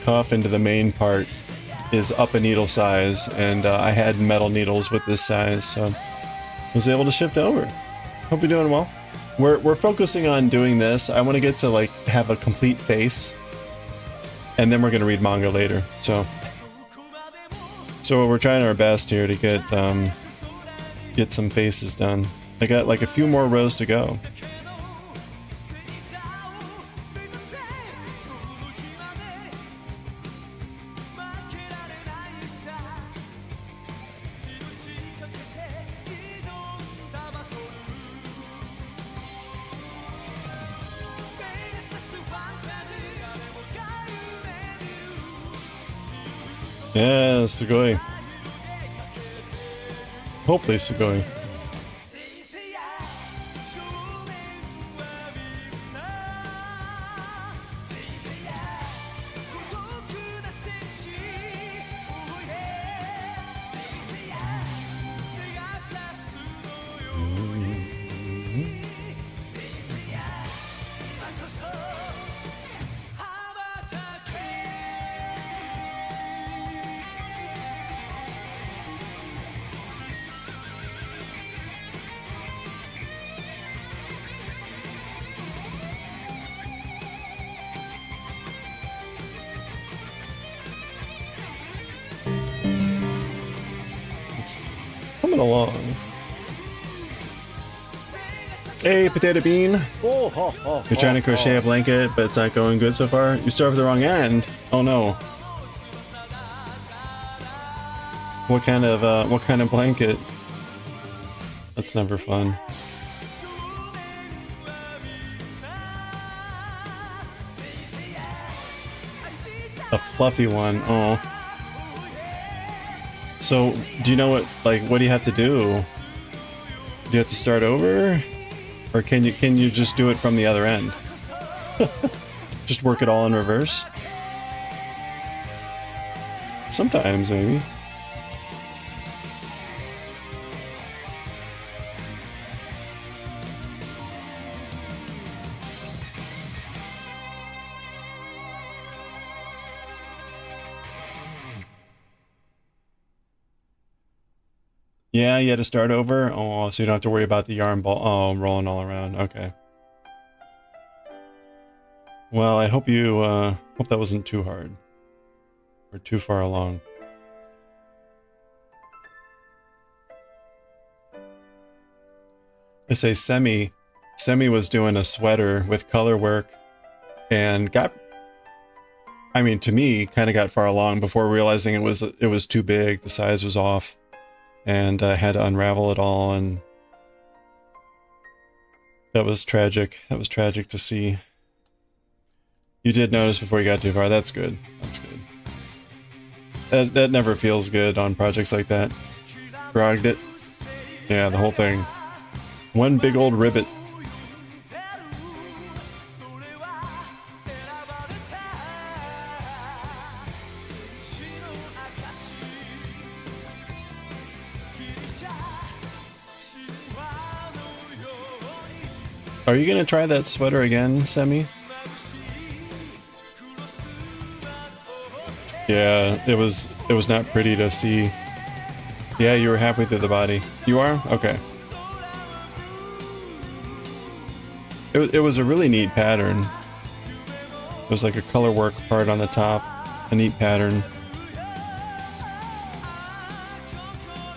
cuff into the main part is up a needle size, and I had metal needles with this size, so was able to shift over. Hope you're doing well. We're focusing on doing this. I want to get to like have a complete face, and then we're gonna read manga later. So we're trying our best here to get some faces done. I got like a few more rows to go. Yeah, sugoi. Hopefully sugoi. Coming along. Hey, Potato Bean. You're trying to crochet a blanket, but it's not going good so far. You start with the wrong end. Oh no. What kind of blanket? That's never fun. A fluffy one. Oh. So, do you know what do you have to do? Do you have to start over? Or can you just do it from the other end? Just work it all in reverse? Sometimes, maybe. Yeah, you had to start over? Oh, so you don't have to worry about the yarn ball rolling all around. Okay. Well, I hope you hope that wasn't too hard. Or too far along. I say Semi was doing a sweater with color work and got, I mean, to me, kind of got far along before realizing it was too big, the size was off. And I had to unravel it all, and that was tragic. That was tragic to see. You did notice before you got too far. That's good. That's good. That never feels good on projects like that. Grogged it. Yeah, the whole thing. One big old ribbit. Are you gonna try that sweater again, Semi? Yeah, it was not pretty to see. Yeah, you were halfway through the body. You are? Okay. It was a really neat pattern. It was like a color work part on the top, a neat pattern,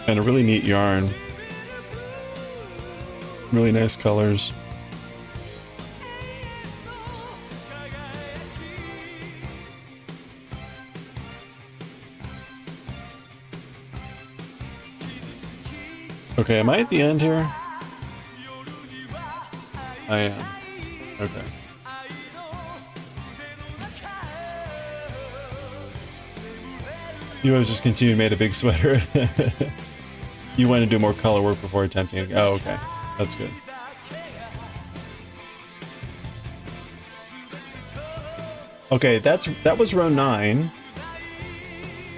and a really neat yarn. Really nice colors. Okay, am I at the end here? I am. Okay. You always just continue made a big sweater. You want to do more color work before attempting. Oh, okay. That's good. Okay, that was row 9.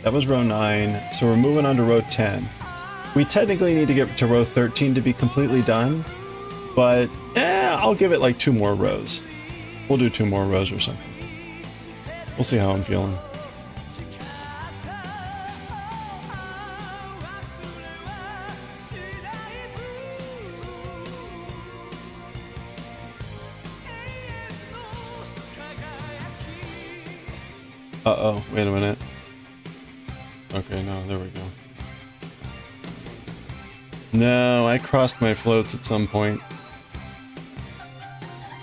That was row 9. So we're moving on to row 10. We technically need to get to row 13 to be completely done, but I'll give it like 2 more rows. We'll do 2 more rows or something. We'll see how I'm feeling. Uh-oh, wait a minute. Okay, no, there we go. No, I crossed my floats at some point.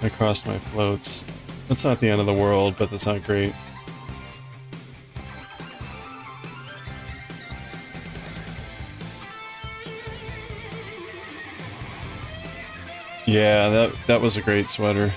I crossed my floats. That's not the end of the world, but that's not great. Yeah, that was a great sweater.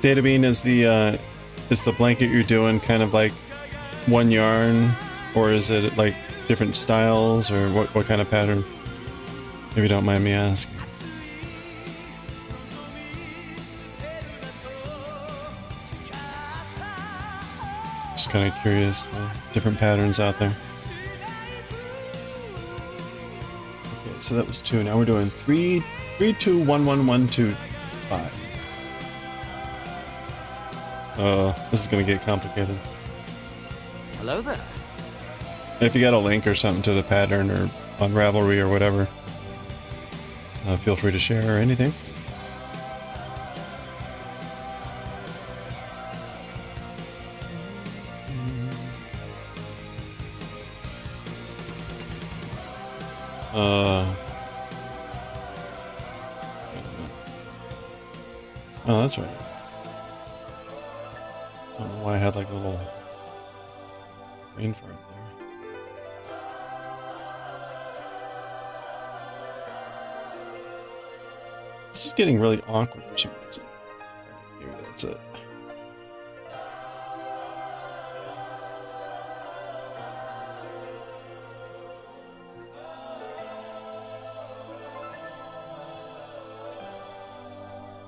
Data bean is the blanket you're doing kind of like one yarn, or is it like different styles, or what kind of pattern? If you don't mind me asking. Just kind of curious, the different patterns out there. Okay, so that was 2. Now we're doing 3, 3, 2, 1, 1, 1, 2, 5. This is gonna get complicated. Hello there. If you got a link or something to the pattern or on Ravelry or whatever, feel free to share or anything. Oh, that's right. Don't know why I had like a little rain fart there. This is getting really awkward for some reason. Maybe that's it.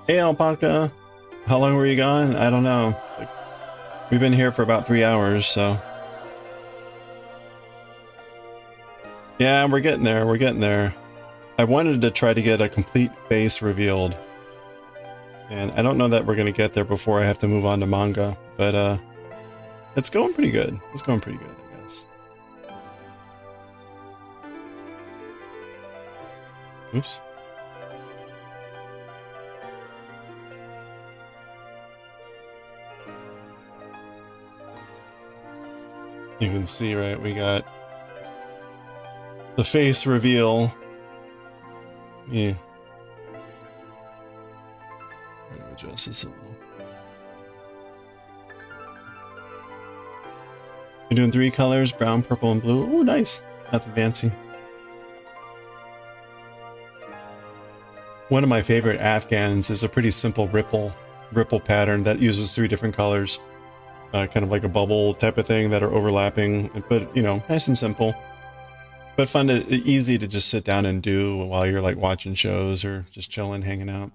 Hey, Alpaca. How long were you gone? I don't know. Like, we've been here for about 3 hours, so. Yeah, we're getting there. We're getting there. I wanted to try to get a complete base revealed. And I don't know that we're going to get there before I have to move on to manga. But it's going pretty good. It's going pretty good, I guess. Oops. You can see, right, we got the face reveal Yeah. Adjust this a little. You're doing 3 colors, brown, purple, and blue. Oh, nice. Nothing fancy. One of my favorite Afghans is a pretty simple ripple pattern that uses 3 different colors. Kind of like a bubble type of thing that are overlapping, but you know, nice and simple. But fun to, easy to just sit down and do while you're like watching shows or just chilling, hanging out.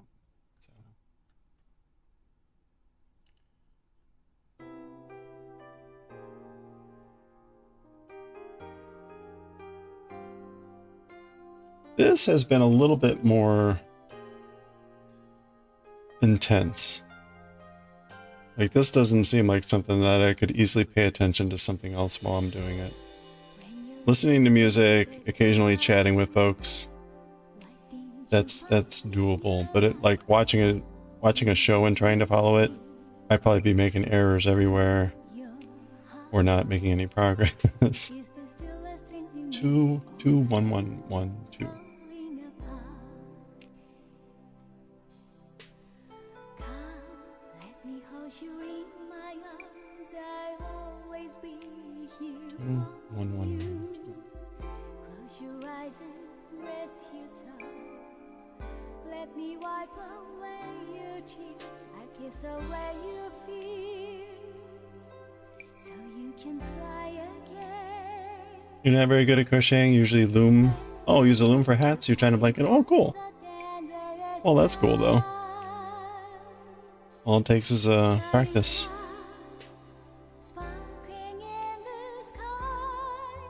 This has been a little bit more intense. Like this doesn't seem like something that I could easily pay attention to something else while I'm doing it. Listening to music, occasionally chatting with folks, that's doable. But it, like watching a show and trying to follow it, I'd probably be making errors everywhere or not making any progress. 2 2 1 1 1 2. One, one, one, two. Close your eyes and rest your soul. Let me wipe away your tears. I kiss away your fears, so you can fly again. You're not very good at crocheting. Usually loom. Oh, use a loom for hats. You're trying to blanket. Oh, cool. Well, that's cool though. All it takes is practice.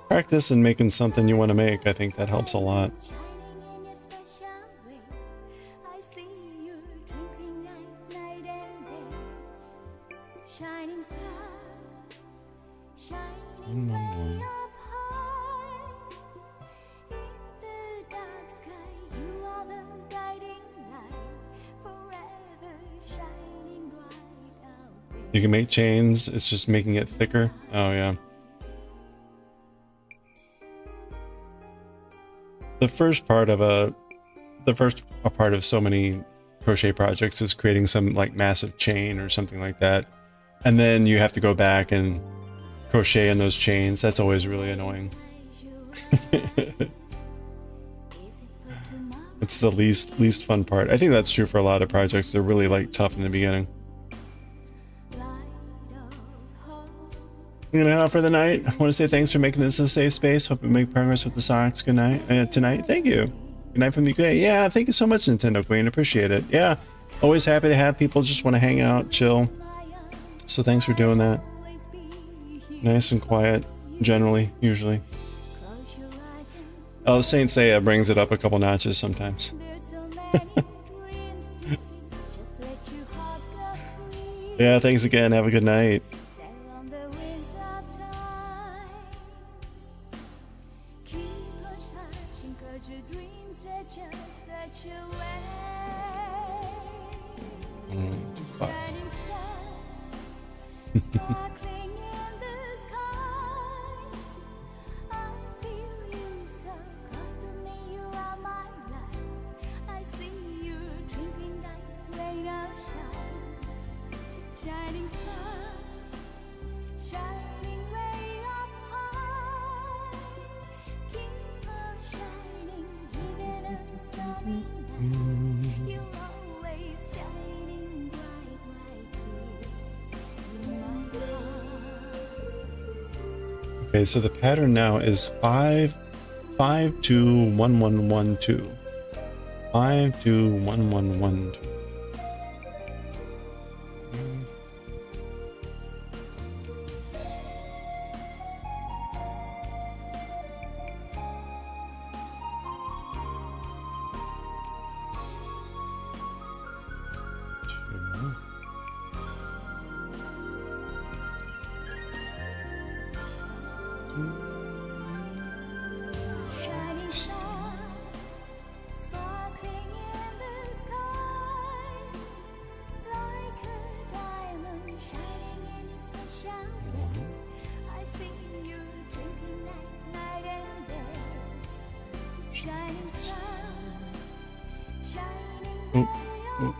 Practice and making something you want to make. I think that helps a lot. You can make chains. It's just making it thicker. Oh yeah. The first part of so many crochet projects is creating some like massive chain or something like that, and then you have to go back and crochet in those chains. That's always really annoying. It's the least fun part. I think that's true for a lot of projects. They're really like tough in the beginning. I'm gonna head out for the night. I want to say thanks for making this a safe space. Hope you make progress with the socks. Good night. Tonight. Thank you. Good night from the UK. Yeah, thank you so much, Nintendo Queen. Appreciate it. Yeah, always happy to have people just want to hang out, chill. So thanks for doing that. Nice and quiet, generally, usually. Oh, Saint Seiya brings it up a couple notches sometimes. Yeah, thanks again. Have a good night. Okay, so the pattern now is 5 5 2 1 1 1 2. 5 2 1 1 1 2. Oop, oop.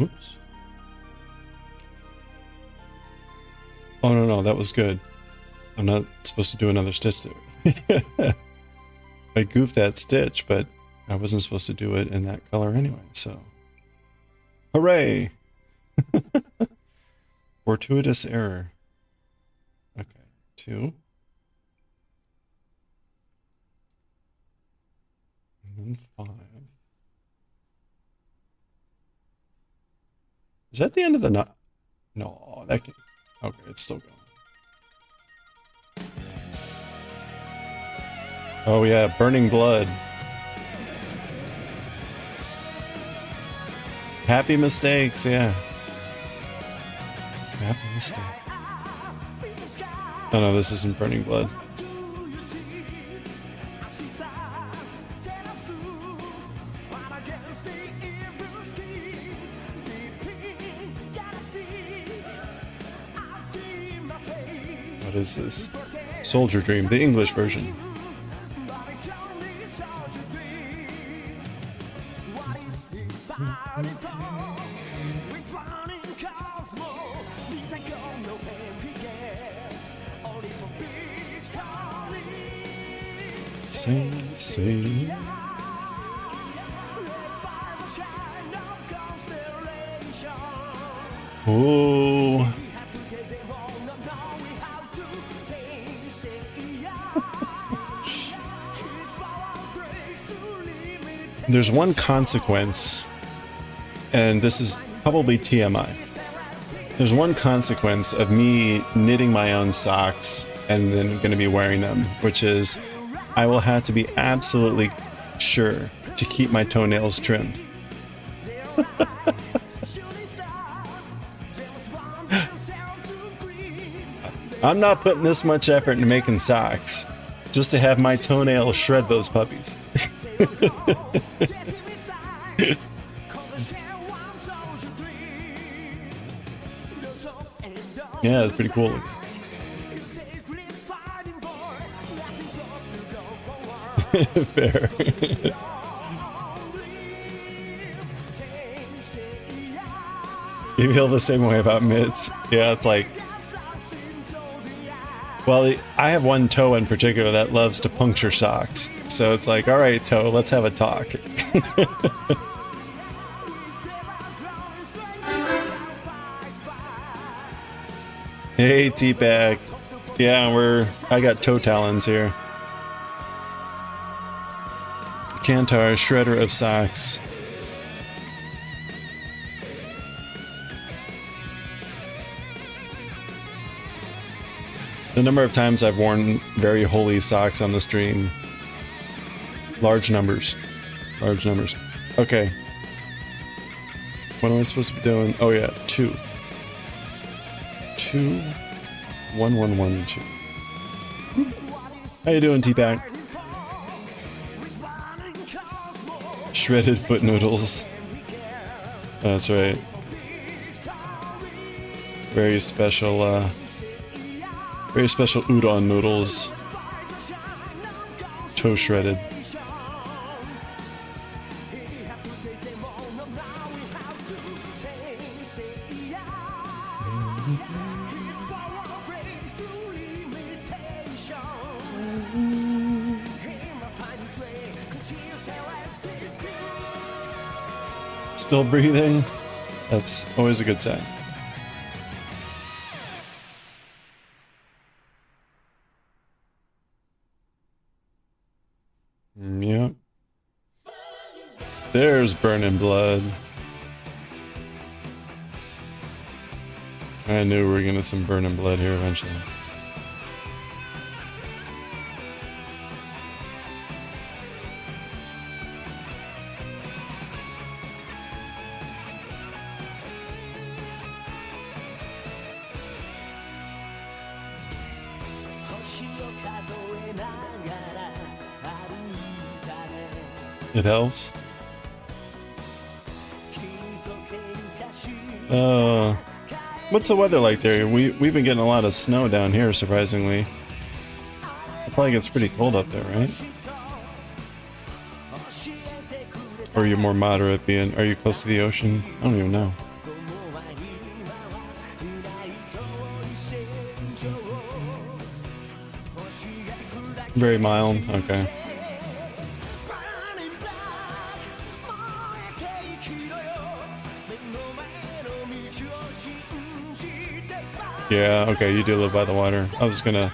Oops. Oh, no, no, that was good. I'm not supposed to do another stitch there. I goofed that stitch, but I wasn't supposed to do it in that color anyway, so. Hooray! Fortuitous error. Okay, 2. And then 5. Is that the end of the knot? No, that can... Okay, it's still going. Oh yeah, burning blood. Happy mistakes, yeah. Happy mistakes. Oh no, this isn't burning blood. What is this? Soldier Dream, the English version. Sing. Oh. There's one consequence, and this is probably TMI. There's one consequence of me knitting my own socks and then going to be wearing them, which is I will have to be absolutely sure to keep my toenails trimmed. I'm not putting this much effort into making socks just to have my toenails shred those puppies. Yeah, it's pretty cool. Fair. You feel the same way about mitts? Yeah, it's like... Well, I have one toe in particular that loves to puncture socks. So it's like, alright, toe, let's have a talk. Hey, T-Bag. Yeah, I got toe talons here. Kantar, shredder of socks. The number of times I've worn very holy socks on the stream. Large numbers. Large numbers. Okay. What am I supposed to be doing? Oh yeah, 2. 2. 1, 1, 1, 2. How you doing, T-Pack? Shredded foot noodles. That's right. Very special udon noodles. Toe shredded. Still breathing? That's always a good sign. Yep. There's burning blood. I knew we were gonna get some burning blood here eventually. It helps. What's the weather like there? We've been getting a lot of snow down here, surprisingly. It probably gets pretty cold up there, right? Or are you more moderate being? Are you close to the ocean? I don't even know. Very mild. Okay. Yeah, okay, you do live by the water. I was gonna...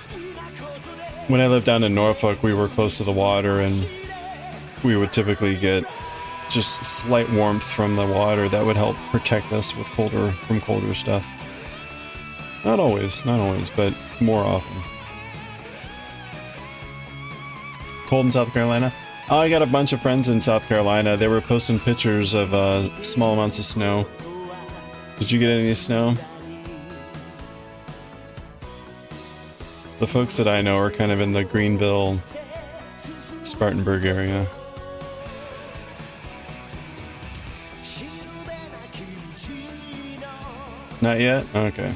When I lived down in Norfolk, we were close to the water, and we would typically get just slight warmth from the water that would help protect us with colder stuff. Not always, but more often. Cold in South Carolina? Oh, I got a bunch of friends in South Carolina. They were posting pictures of small amounts of snow. Did you get any snow? The folks that I know are kind of in the Greenville, Spartanburg area. Not yet? Okay.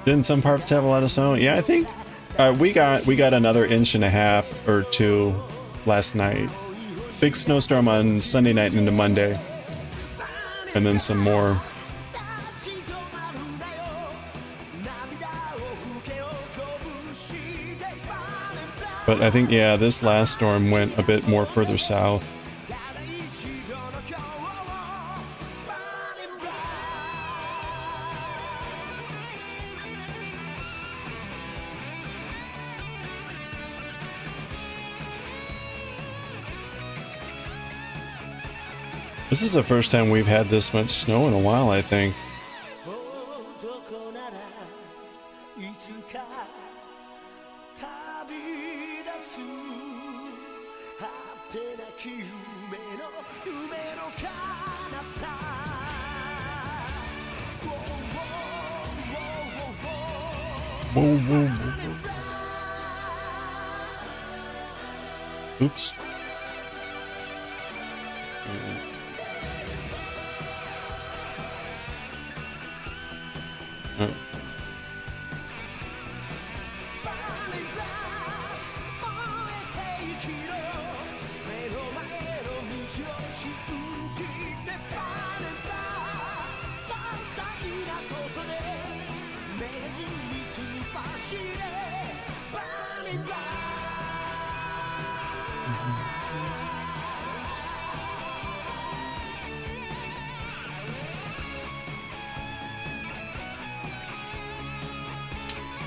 Didn't some parts have a lot of snow? Yeah, I think we got another inch and a half or two last night. Big snowstorm on Sunday night into Monday. And then some more. But I think, yeah, this last storm went a bit more further south. This is the first time we've had this much snow in a while, I think. Whoa, whoa, whoa. Oops. Oh.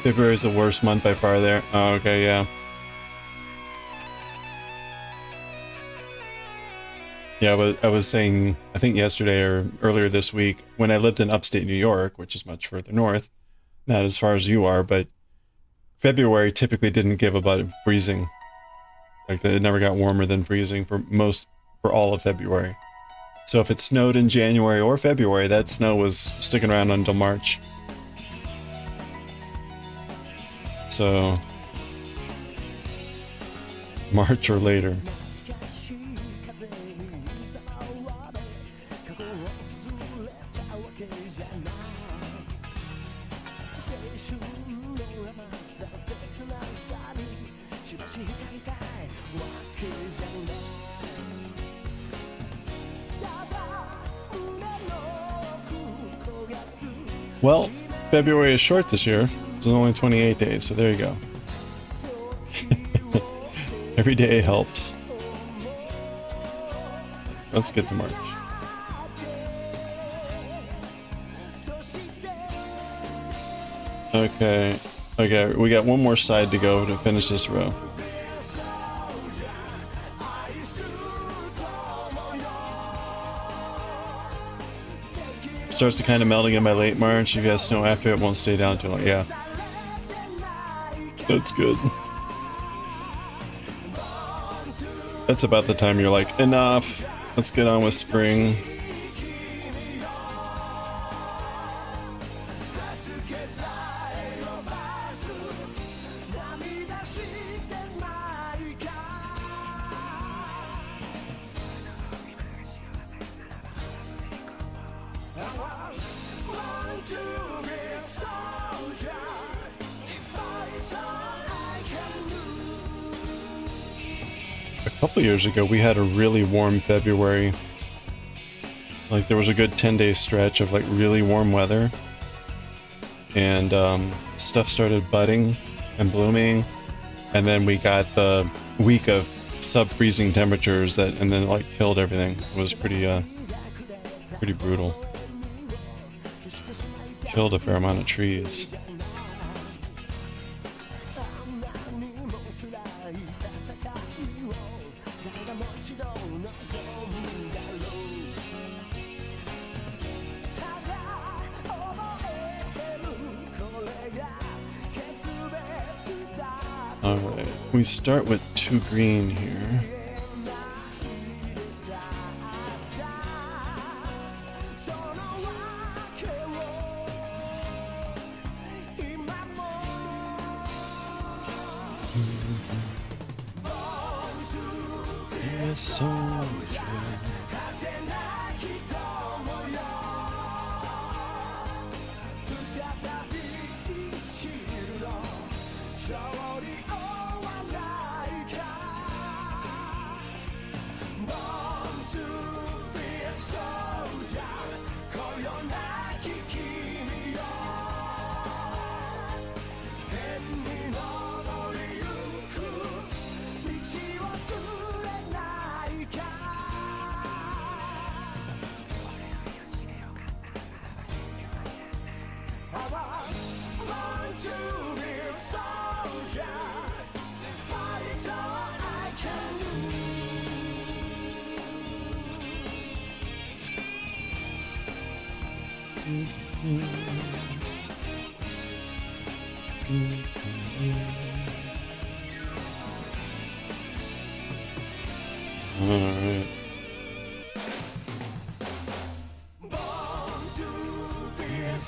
February is the worst month by far there. Oh, okay, yeah. Yeah, but I was saying, I think yesterday or earlier this week, when I lived in upstate New York, which is much further north, not as far as you are, but February typically didn't give above freezing. Like, it never got warmer than freezing for all of February. So if it snowed in January or February, that snow was sticking around until March. So, March or later. Well, February is short this year. It's only 28 days, so there you go. Every day helps. Let's get to March. Okay, we got one more side to go to finish this row. Starts to kind of melt again by late March. If you have snow after, it won't stay down too long. Yeah. That's good. That's about the time you're like, enough. Let's get on with spring. A couple years ago, we had a really warm February. Like, there was a good 10-day stretch of like really warm weather, and stuff started budding and blooming, and then we got the week of sub-freezing temperatures that, and then it like killed everything. It was pretty brutal. Killed a fair amount of trees. Alright, we start with 2 green here. Soldier. Alright.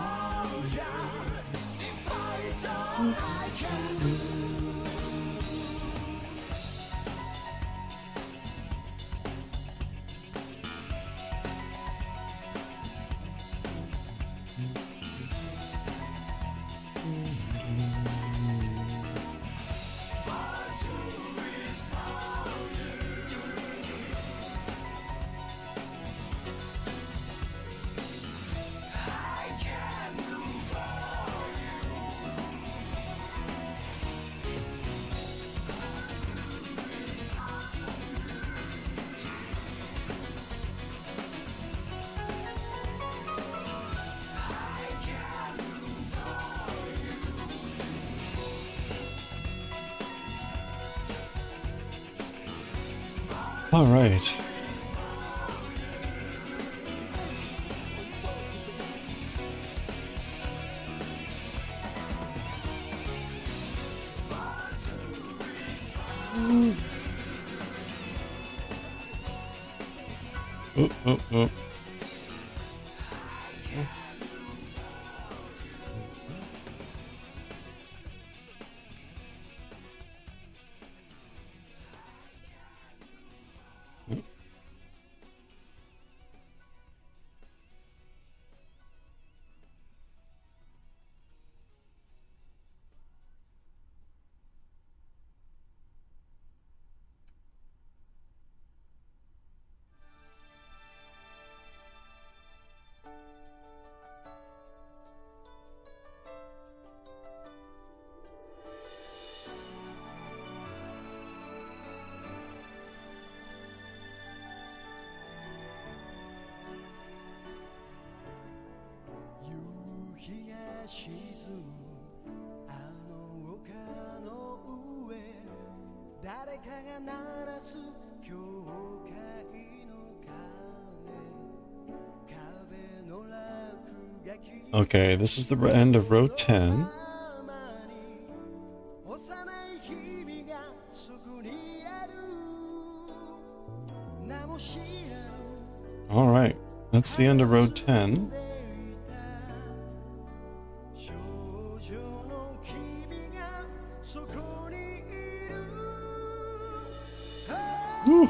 Soldier. All right. Oh, oh, oh. Okay, this is the end of row 10. All right, that's the end of row 10. Woo.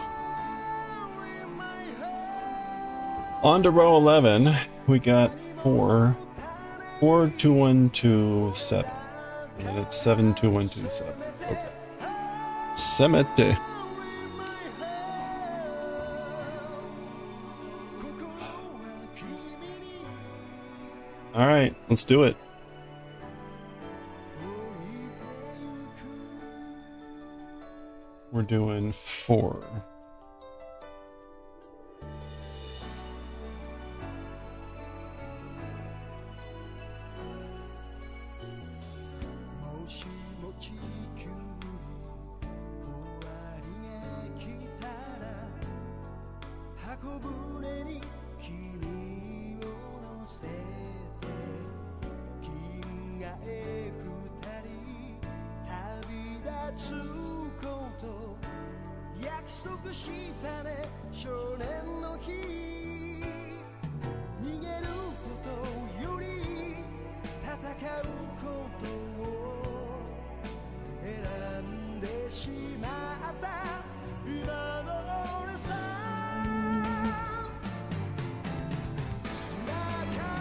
On to row 11. We got 4, 4, 2, 1, 2, 7. And then it's 7, 2, 1, 2, 7. Okay. Semete. All right, let's do it. We're doing 4.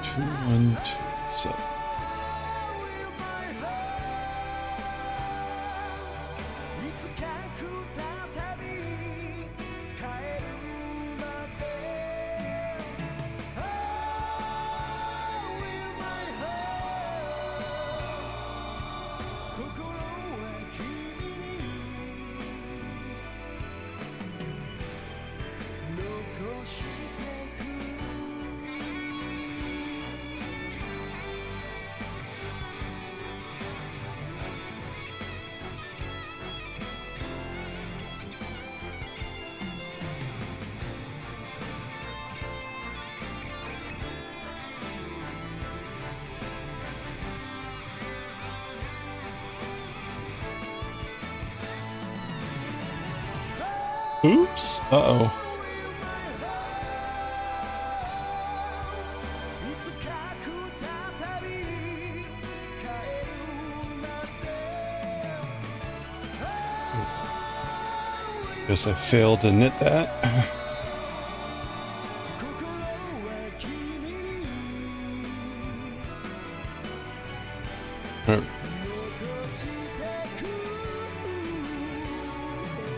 Two, 1, 2, 7. Oops. Uh-oh. Guess I failed to knit that.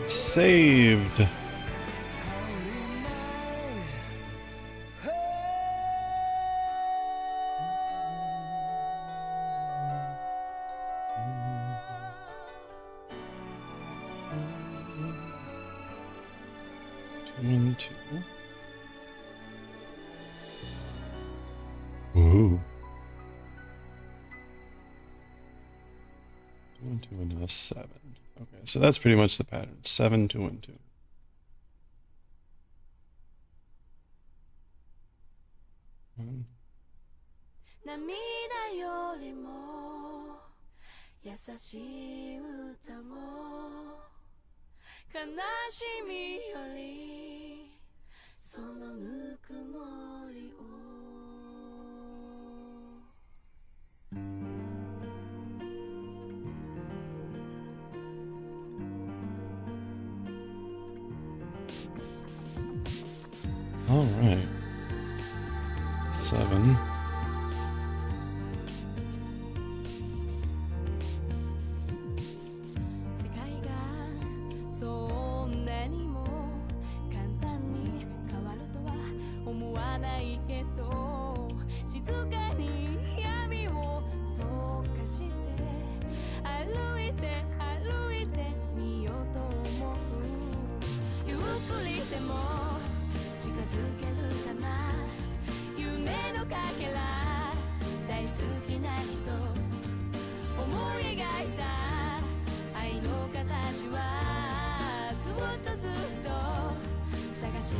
Saved. Two. Ooh. 2 and 2 and now 7. Okay, so that's pretty much the pattern. 7, 2 and 2. One. 涙よりも優しい歌を悲しみよりそのぬくもりを All right. 7.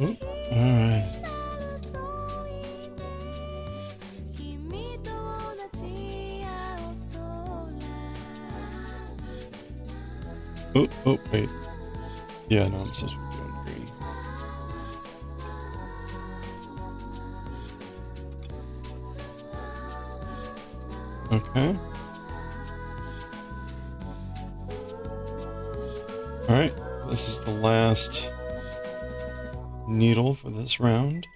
Alright. Oh, oh, wait. Yeah, no, I'm supposed to be doing green. Okay. Alright, this is the last needle for this round.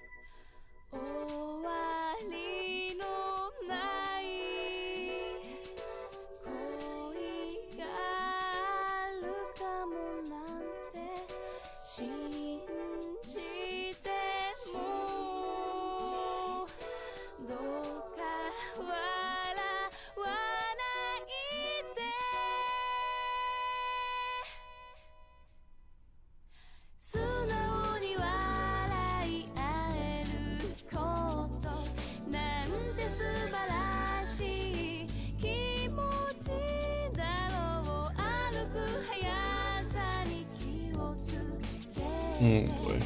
Oh boy.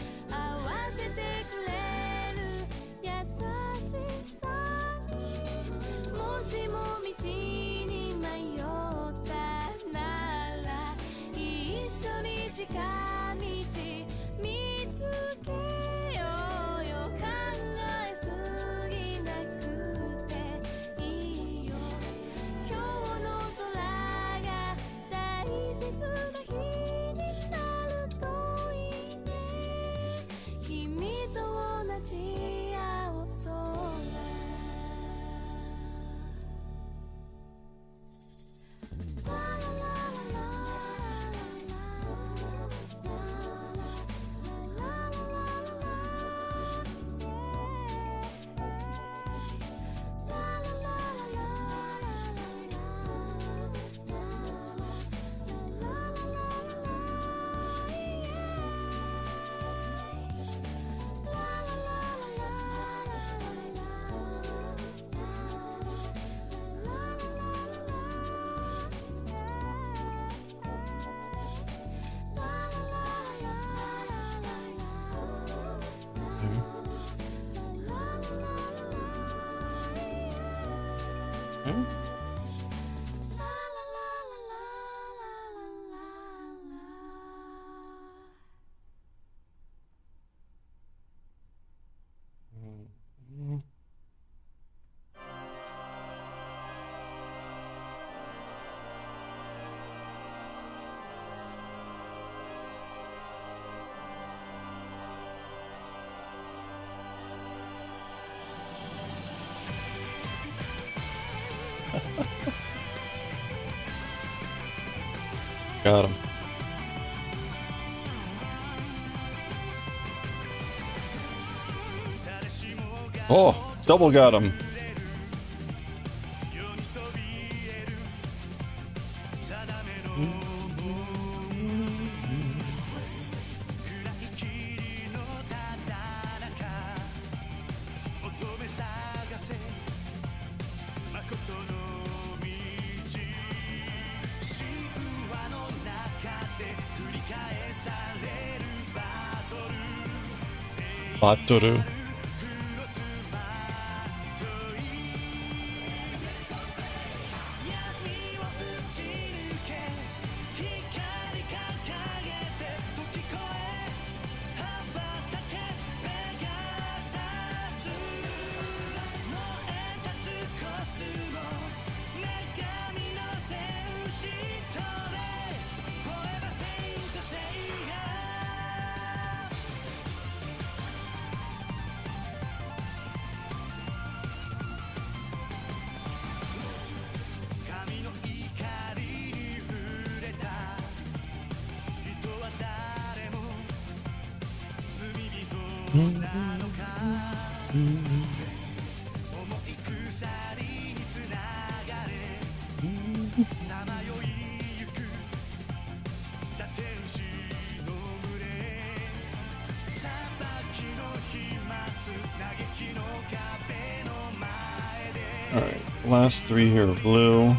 Got him. Oh, double got him. Batoru. Alright, last three here are blue.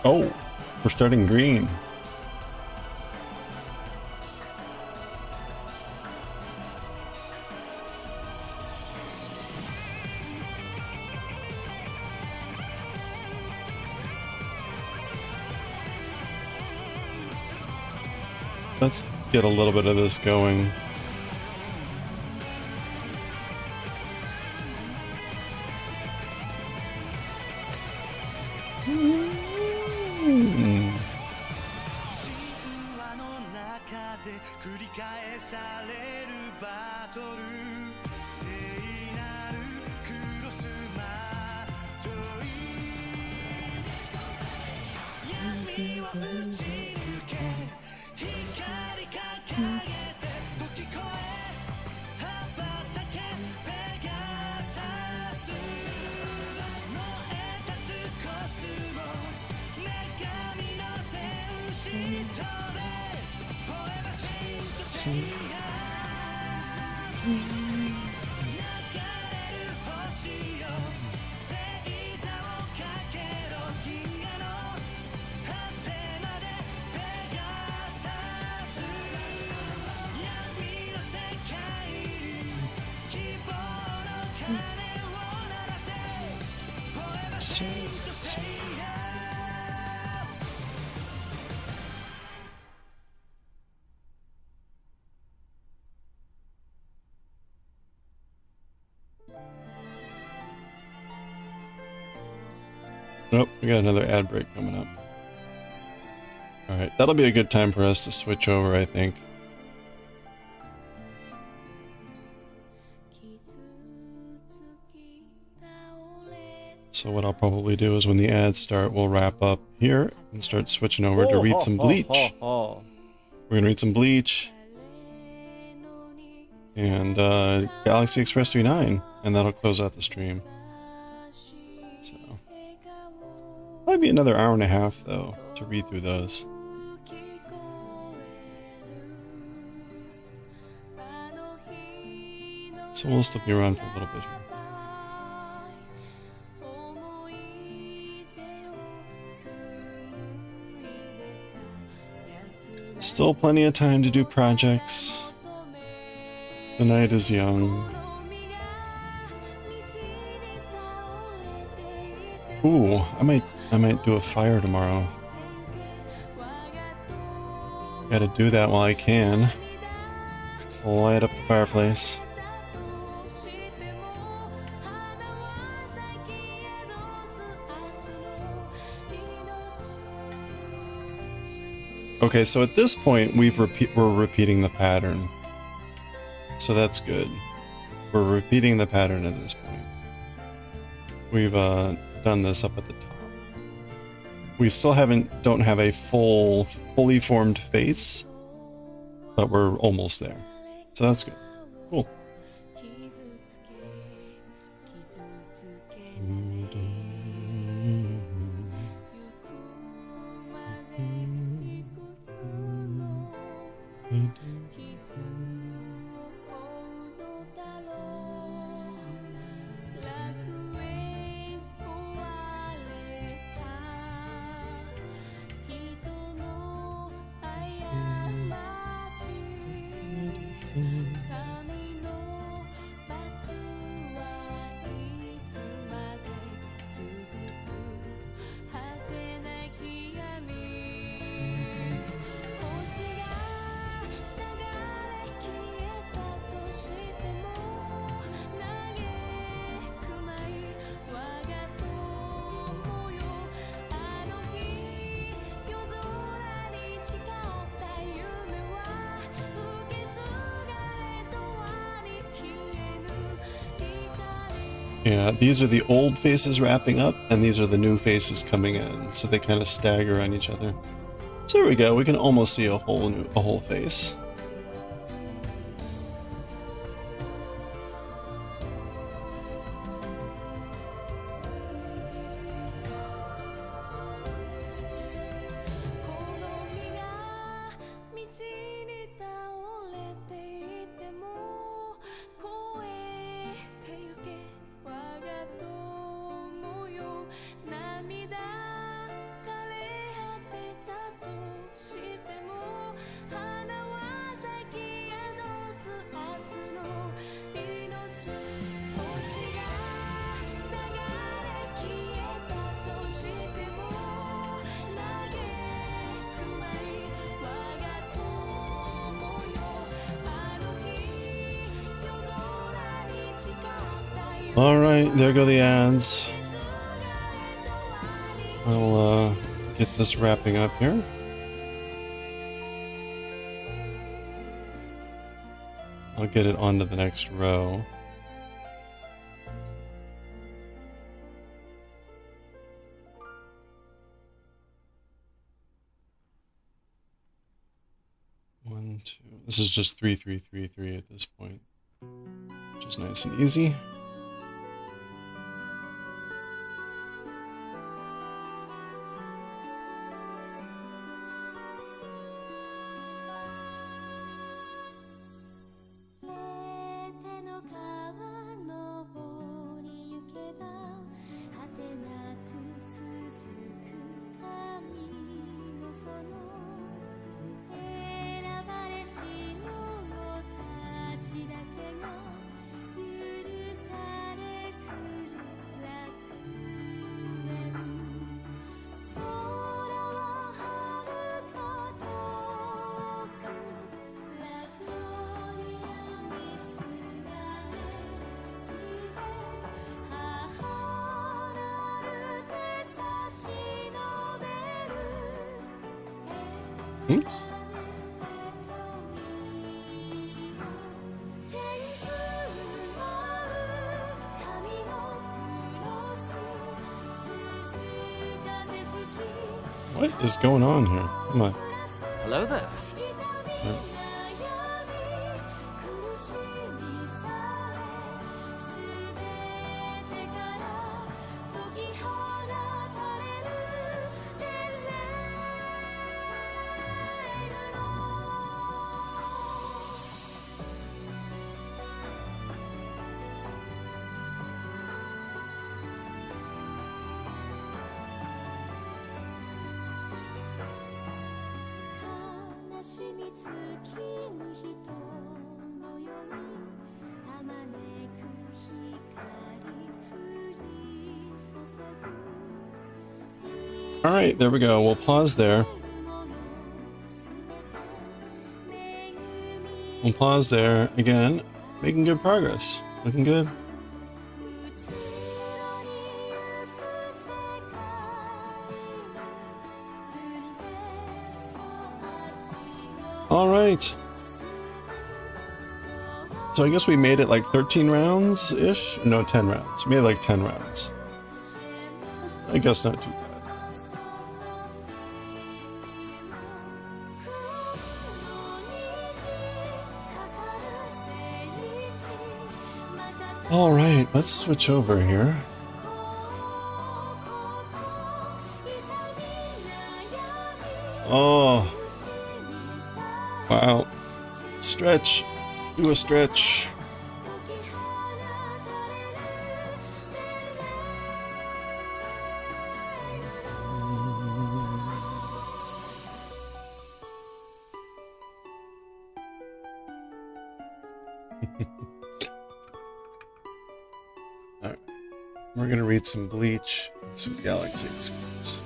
Oh, we're starting green. Let's get a little bit of this going. Nope, we got another ad break coming up. Alright, that'll be a good time for us to switch over, I think. So what I'll probably do is when the ads start, we'll wrap up here and start switching over to read some Bleach. We're gonna read some Bleach and Galaxy Express 39, and that'll close out the stream. So might be another hour and a half though to read through those. So we'll still be around for a little bit here. Still plenty of time to do projects. The night is young. Ooh, I might do a fire tomorrow. Gotta do that while I can. Light up the fireplace. Okay, so at this point we're repeating the pattern. So that's good. We're repeating the pattern at this point. We've done this up at the top. We still don't have a fully formed face, but we're almost there. So that's good. Cool. Yeah, these are the old faces wrapping up, and these are the new faces coming in, so they kind of stagger on each other. So there we go. We can almost see a whole face. Alright, there go the ads. I'll get this wrapping up here. I'll get it onto the next row. One, two. This is just 3, 3, 3, 3 at this point, which is nice and easy. Oops. What is going on here? Come on. Hello there. All right, there we go. We'll pause there. We'll pause there. Again, making good progress. Looking good. All right. So I guess we made it like 13 rounds-ish? No, 10 rounds. We made like 10 rounds. I guess not too bad. All right, let's switch over here. Oh. Wow. Stretch. Do a stretch. All right. We're going to read some Bleach and some Galaxy Express.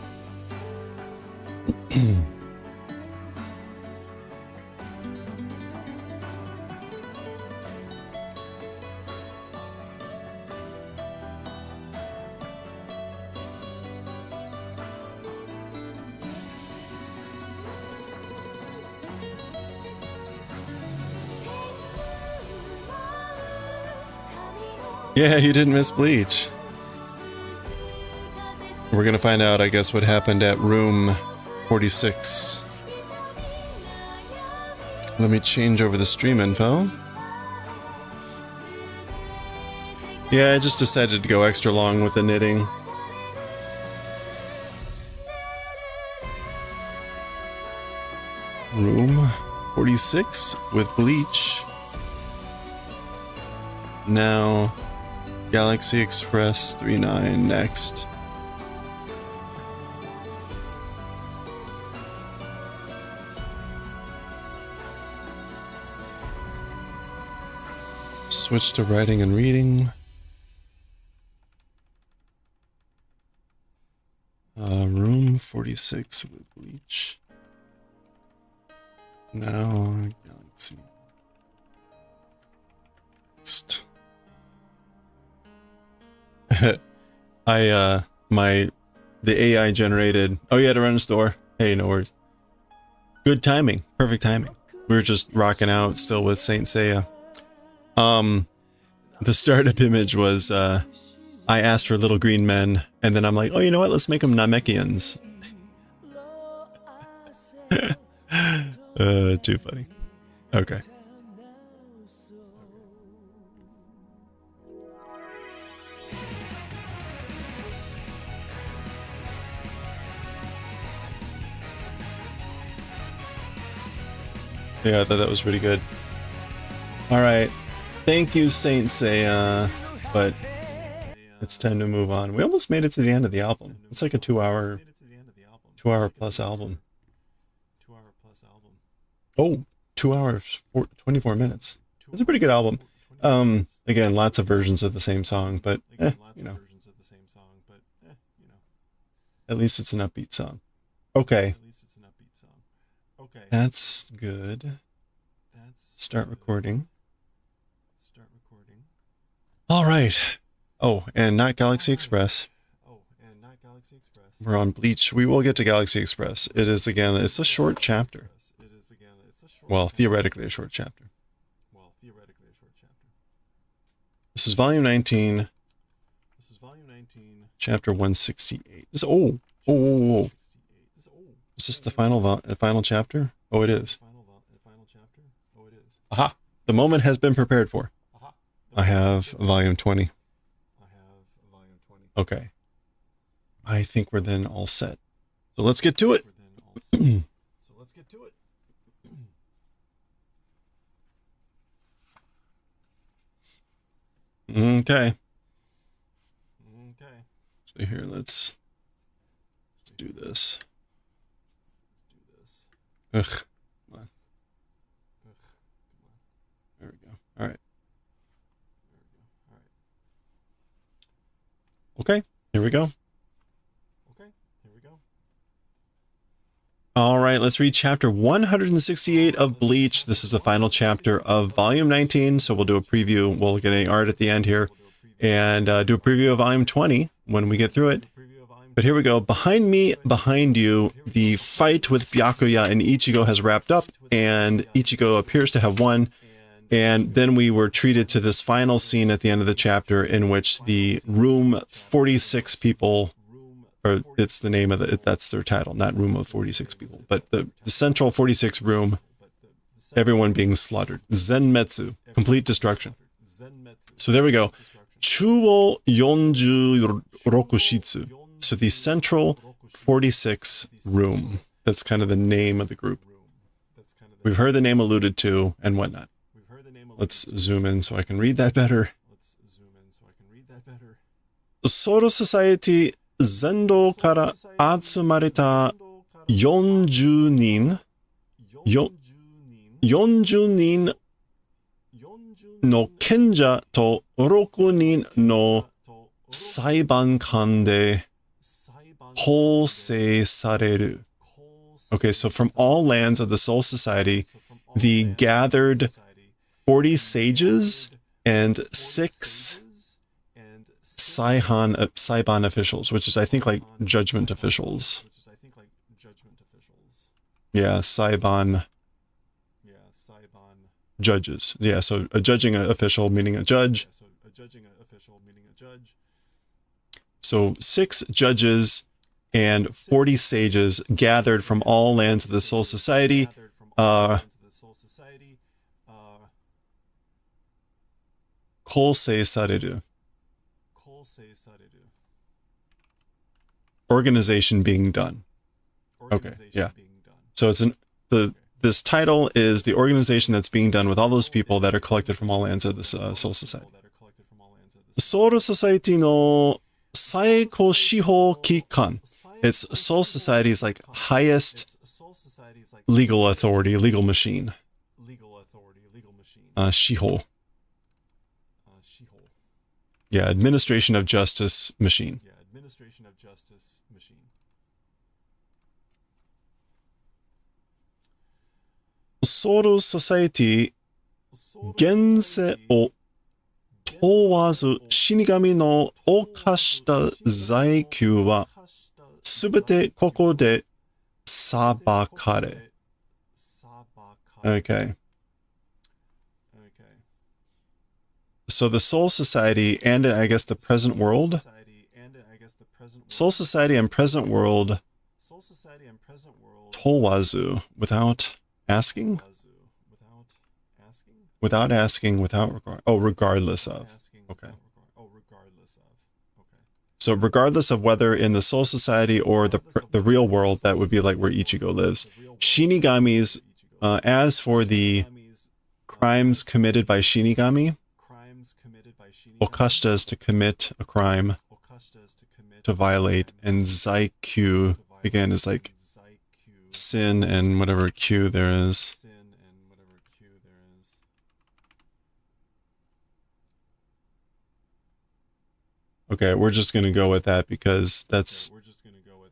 Yeah, you didn't miss Bleach. We're gonna find out, I guess, what happened at room 46. Let me change over the stream info. Yeah, I just decided to go extra long with the knitting. Room 46 with Bleach. Now, Galaxy Express 39 next. Switch to writing and reading. Room 46 with Bleach. Now, Galaxy. Next. The AI generated, oh, you had to run a store. Hey, no worries. Good timing. Perfect timing. We were just rocking out still with Saint Seiya. The startup image was, I asked for little green men, and then I'm like, oh, you know what? Let's make them Namekians. Too funny. Okay. Yeah, I thought that was pretty good. Alright. Thank you, Saint Seiya. But it's time to move on. We almost made it to the end of the album. It's like a 2-hour plus album. Oh, 2 hours, 24 minutes. It's a pretty good album. Again, lots of versions of the same song, but you know. At least it's an upbeat song. Okay. That's good. Start recording. All right. Oh, and not Galaxy Express. We're on Bleach. We will get to Galaxy Express. It is, again, it's a short chapter. Well, theoretically a short chapter. This is volume 19. Chapter 168. This, oh. Is this the final chapter? Oh, it is. Aha! The moment has been prepared for. I have volume 20. Okay. I think we're then all set. So let's get to it. Okay. So here, let's do this. Ugh. Come on. There we go. All right. Okay. Here we go. All right, let's read chapter 168 of Bleach. This is the final chapter of volume 19, so we'll do a preview. We'll get any art at the end here, and do a preview of volume 20 when we get through it. But here we go. Behind me, behind you, the fight with Byakuya and Ichigo has wrapped up, and Ichigo appears to have won. And then we were treated to this final scene at the end of the chapter in which the room 46 people, or it's the name of it, that's their title, not room of 46 people, but the central 46 room, everyone being slaughtered. Zenmetsu, complete destruction. So there we go. Chuo Yonju Rokushitsu. So the central 46 room. That's kind of the name of the group. We've heard the name alluded to and whatnot. Let's zoom in so I can read that better. Soul Society Zendo kara atsumareta 40 nin 40 nin no kenja to 6 nin no saibankan de housei sareru. Okay, so from all lands of the Soul Society, the gathered 40 sages and 6 Saiban officials, which is, I think, like judgment officials. Yeah, Saiban judges. Yeah, so a judging official, meaning a judge. So 6 judges and 40 sages gathered from all lands of the Soul Society. Kousei sareru. Organization being done. Okay, yeah. So it's this title is the organization that's being done with all those people that are collected from all lands of the Soul Society. Soul Society no Saiko Shiho Kikan. It's Soul Society's like highest legal authority, legal machine. Shiho. Yeah, administration of justice machine. Soul Society 現世を問わず死神の犯した罪求はすべてここで裁かれ。Okay. So the Soul Society and I guess the present world. Soul Society and present world. Towazu without asking. Without asking, without regard. Oh, regardless of. Okay. So regardless of whether in the Soul Society or the real world, that would be like where Ichigo lives. Shinigamis, as for the crimes committed by Shinigami, Okashita is to commit a crime, to violate, and Zaikyu, again, is like sin and whatever Q there is. Okay, we're just going to go with that because that's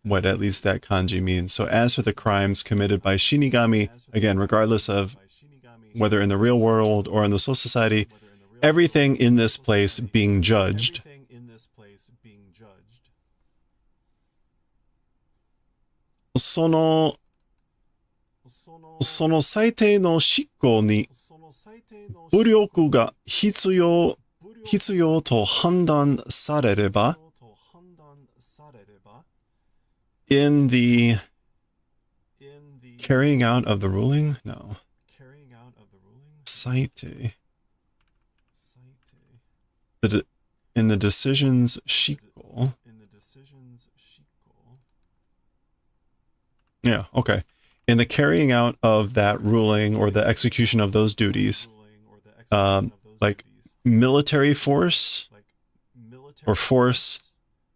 what at least that kanji means. So as for the crimes committed by Shinigami, again, regardless of whether in the real world or in the Soul Society, everything in this place being judged. Sono 最低の執行に武力が必要と判断されれば in the carrying out of the ruling? No. 最低 in the decisions shiko. Yeah, okay. In the carrying out of that ruling or the execution of those duties, like military force or force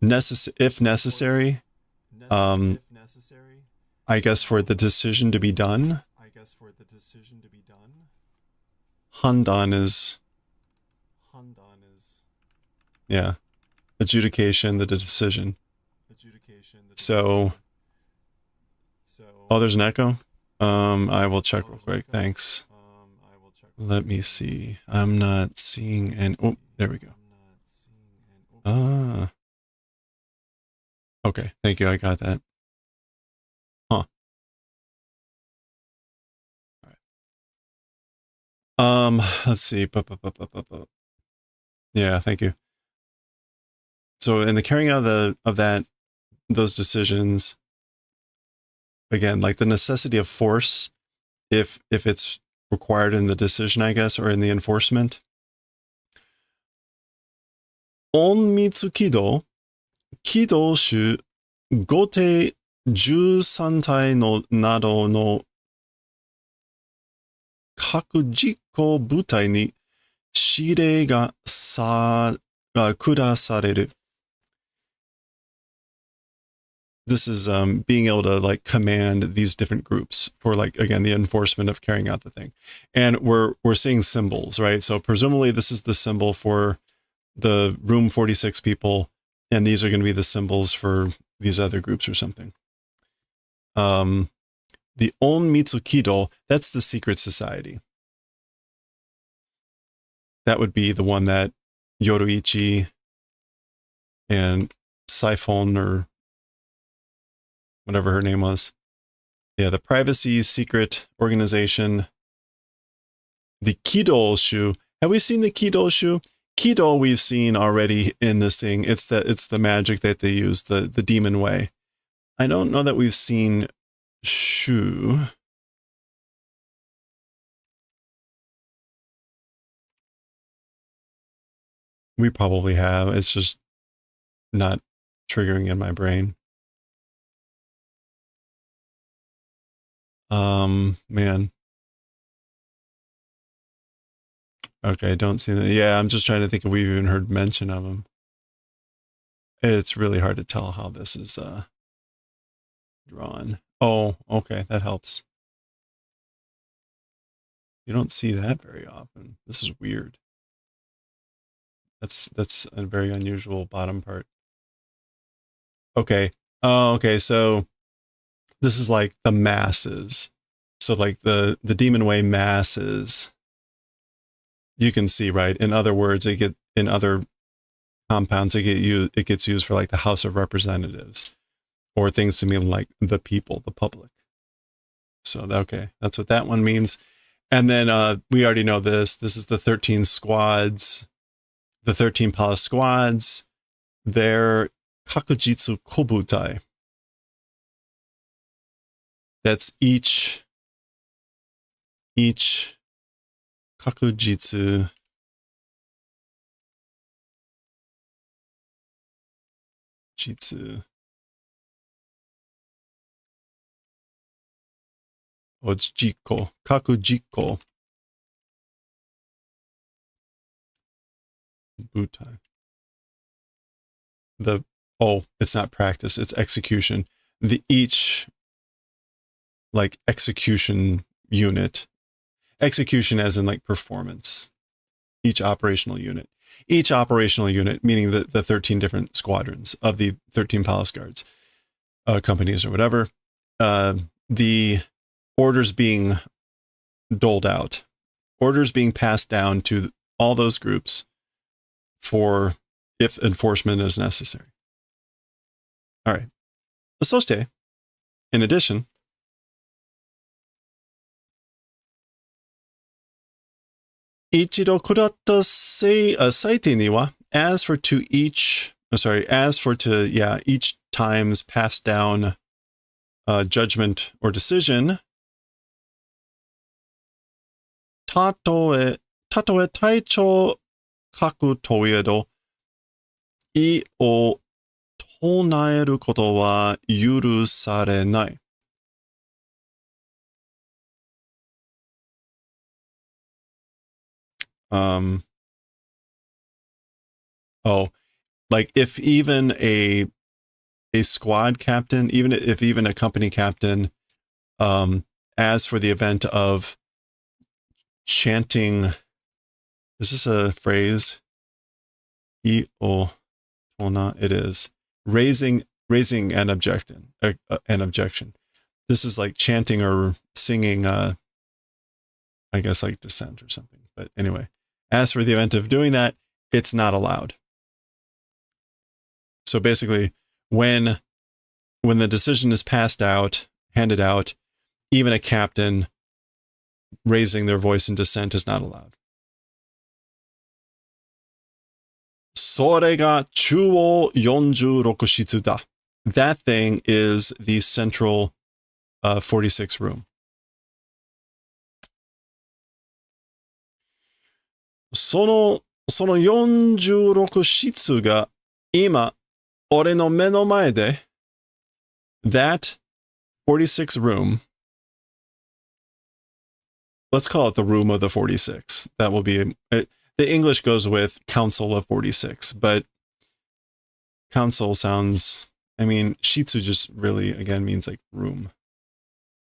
if necessary, I guess for the decision to be done. Handan is, yeah, adjudication, the decision. So, oh, there's an echo? I will check real quick, thanks. Let me see. I'm not seeing any, oh, there we go. Ah. Okay, thank you, I got that. Huh. All right. Let's see. Yeah, thank you. So in the carrying out of those decisions, again, like the necessity of force, if it's required in the decision, I guess, or in the enforcement. Onmitsu Kido, Kido Shu, Gote 13体のなどの各実行部隊に指令が下される. This is being able to like command these different groups for like, again, the enforcement of carrying out the thing. And we're seeing symbols, right? So presumably this is the symbol for the room 46 people, and these are going to be the symbols for these other groups or something. The Onmitsu Kido, that's the secret society. That would be the one that Yoruichi and Siphon or whatever her name was. Yeah, the privacy secret organization. The Kido Shu. Have we seen the Kido Shu? Kido we've seen already in this thing. It's the magic that they use, the demon way. I don't know that we've seen Shu. We probably have. It's just not triggering in my brain. Man. Okay, don't see that. Yeah, I'm just trying to think if we've even heard mention of him. It's really hard to tell how this is drawn. Oh, okay, that helps. You don't see that very often. This is weird. That's a very unusual bottom part. Okay. Oh, okay, so this is like the masses. So like the demon way masses. You can see, right? In other words, in other compounds, it gets used for like the House of Representatives or things to mean like the people, the public. So, okay, that's what that one means. And then we already know this. This is the 13 squads, the 13 palace squads. They're kakujitsu kobutai. That's each kakujitsu Ojiko, kakujiko butai. It's not practice, it's execution. Each like execution unit. Execution as in like performance. Each operational unit. Each operational unit, meaning the 13 different squadrons of the 13 palace guards, companies or whatever. The orders being doled out. Orders being passed down to all those groups for if enforcement is necessary. All right. そして, in addition, Ichido kuratta saite ni wa, as for each time's passed down judgment or decision, tatoe taicho kaku toedo, I o tonaeru koto wa yurusarenai. Like if even a squad captain, even a company captain, as for the event of chanting, is this a phrase? I o tona, it is raising an objection. This is like chanting or singing, I guess like dissent or something. But anyway, as for the event of doing that, it's not allowed. So basically, when the decision is handed out, even a captain raising their voice in dissent is not allowed. それが中央46室だ. That thing is the central 46 room. その46室が今俺の目の前で that 46 room, let's call it the room of the 46. That will be the English goes with council of 46, but council sounds, I mean, shitsu just really again means like room,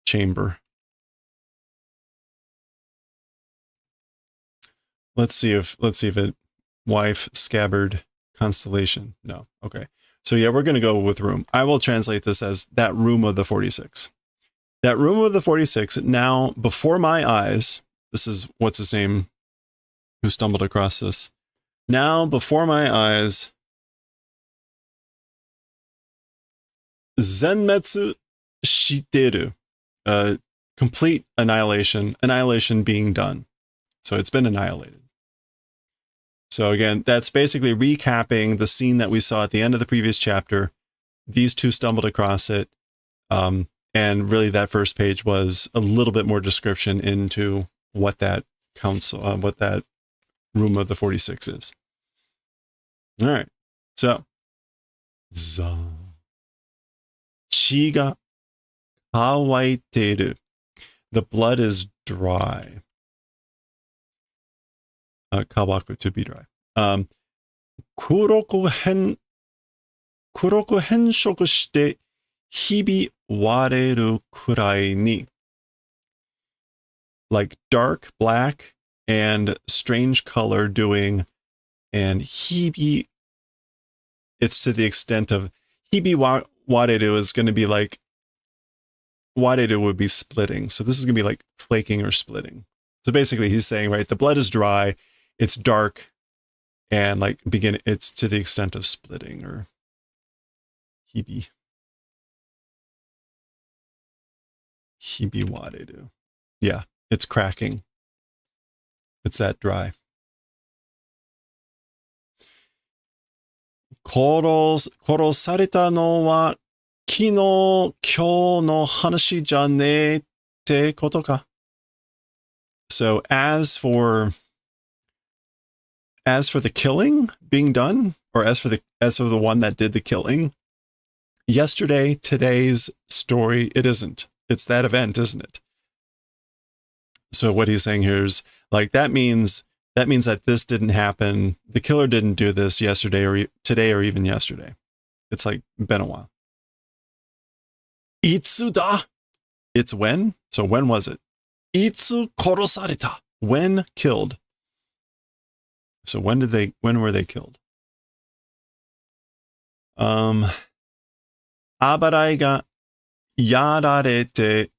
chamber. Let's see if it wife, scabbard, constellation. No. Okay. So yeah, we're going to go with room. I will translate this as that room of the 46. That room of the 46, now before my eyes, this is what's his name who stumbled across this. Now before my eyes, zenmetsu shiteru, complete annihilation being done. So it's been annihilated. So again, that's basically recapping the scene that we saw at the end of the previous chapter. These two stumbled across it. And really that first page was a little bit more description into what that what that room of the 46 is. All right. So, chi ga kawaiteru. The blood is dry. Kawaku, to be dry. Kuroku henshoku shite hibi wareru kurai ni. Like dark, black, and strange color doing, and hibi, it's to the extent of, hibi wareru is going to be like, wareru would be splitting. So this is going to be like flaking or splitting. So basically he's saying, right, the blood is dry, it's dark, and like it's to the extent of splitting or hibi wareru. Yeah, it's cracking. It's that dry. 殺されたのは昨日今日の話じゃねえってことか. So as for the killing being done, or as for the one that did the killing, yesterday, today's story, it isn't. It's that event, isn't it? So what he's saying here is like that means that this didn't happen. The killer didn't do this yesterday or today or even yesterday. It's like been a while. Itsu da? It's when? So when was it? Itsu korosareta? When killed? So when were they killed? Abarai ga yararete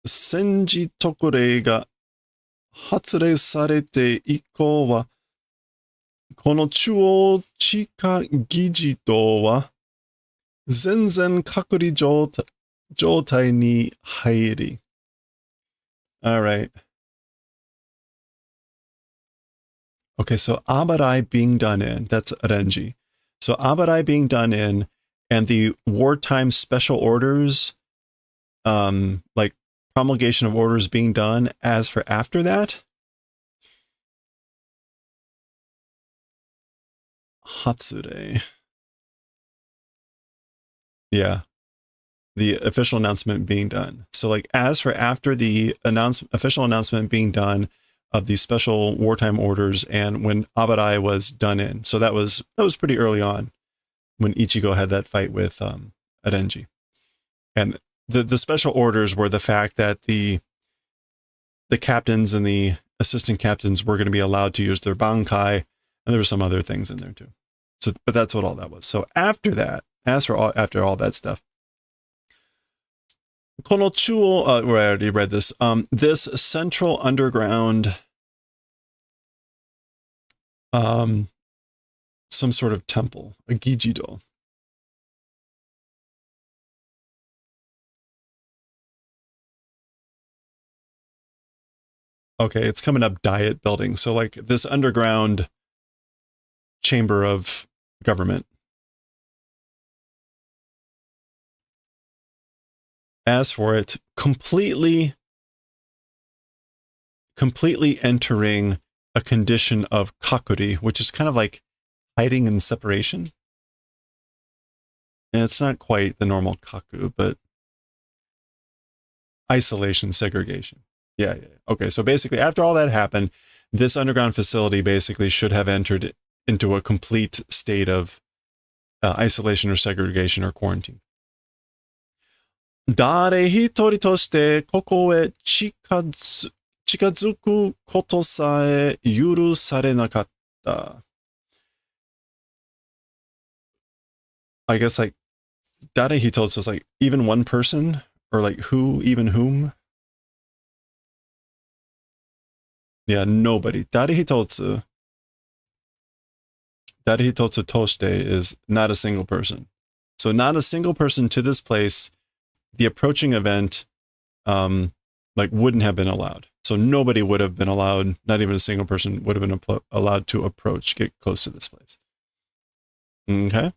senji tokurei ga hatsure sarete ikko wa kono chuo chika gijito wa zenzen kakuri jotai ni hairi. All right. Okay, so abarai being done in, that's renji. So abarai being done in, and the wartime special orders, like promulgation of orders being done. As for after that, hatsure. Yeah, the official announcement being done. So like as for after the official announcement being done of these special wartime orders and when abarai was done in. So that was pretty early on when Ichigo had that fight with Renji. And the special orders were the fact that the captains and the assistant captains were going to be allowed to use their bankai, and there were some other things in there too. So, but that's what all that was. So after that, after all that stuff, kono chuo, I already read this. This central underground, some sort of temple, a gijido. Okay, it's coming up diet building. So like this underground chamber of government. As for it, completely entering a condition of kakuri, which is kind of like hiding in separation. And it's not quite the normal kaku, but isolation, segregation. Yeah. Okay, so basically after all that happened, this underground facility basically should have entered into a complete state of isolation or segregation or quarantine. 誰一人としてここへ近づくことさえ許されなかった。I guess like 誰一つ is like even one person, or like who, even whom. Yeah, nobody. 誰一つ として is not a single person. So not a single person to this place. The approaching event, like wouldn't have been allowed. So nobody would have been allowed, not even a single person would have been allowed to get close to this place. Okay.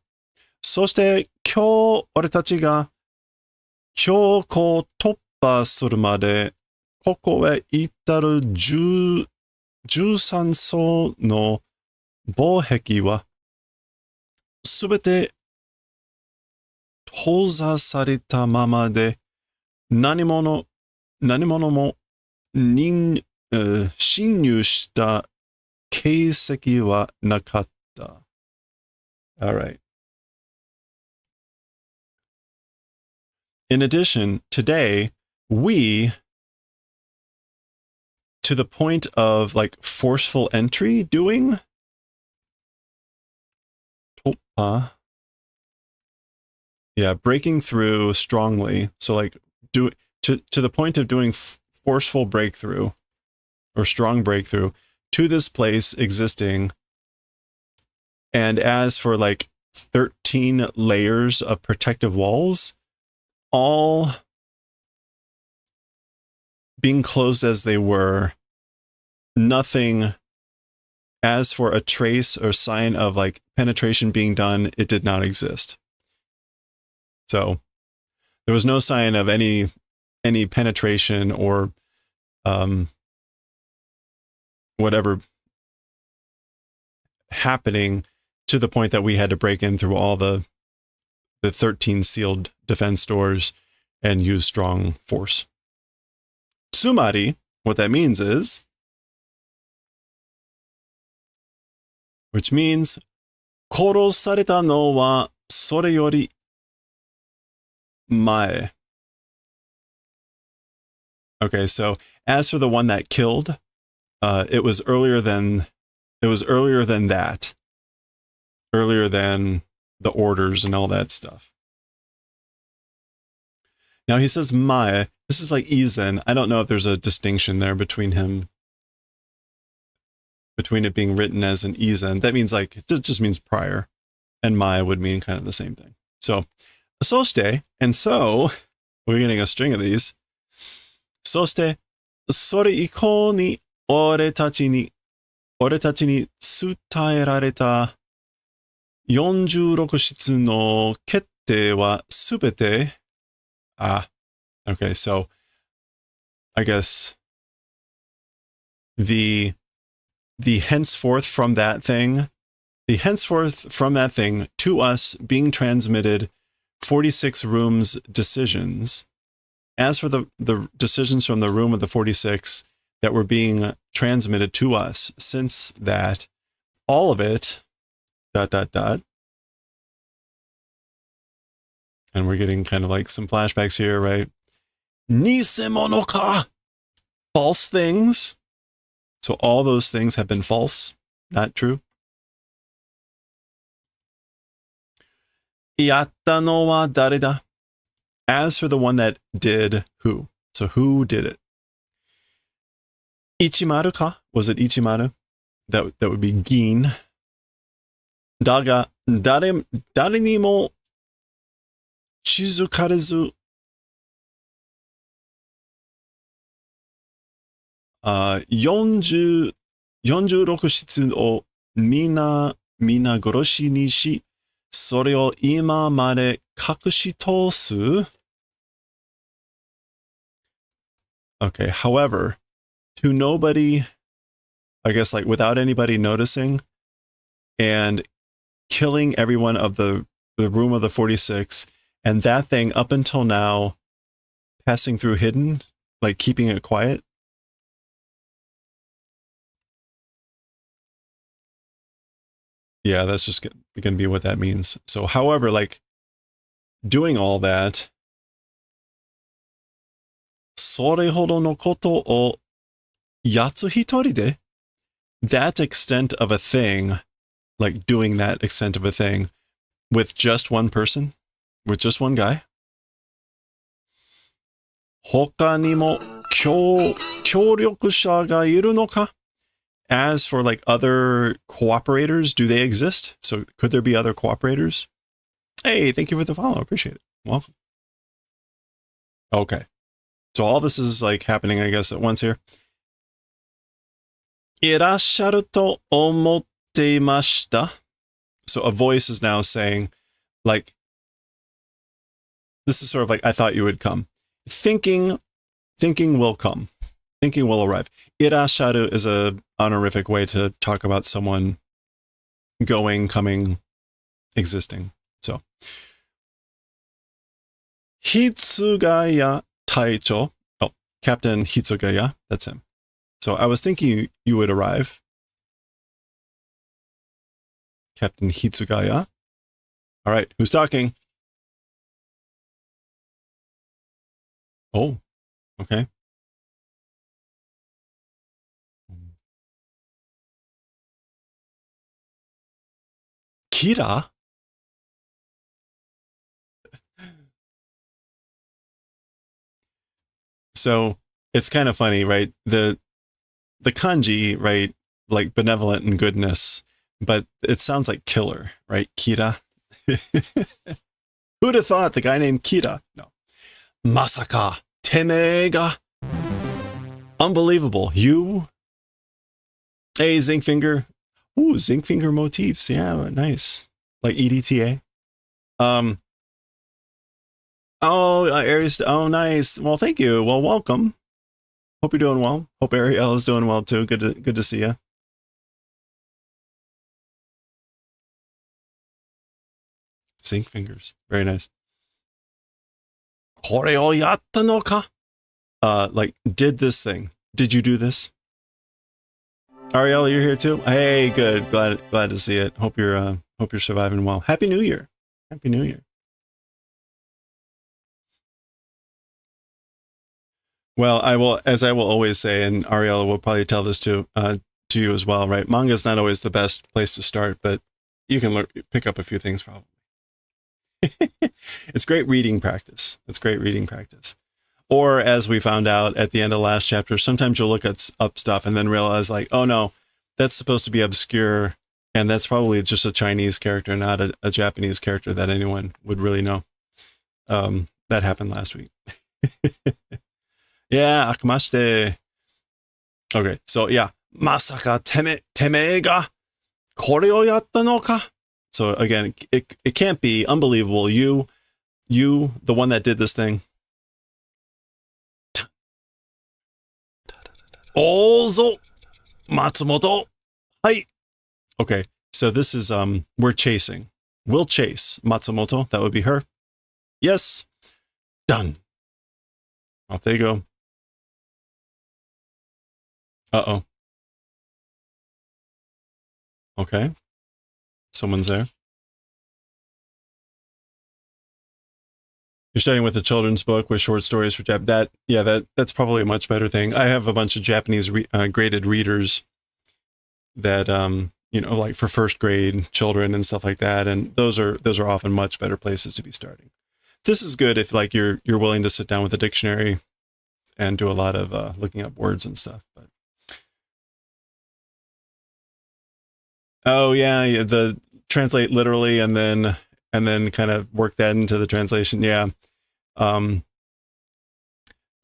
そして今日俺たちが強行突破するまでここへ至る13層の防壁はすべて閉ざされたままで何者も侵入した形跡はなかった。All right. In addition, today, we, to the point of like forceful entry doing, breaking through strongly. So like to the point of doing forceful breakthrough or strong breakthrough to this place existing And as for like 13 layers of protective walls, all being closed as they were, nothing, as for a trace or sign of like penetration being done, it did not exist. So there was no sign of any penetration or whatever happening to the point that we had to break in through all the 13 sealed defense doors and use strong force. Tsumari, what that means is, which means, 殺されたのはそれより前. Okay, so as for the one that killed, it was earlier than that. Earlier than the orders and all that stuff. Now he says Mae. This is like Izen. I don't know if there's a distinction there between it being written as an Izen. That means like, it just means prior. And Mae would mean kind of the same thing. So, soshite, and so, we're getting a string of these. Soshite, それ以降に俺たちに伝えられた46室の決定はすべて、okay, so I guess the henceforth from that thing to us being transmitted 46 rooms decisions. As for the decisions from the room of the 46 that were being transmitted to us, since that, all of it, ... And we're getting kind of like some flashbacks here, right? Nisemono ka! False things. So all those things have been false, not true. Yatta no wa dare da? As for the one that did, who? So who did it? Ichimaru ka? Was it Ichimaru? That would be Gin. Daga, dare ni mo chizukarezu 46室をみな殺しにし、それを今まで隠し通す。Okay, however, to nobody, I guess like without anybody noticing, and killing everyone of the room of the 46, and that thing up until now passing through hidden, like keeping it quiet. Yeah, that's just going to be what that means. So, however, like doing all that, それほどのことをやつ一人で, that extent of a thing, like doing that extent of a thing with just one person, with just one guy. 他にも協力者がいるのか? As for like other cooperators, do they exist? So could there be other cooperators? Hey, thank you for the follow. Appreciate it. Welcome. Okay. So all this is like happening, I guess, at once here. いらっしゃると思っていました. So a voice is now saying, like, this is sort of like, I thought you would come. Thinking will come. Thinking will arrive. いらっしゃる is a honorific way to talk about someone going, coming, existing. So, Hitsugaya Taicho. Oh, Captain Hitsugaya. That's him. So I was thinking you would arrive. Captain Hitsugaya. All right, who's talking? Oh, okay. Kira? So it's kind of funny, right? The kanji, right? Like benevolent and goodness. but it sounds like killer, right? Kira. Who'd have thought the guy named Kira? No. Masaka teme ga. Unbelievable. You. Hey, zinc finger. Ooh, zinc finger motifs. Yeah, nice. Like EDTA. Aries. Oh, nice. Well, thank you. Well, welcome. Hope you're doing well. Hope Ariel is doing well too. Good to see you. Zinc fingers. Very nice. これをやったのか? Like, did this thing. Did you do this? Ariel, you're here too? Hey, good. Glad to see it. Hope you're surviving well. Happy New Year. Happy New Year. Well, I will always say, and Ariel will probably tell this to you as well, right? Manga is not always the best place to start, but you can pick up a few things probably. It's great reading practice. Or as we found out at the end of the last chapter, sometimes you'll look up stuff and then realize like, oh no, that's supposed to be obscure. And that's probably just a Chinese character, not a Japanese character that anyone would really know. That happened last week. Yeah, akumashite. Okay, so yeah. Masaka teme ga kore o yatta no ka? So again, it can't be. Unbelievable. You, the one that did this thing. Ozo Matsumoto. Hi. Okay, so this is we're chasing. We'll chase Matsumoto. That would be her. Yes. Done. Off they go. Uh-oh. Okay. Someone's there. You're starting with a children's book with short stories for that's probably a much better thing. I have a bunch of Japanese graded readers that like for first grade children and stuff like that, and those are often much better places to be starting. This is good if like you're willing to sit down with a dictionary and do a lot of looking up words and stuff. But oh yeah, the translate literally and then kind of work that into the translation. Yeah.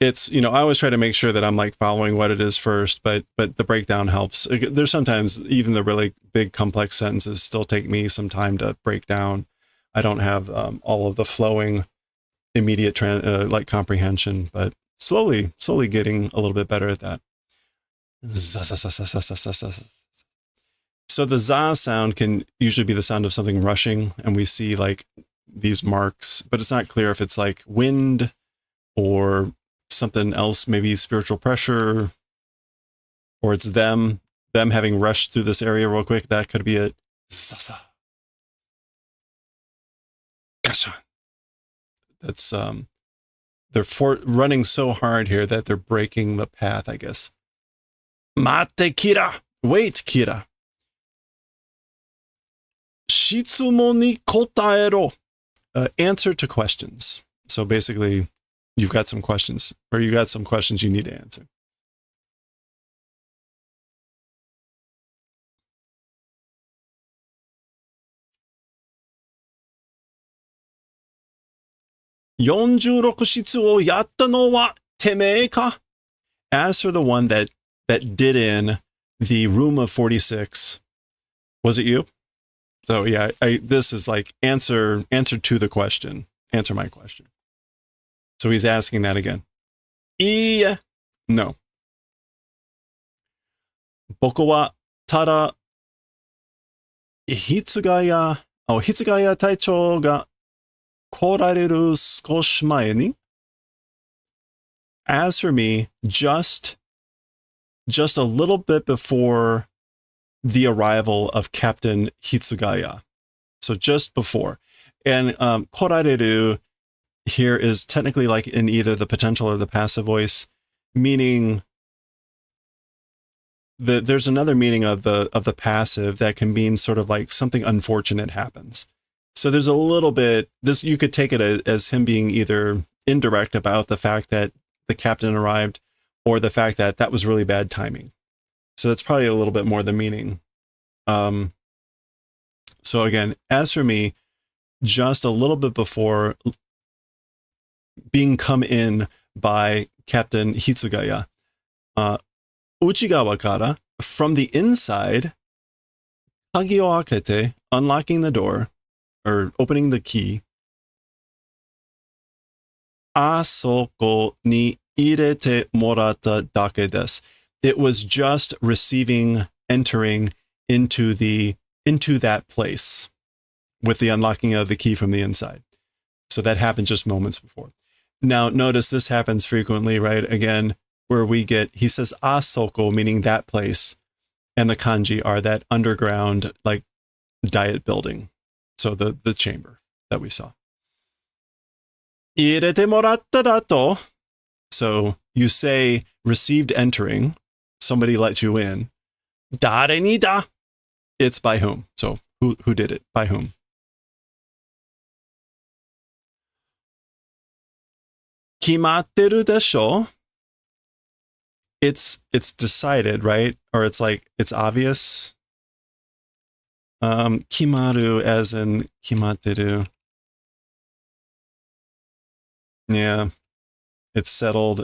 It's, I always try to make sure that I'm like following what it is first, but the breakdown helps. There's sometimes even the really big complex sentences still take me some time to break down. I don't have all of the flowing immediate like comprehension, but slowly getting a little bit better at that. So the za sound can usually be the sound of something rushing, and we see like these marks, but it's not clear if it's like wind or something else, maybe spiritual pressure, or it's them having rushed through this area real quick. That could be it. Sasa. Gashan. That's they're running so hard here that they're breaking the path, I guess. Mate Kira. Wait, Kira. Shitsumo ni kotaero. Answer to questions. So basically, you've got some questions, or you got some questions you need to answer. Yonjuroku shitsu o yatta no wa temee ka? As for the one that did in the room of 46, was it you? So yeah, this is like answer to the question. Answer my question. So he's asking that again. No. Boku wa tada Hitsugaya taichou ga korareru skoshi mae ni. As for me, just a little bit before the arrival of Captain Hitsugaya. So just before. And korareru here is technically like in either the potential or the passive voice, meaning there's another meaning of the passive that can mean sort of like something unfortunate happens. So there's a little bit, this you could take it as him being either indirect about the fact that the captain arrived, or the fact that was really bad timing. So that's probably a little bit more the meaning. So again, as for me, just a little bit before being come in by Captain Hitsugaya, Uchigawa kara, from the inside, kagi o akete, unlocking the door, or opening the key, asoko ni irete morata dake desu. It was just receiving, entering into that place with the unlocking of the key from the inside. So that happened just moments before. Now, notice this happens frequently, right? Again, where he says asoko, meaning that place, and the kanji are that underground, like, diet building. So the chamber that we saw. Irete moratta dato. So you say received entering, somebody let you in. Dare ni da. It's by whom. So who did it? By whom? Kimatteru desho. It's decided, right? Or it's like, it's obvious. Kimaru as in kimatteru. Yeah. It's settled.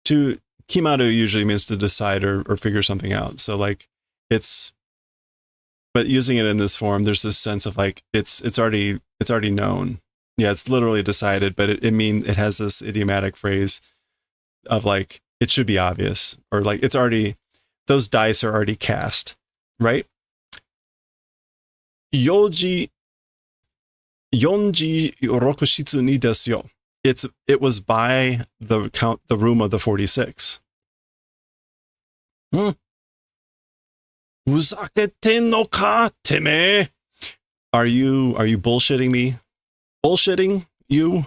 Kimaru usually means to decide or figure something out. So like but using it in this form, there's this sense of like, it's already known. Yeah, it's literally decided, but it has this idiomatic phrase of like, it should be obvious, or like those dice are already cast, right? Yonji rokushitsu ni desu yo. It was by the room of the 46. Uzakete no ka teme. Are you bullshitting me? Bullshitting you?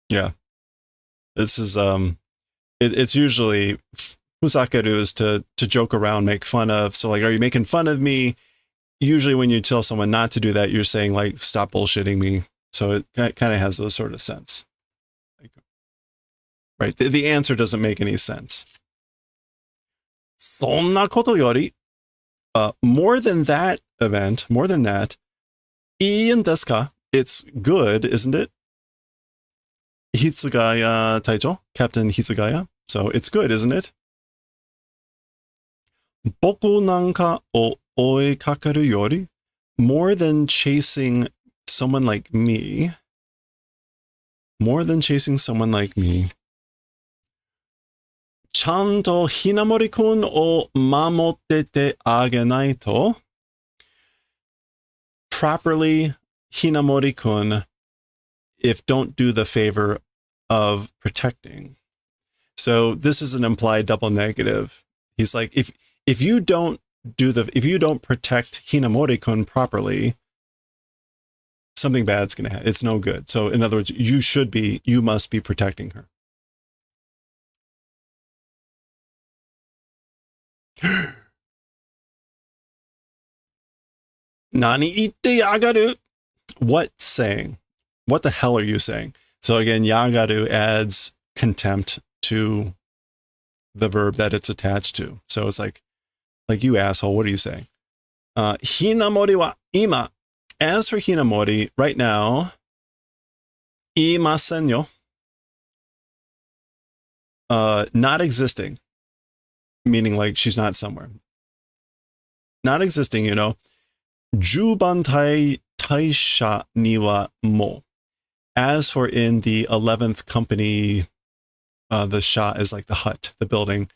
Yeah. This is it's usually fusakeru is to joke around, make fun of. So like, are you making fun of me? Usually when you tell someone not to do that, you're saying like, stop bullshitting me. So it kind of has those sort of sense. Like, right. The answer doesn't make any sense. Sonna koto yori. More than that, iin desu ka? It's good, isn't it? Hitsugaya Taicho, Captain Hitsugaya. So it's good, isn't it? Boku nanka o oekakaru yori. More than chasing someone like me. More than chasing someone like me. Chanto Hinamori-kun o mamotte te agenai to. Properly, Hinamori-kun, if don't do the favor of protecting. So this is an implied double negative. He's like, if you don't protect Hinamori-kun properly, something bad's going to happen. It's no good. So in other words, you must be protecting her. Nani itte yagaru? What saying? What the hell are you saying? So again, yagaru adds contempt to the verb that it's attached to. So it's like you asshole, what are you saying? Hinamori wa ima. As for Hinamori, right now, imasen yo. Not existing. Meaning like she's not somewhere. Not existing, Juban taisha ni wa mo. As for in the 11th company, the sha is like the hut, the building,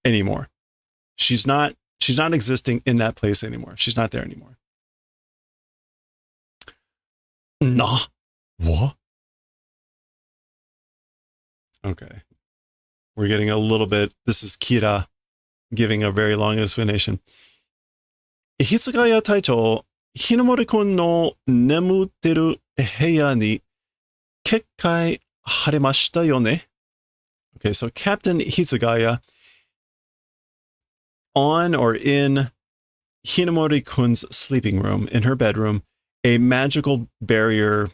anymore. She's not existing in that place anymore. She's not there anymore. Nah. What? Okay. We're getting a little bit, this is Kira giving a very long explanation. Hitsugaya Taicho, Hinamori-kun no nemutteru heya ni kekkai haremashita yo ne? Okay, so Captain Hitsugaya, on or in Hinamori-kun's sleeping room, in her bedroom, a magical barrier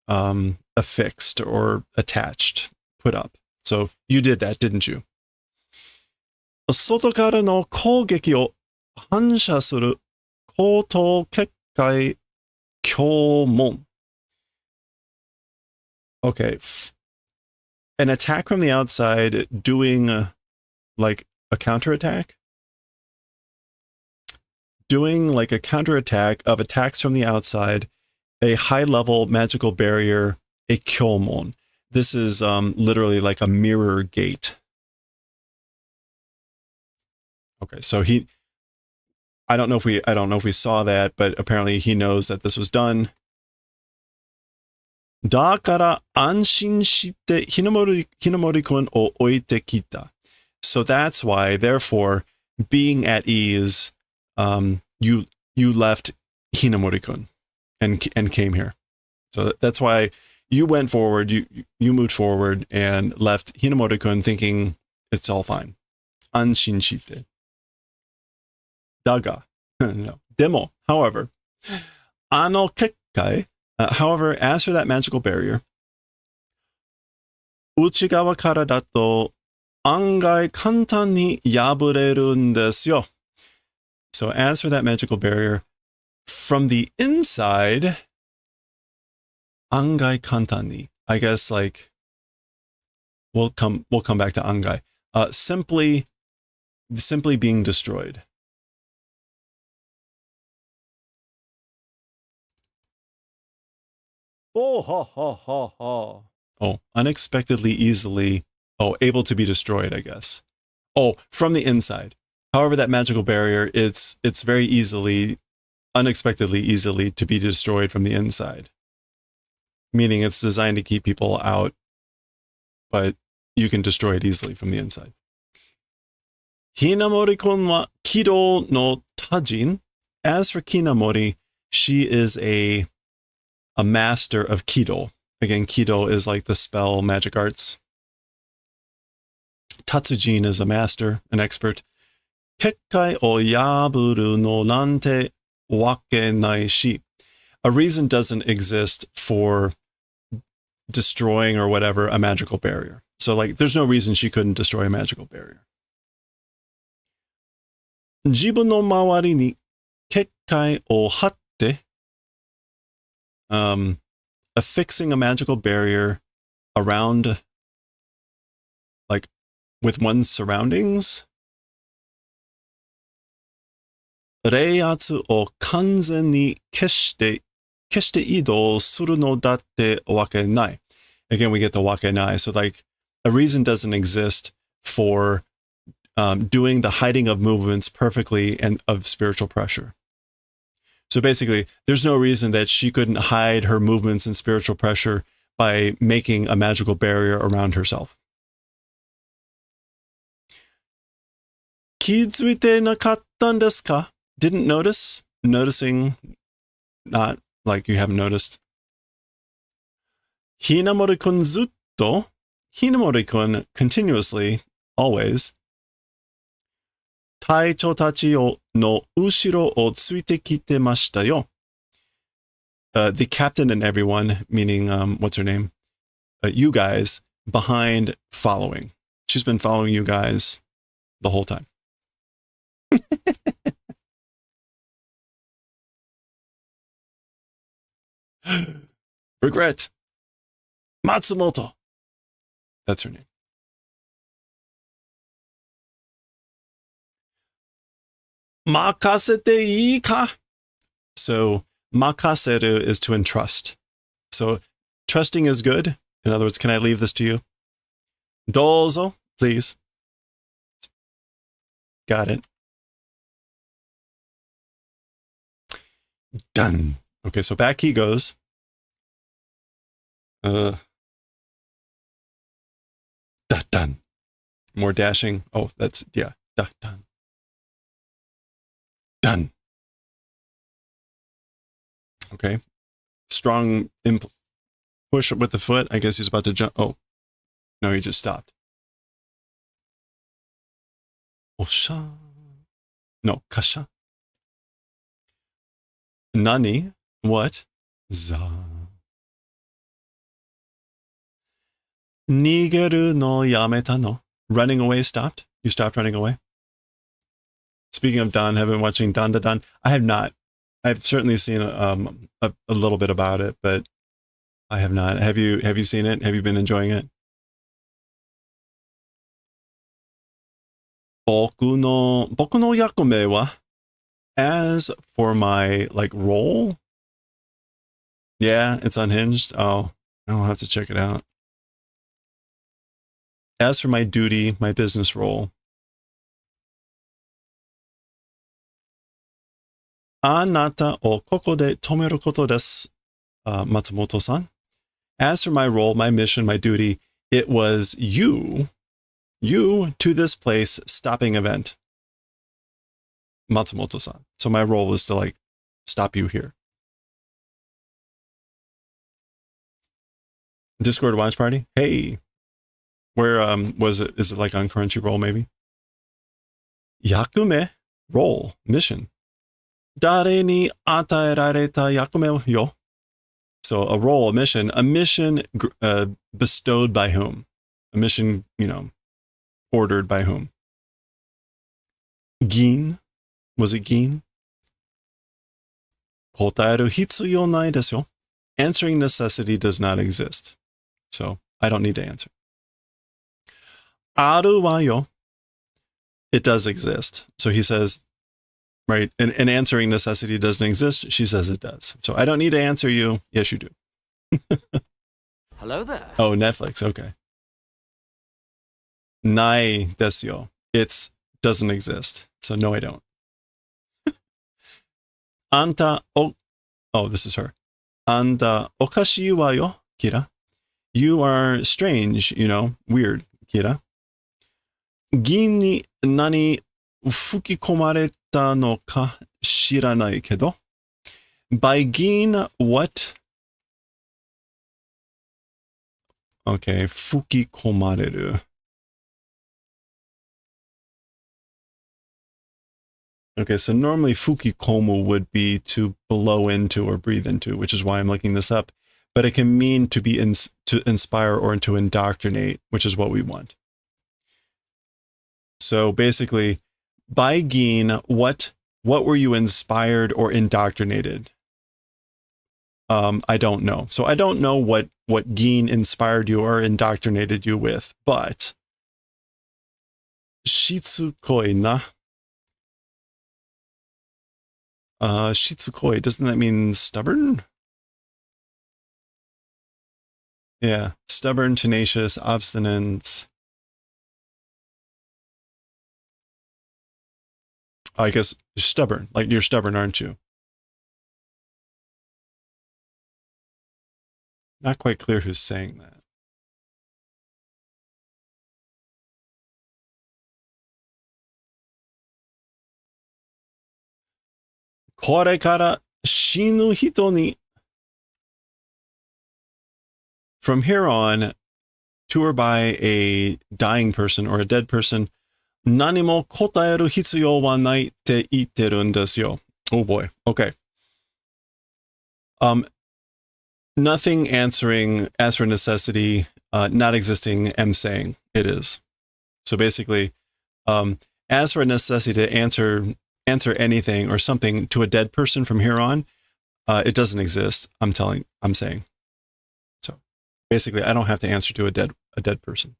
affixed or attached, put up. So you did that, didn't you? 外からの攻撃を反射する高等結界強門. Okay. An attack from the outside doing like a counterattack? Doing like a counterattack of attacks from the outside, a high-level magical barrier, a kyomon. This is literally like a mirror gate. Okay, so I don't know if we saw that, but apparently he knows that this was done. だから安心してひなもりくんを置いてきた. So that's why, therefore, being at ease, you left Hinamori-kun and came here. So that's why you went forward, you moved forward and left Hinamori-kun thinking it's all fine. 安心して. Daga. No. Demo. However, あの結界, however, as for that magical barrier, 内側からだと案外簡単に破れるんですよ. So as for that magical barrier, from the inside, 案外簡単に. I guess like we'll come back to 案外. Simply being destroyed. Oh, ha, ha, ha, ha. Oh, unexpectedly easily. Oh, able to be destroyed, I guess. Oh, from the inside. However, that magical barrier, it's very easily, unexpectedly easily to be destroyed from the inside. Meaning it's designed to keep people out, but you can destroy it easily from the inside. Hinamori-kun wa Kido no Tajin. As for Kinamori, she is a master of Kido. Again, Kido is like the spell magic arts. Tatsujin is a master, an expert. Kekkai o yaburu no nante wake nai shi. A reason doesn't exist for destroying or whatever a magical barrier. So like, there's no reason she couldn't destroy a magical barrier. Jibun no mawari ni kekkai o hatte. Affixing a magical barrier around, like, with one's surroundings. 冷圧を完全に消して移動するのだってわけない. Again, we get the わけない. So like, a reason doesn't exist for doing the hiding of movements perfectly and of spiritual pressure. So basically, there's no reason that she couldn't hide her movements and spiritual pressure by making a magical barrier around herself. 気づいてなかったんですか? Didn't notice? Noticing, not like you haven't noticed. Hinamori-kun zutto. Hinamori-kun continuously, always. 隊長たちの後ろをついてきてましたよ. The captain and everyone, meaning, what's her name? You guys, behind following. She's been following you guys the whole time. Regret. Matsumoto. That's her name. Makasete ii ka? So, makaseru is to entrust. So, trusting is good. In other words, can I leave this to you? Dozo, please. Got it. Done. Okay, so back he goes. Done. More dashing. Oh, that's, yeah. Done. Done. Okay. Strong push with the foot. I guess he's about to jump. Oh, no, he just stopped. Osha. No, kasha. Nani? What? Za. Nigeru no yameta no. Running away stopped? You stopped running away? speaking of Dan, have been watching Dan da Dan. I have not. I've certainly seen a little bit about it, but I have not. Have you seen it? Have you been enjoying it? 僕の役目は as for my like role. Yeah, it's unhinged. Oh, I'll have to check it out. As for my duty, my business role. あなたをここで止めることです。Matsumoto-san. As for my role, my mission, my duty, it was you to this place stopping event. Matsumoto-san. So my role was to like stop you here. Discord watch party? Hey. Where was it? Is it like on Crunchyroll maybe? Yakume, role, mission. 誰に与えられた役目よ? So a role, a mission bestowed by whom? A mission, ordered by whom? Gin? Was it Gin? 答える必要ないですよ. Answering necessity does not exist. So I don't need to answer. あるわよ. It does exist. So he says, right, an answering necessity doesn't exist. She says it does. So I don't need to answer you. Yes, you do. Hello there. Oh, Netflix. Okay. ないですよ. It doesn't exist. So no, I don't. あんたお, oh, this is her. あんたおかしいわよ, Kira. You are strange, weird, Kira. 銀に何吹き込まれたのか知らないけど. By gin, what? Okay, 吹き込まれる. Okay, so normally fukikomu would be to blow into or breathe into, which is why I'm looking this up. But it can mean to be to inspire or to indoctrinate, which is what we want. So basically, by Gin, what were you inspired or indoctrinated? I don't know. So I don't know what Gin inspired you or indoctrinated you with, but shitsukoi na. Shitsukoi, doesn't that mean stubborn? Yeah, stubborn, tenacious, obstinate. I guess stubborn, like you're stubborn, aren't you? Not quite clear who's saying that. Korekara shinu hito ni. From here on, to or by a dying person or a dead person, 何も答える必要はないって言ってるんですよ. Oh boy. Okay. Nothing answering as for necessity, not existing, am saying it is. So basically, as for necessity to answer anything or something to a dead person from here on, it doesn't exist. I'm saying. So basically, I don't have to answer to a dead person.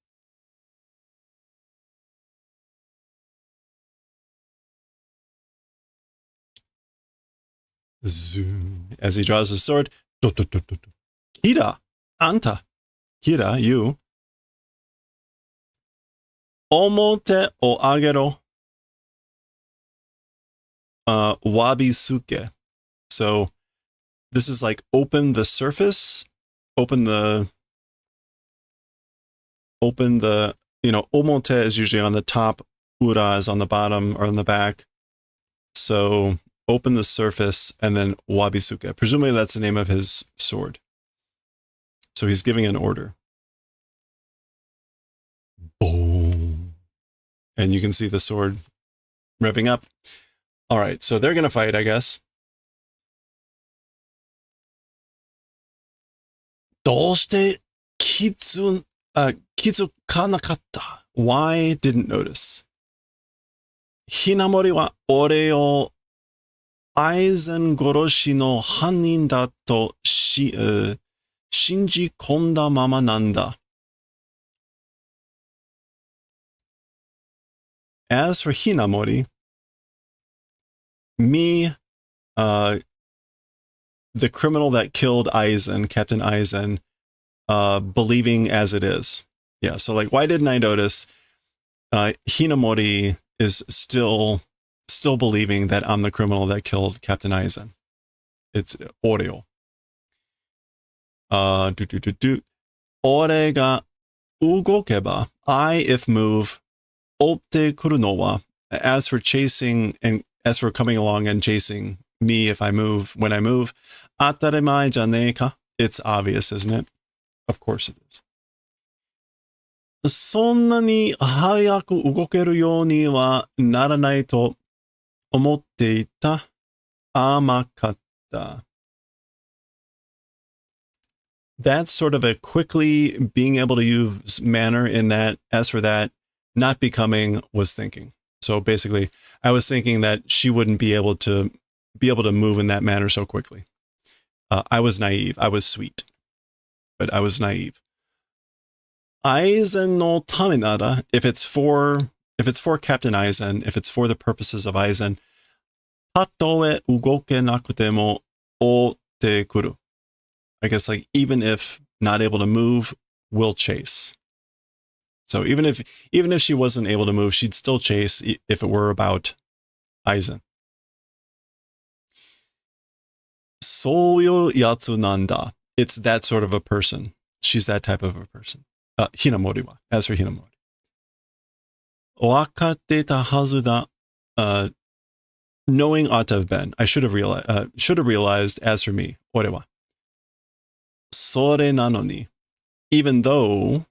Zoom. As he draws his sword. Kira, anta. Kira, you. Omote o agero. Wabisuke. So this is like open the surface, open the, omote is usually on the top, ura is on the bottom or on the back. So open the surface and then wabisuke. Presumably that's the name of his sword. So he's giving an order. Boom. And you can see the sword revving up. All right, so they're going to fight, I guess. どうして気づかなかった? Why didn't notice? Hinamori wa ore o Aizen goroshi no hannin da to shinji konda mama nanda. As for Hinamori, me, the criminal that killed Aizen, Captain Aizen, believing as it is. Yeah, so like, why didn't I notice? Hinamori is still believing that I'm the criminal that killed Captain Aizen. It's Oreo. Ore ga ugokeba, I if move, otte kuru no wa, as for chasing and as for coming along and chasing me if I move, when I move, atarimai janei ka, it's obvious, isn't it? Of course it is. そんなに早く動けるようにはならないと思っていた。甘かった。That's sort of a quickly being able to use manner in that, as for that, not becoming was thinking. So basically, I was thinking that she wouldn't be able to move in that manner so quickly. I was naive. I was sweet, but I was naive. Aizen no tame nara, if it's for Captain Aizen, if it's for the purposes of Aizen, tatoe ugoke nakute mo otte kuru. I guess like even if not able to move, will chase. So even if she wasn't able to move, she'd still chase if it were about Aizen. Soyo yatsu nanda. It's that sort of a person. She's that type of a person. Hinamori wa. As for Hinamori. Wakatte ta hazu da. Knowing ought to have been. I should have realized, as for me. Ore wa. Sore nanoni. Even though,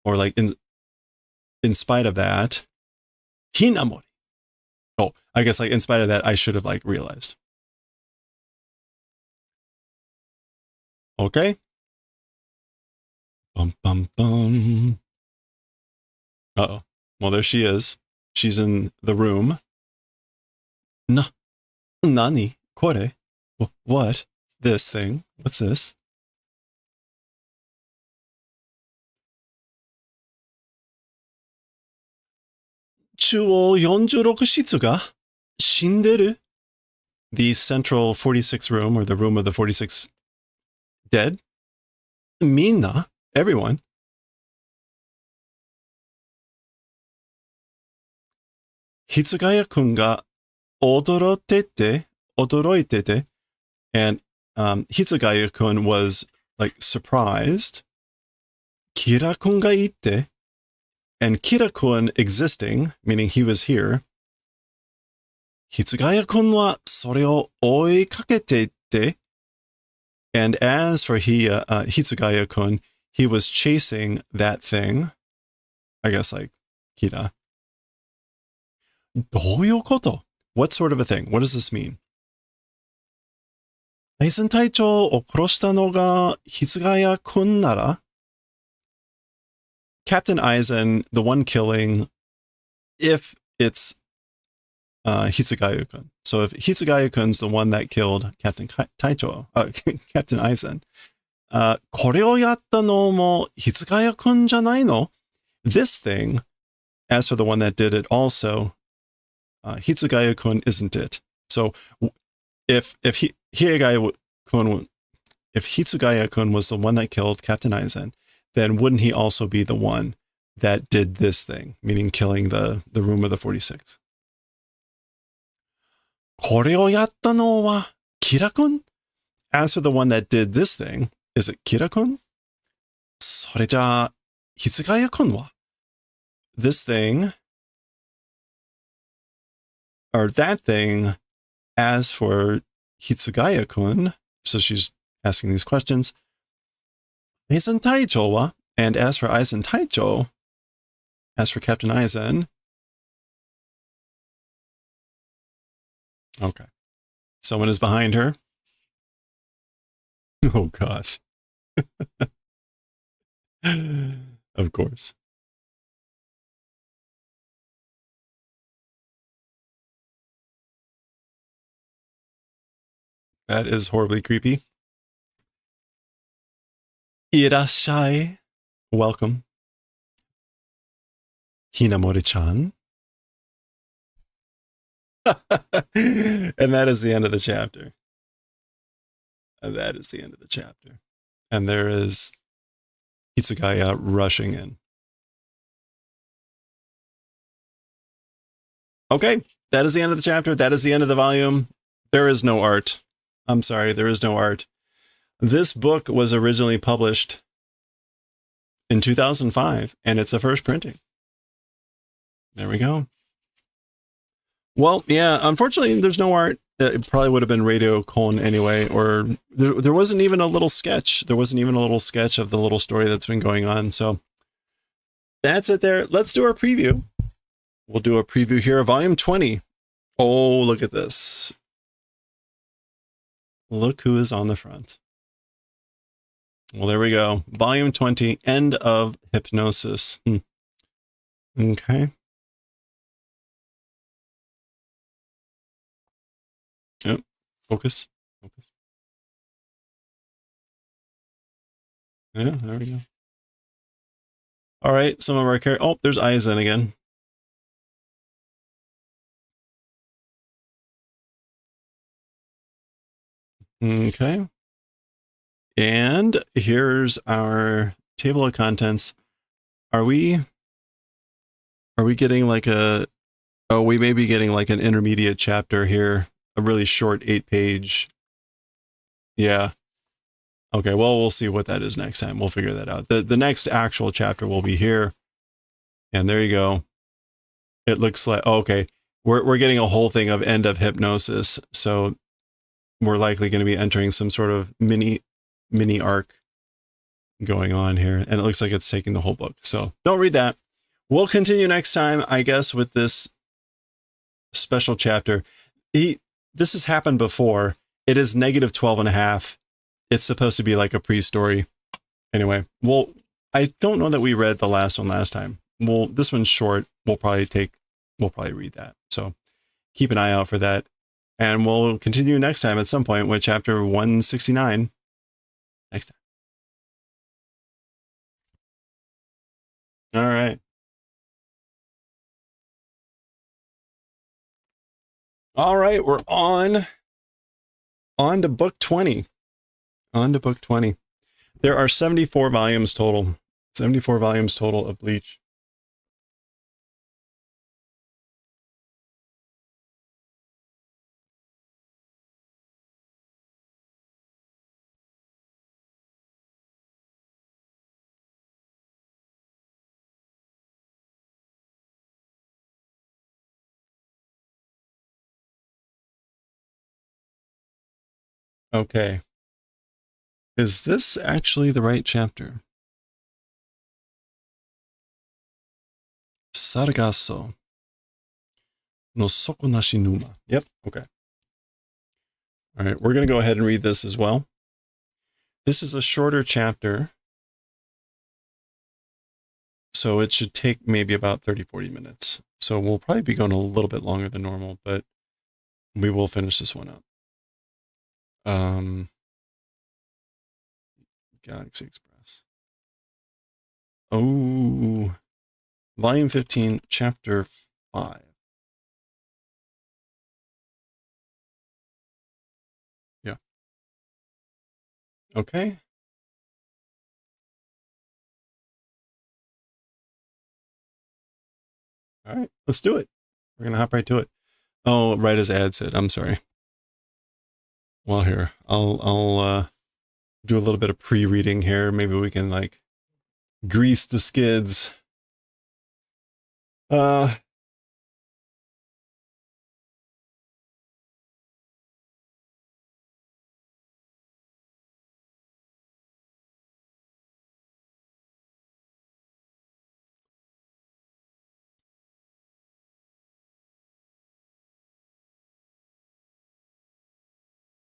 or like in spite of that, Hinamori. Oh, I guess like in spite of that, I should have like realized. Okay. Bum, bum, bum. Uh-oh. Well, there she is. She's in the room. Nani? Kore? What? This thing? What's this? Chuo 46 shitsu ga shinderu? The central 46 room, or the room of the 46 dead? Minna? Everyone. Hitsugaya-kun ga odoroitete, and Hitsugaya-kun was like surprised. Kira-kun ga itte, and Kira-kun existing, meaning he was here. Hitsugaya-kun wa sore o oikakete itte, and as for Hitsugaya-kun, he was chasing that thing. I guess like Kira. Douyou koto? What sort of a thing? What does this mean? Aizen Taichou o koroshita no ga Hitsugaya-kun nara? Captain Aizen, the one killing, if it's Hitsugaya-kun. So if Hitsugaya-kun's the one that killed Captain Taichou, Captain Aizen, kore o yatta no mo Hitsugaya-kun janai no? This thing, as for the one that did it also, Hitsugaya-kun isn't it. So if Hitsugaya-kun was the one that killed Captain Aizen, then wouldn't he also be the one that did this thing, meaning killing the room of the 46? Kore o yatta no wa Kira-kun? As for the one that did this thing, is it Kira-kun? Sore ja Hitsugaya-kun wa? This thing, or that thing, as for Hitsugaya-kun, so she's asking these questions, Aizen Taichou wa? And as for Aizen Taichou, as for Captain Aizen, okay. Someone is behind her. Oh gosh. Of course. That is horribly creepy. Irashai. Welcome. Hinamori-chan. And that is the end of the chapter. And that is the end of the chapter. And there is Hitsugaya rushing in. Okay, that is the end of the chapter. That is the end of the volume. There is no art. I'm sorry, there is no art. This book was originally published in 2005, and it's a first printing. There we go. Well, yeah, unfortunately, there's no art. It probably would have been radio colon anyway, or there wasn't even a little sketch. There wasn't even a little sketch of the little story that's been going on. So that's it there. Let's do our preview. We'll do a preview here of volume 20. Oh, look at this. Look who is on the front. Well, there we go. Volume 20, End of Hypnosis. Okay. Yep. Focus. Focus. Yeah, there we go. All right, some of our characters. Oh, there's Aizen again. Okay. And here's our table of contents. Are we getting like a, oh, we may be getting like an intermediate chapter here, a really short 8-page. Yeah. Okay, well, we'll see what that is next time. We'll figure that out. The next actual chapter will be here. And there you go. It looks like, oh, okay, we're getting a whole thing of End of Hypnosis. So we're likely going to be entering some sort of mini arc going on here. And it looks like it's taking the whole book. So don't read that. We'll continue next time, I guess, with this special chapter. This has happened before. It is negative 12.5. It's supposed to be like a pre-story. Anyway, well, I don't know that we read the last one last time. Well, this one's short. We'll probably read that. So keep an eye out for that. And we'll continue next time at some point with chapter 169. Next time. All right. All right, we're on to book 20. On to book 20. There are 74 volumes total. 74 volumes total of Bleach. Okay. Is this actually the right chapter? Sargasso no Sokonashi Numa. Yep. Okay. All right. We're going to go ahead and read this as well. This is a shorter chapter. So it should take maybe about 30-40 minutes. So we'll probably be going a little bit longer than normal, but we will finish this one up. Galaxy Express. Oh, volume 15, chapter 5. Yeah. Okay. All right, let's do it. We're going to hop right to it. Oh, right as Ad said. I'm sorry. Well, here, I'll do a little bit of pre-reading here. Maybe we can like grease the skids.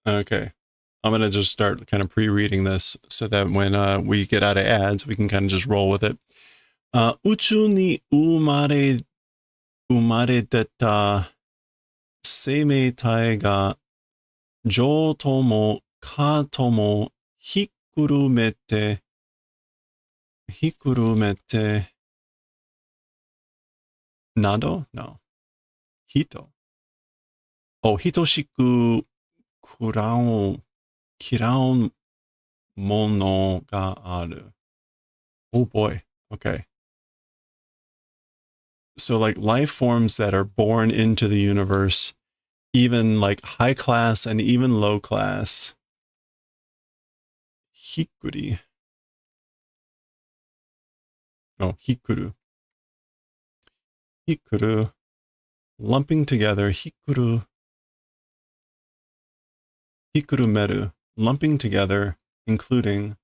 Okay. I'm going to just start kind of pre-reading this so that when we get out of ads, we can kind of just roll with it. Uchu ni umaredeta seimeitai ga 上とも下ともひっくるめて、など No. 人。等しく嫌うものがある。Oh boy. Okay. So like life forms that are born into the universe, even like high class and even low class. Hikuri. No, hikuru. Hikuru. Lumping together. Hikuru. Hikurumeru. Lumping together, including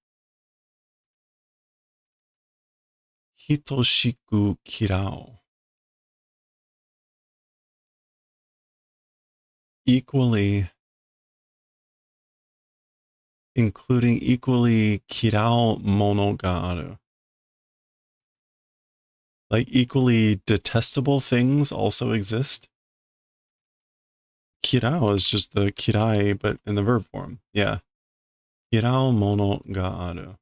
hitoshiku kirao. Equally, including equally kirao mono ga aru. Like equally detestable things also exist. Kirao is just the kirai, but in the verb form. Yeah. Kirao mono ga aru.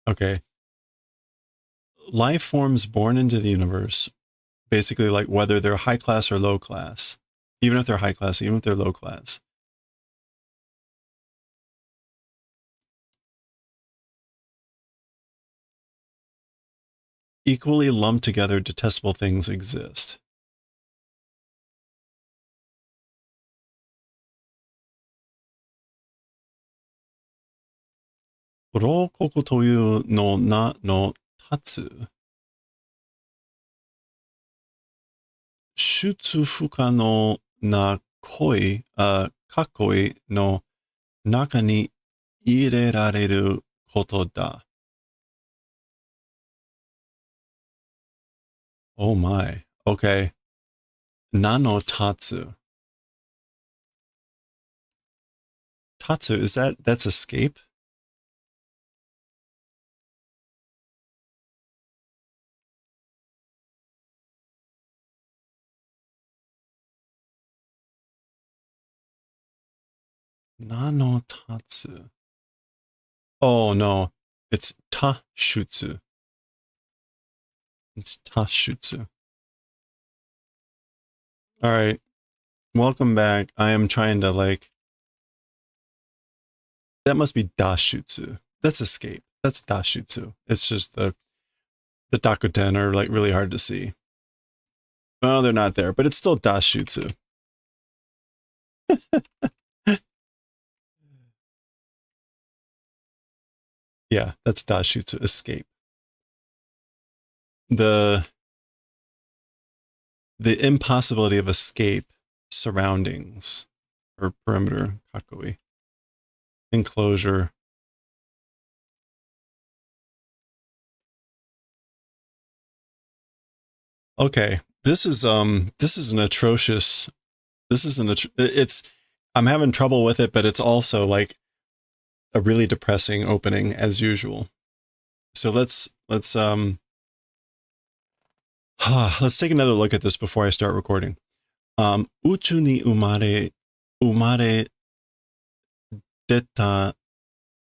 Okay. Life forms born into the universe, basically like whether they're high class or low class, even if they're high class, even if they're low class. Equally lumped together detestable things exist. Rokoku toyu no na no tatsu. Shutsu fuka no na koi, kakoi no naka ni irerareru koto da. Oh my. Okay. Nano tatsu. Tatsu, that's escape? Nano tatsu. Oh no, it's tashutsu. It's tashutsu. All right. Welcome back. I am trying to like, that must be dashutsu. That's escape. That's dashutsu. It's just the dakuten are like really hard to see. Well, they're not there, but it's still dashutsu. Yeah, that's dashutsu, escape. The impossibility of escape surroundings or perimeter, kakoi, enclosure. Okay, this is an atrocious. It's I'm having trouble with it, but it's also like a really depressing opening as usual. So let's let's take another look at this before I start recording. Uchu ni umare deta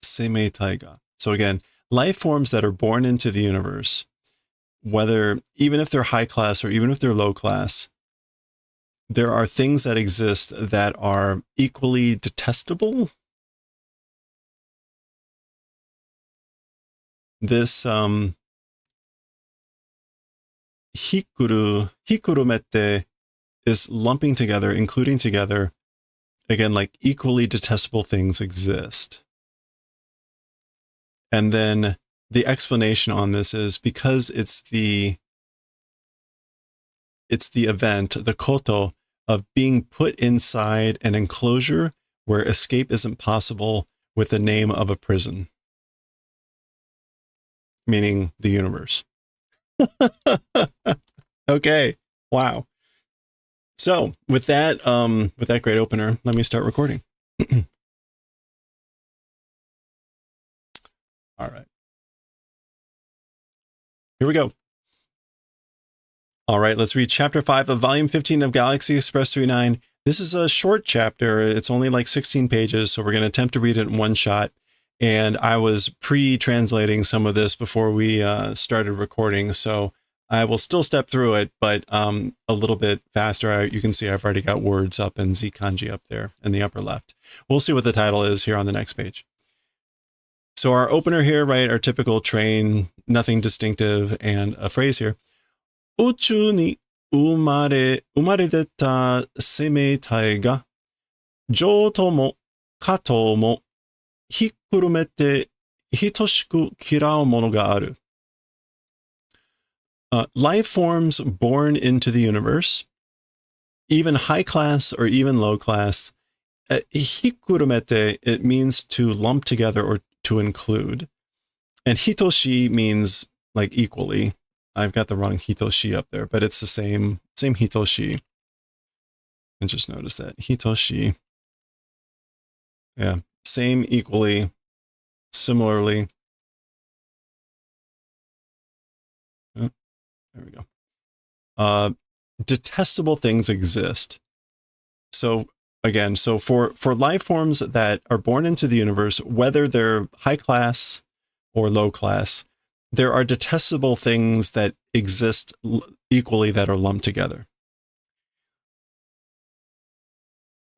semeitai ga. So again, life forms that are born into the universe, whether even if they're high class or even if they're low class, there are things that exist that are equally detestable. This hikurumete is lumping together, including together, again, like equally detestable things exist. And then the explanation on this is because it's the event, the koto, of being put inside an enclosure where escape isn't possible with the name of a prison, meaning the universe. Okay. Wow. So with that great opener, let me start recording. All right. Here we go. All right, let's read chapter 5 of volume 15 of Galaxy Express 39. This is a short chapter. It's only like 16 pages, so we're going to attempt to read it in one shot. And I was pre-translating some of this before we started recording, so I will still step through it, but a little bit faster. You can see I've already got words up and Z kanji up there in the upper left. We'll see what the title is here on the next page. So our opener here, right, our typical train, nothing distinctive, and a phrase here. 宇宙に生まれ出た生命体が上とも下ともひっくるめて等しく嫌うものがある。Life forms born into the universe, even high class or even low class, ひっくるめて, it means to lump together or to include. And hitoshi means like equally. I've got the wrong hitoshi up there, but it's the same hitoshi. And just notice that hitoshi. Yeah, same, equally, similarly. Oh, there we go. Detestable things exist. So again, so for life forms that are born into the universe, whether they're high class or low class, there are detestable things that exist equally that are lumped together.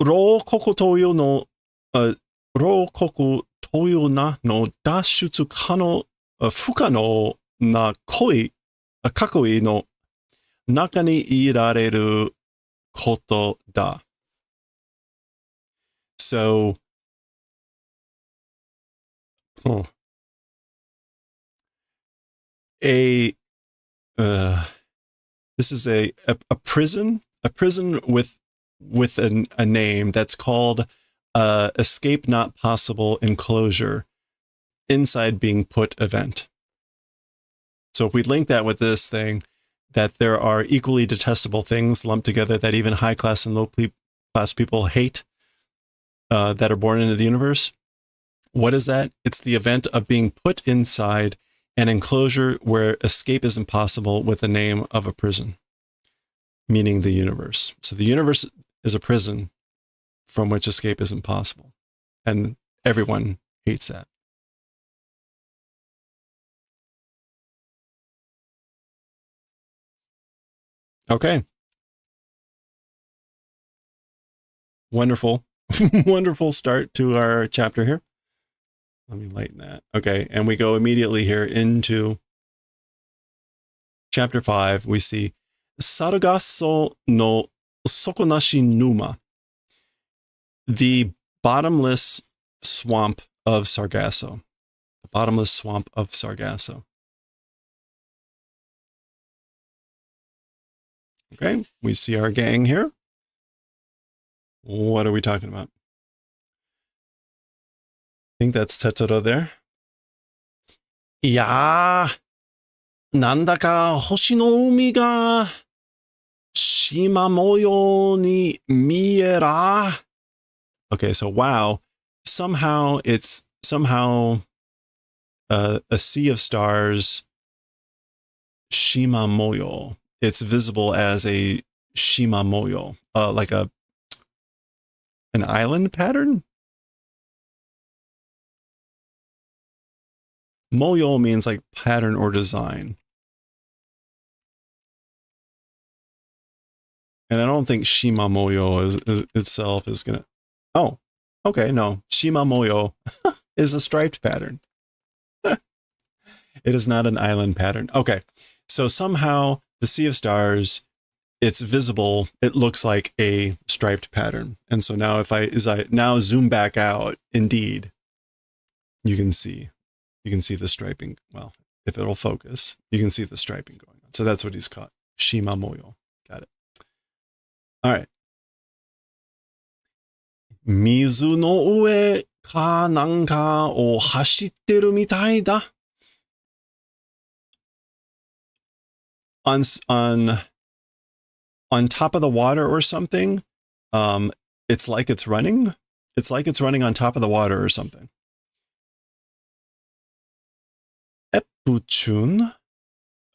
牢獄というの脱出不可能な隔離の中にいられることだ。So, this is a prison with a name that's called escape not possible enclosure, inside being put event. So if we link that with this thing, that there are equally detestable things lumped together that even high class and low class people hate, that are born into the universe. What is that? It's the event of being put inside an enclosure where escape is impossible with the name of a prison, meaning the universe. So the universe is a prison from which escape is impossible. And everyone hates that. Okay. Wonderful. Wonderful start to our chapter here. Let me lighten that. Okay, and we go immediately here into chapter 5. We see Sargasso no Sokonashi Numa, the bottomless swamp of Sargasso. The bottomless swamp of Sargasso. Okay, we see our gang here. What are we talking about? I think that's Totoro there. いやー、なんだか星の海が縞模様に見えら。Okay, so wow, somehow it's a sea of stars, shima moyo. It's visible as a shima moyo, like an island pattern. Moyo means like pattern or design. And I don't think shima moyo itself is gonna. Oh, okay, no. Shima moyo is a striped pattern. It is not an island pattern. Okay, so somehow the Sea of Stars, it's visible. It looks like a striped pattern. And so now as I now zoom back out, indeed, you can see the striping. Well, if it'll focus, you can see the striping going on. So that's what he's caught. Shima moyo. Got it. All right. 水の上かなんかを走ってるみたいだ。On top of the water or something. It's like it's running. It's like it's running on top of the water or something. Eppuchun,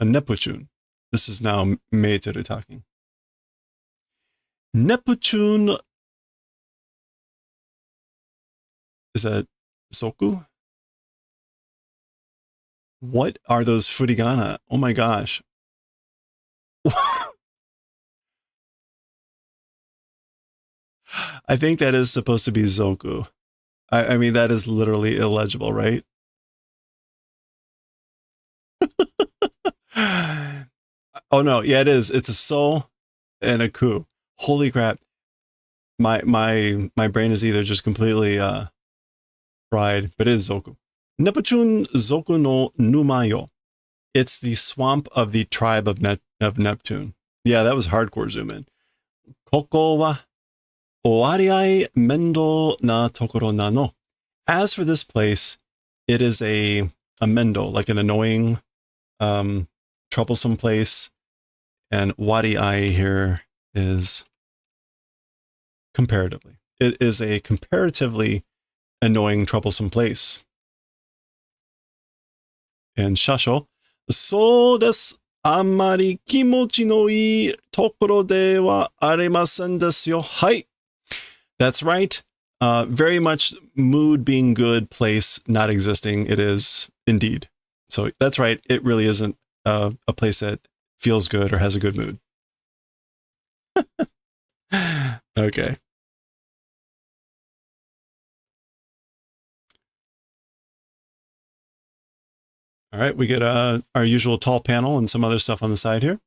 A Neptune. This is now Meiteru talking. Neptune. Is that Soku? What are those furigana? Oh my gosh. I think that is supposed to be Zoku. I mean, that is literally illegible, right? Oh no, yeah, it is. It's a so and a ku. Holy crap. My brain is either just completely fried, but it is Zoku. Neptune Zoku no Numayo. It's the swamp of the tribe of Neptune. Yeah, that was hardcore zoom in. Koko wa owariai mendo na tokoro nano. As for this place, it is a mendo, like an annoying, troublesome place. And wariai here is comparatively. It is a comparatively annoying, troublesome place. And shasho, so desu. あんまり気持ちのいいところではありませんですよ。はい。That's right. Very much mood being good, place not existing. It is indeed. So that's right. It really isn't a place that feels good or has a good mood. Okay. All right, we get our usual tall panel and some other stuff on the side here.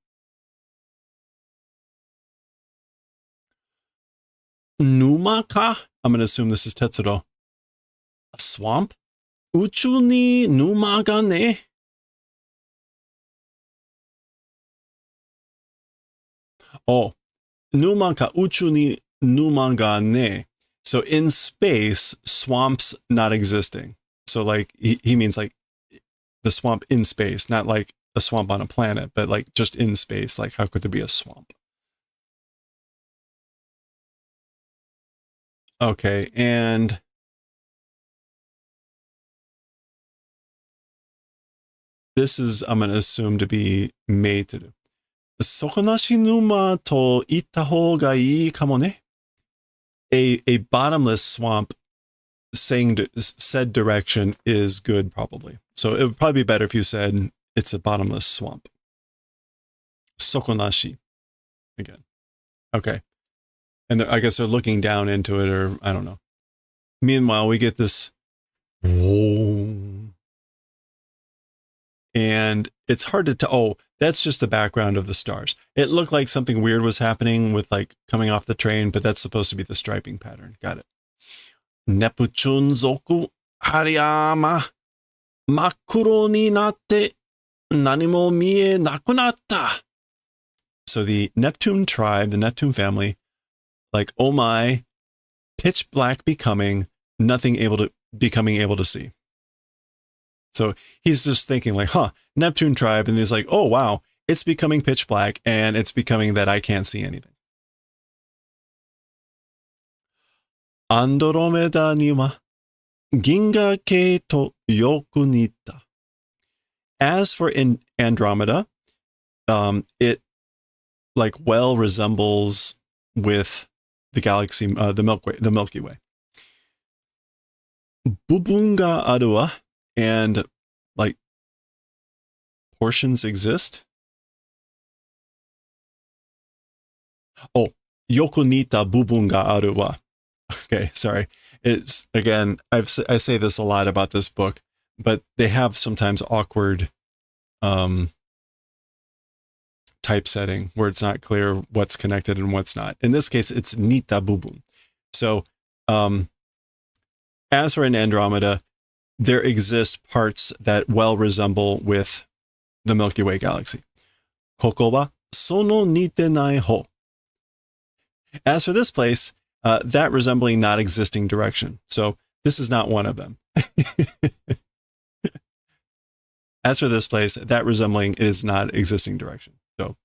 Numaka? I'm going to assume this is Tetsuro. A swamp? Uchu ni numa ga ne? Oh, numaka uchu ni numa ga ne. So in space, swamps not existing. So like he means like the swamp in space, not like a swamp on a planet, but like just in space. Like how could there be a swamp? Okay, and this is, I'm going to assume to be Meiteru. Sokonashi numa to itta hou ga ii kamo ne? A bottomless swamp saying said direction is good, probably. So it would probably be better if you said it's a bottomless swamp. Sokonashi. Again. Okay. And I guess they're looking down into it, or I don't know. Meanwhile, we get this. And it's hard to tell. Oh, that's just the background of the stars. It looked like something weird was happening with like coming off the train, but that's supposed to be the striping pattern. Got it. Neptune zoku hariyama makuro ni natte nanimo mie nakunatta. So the Neptune tribe, the Neptune family, like, oh my, pitch black becoming, becoming able to see. So he's just thinking like, huh, Neptune tribe. And he's like, oh, wow, it's becoming pitch black and it's becoming that I can't see anything. Andromeda ni wa ginga kei to yoku nitta. As for Andromeda, it like well resembles with the galaxy, the Milky Way. Bubun ga aru wa, and like portions exist. Oh, yoku nita bubun ga aru wa. Okay, sorry. It's again, I say this a lot about this book, but they have sometimes awkward typesetting where it's not clear what's connected and what's not. In this case, it's nita bubun. So, as for an Andromeda, there exist parts that well resemble with the Milky Way galaxy. Koko wa sono nite nai ho. As for this place, that resembling not existing direction. So this is not one of them. As for this place, that resembling is not existing direction. So.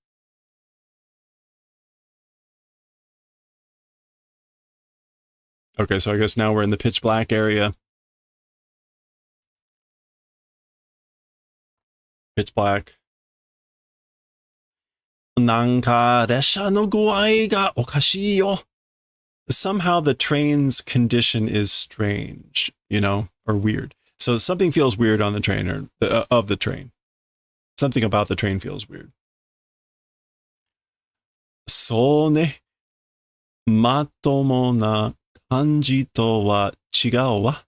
Okay, so I guess now we're in the pitch black area. Pitch black. なんか列車の具合がおかしいよ. Somehow the train's condition is strange, you know, or weird. So something feels weird on the train or of the train. Something about the train feels weird. そうね。まともな感じとは違うわ.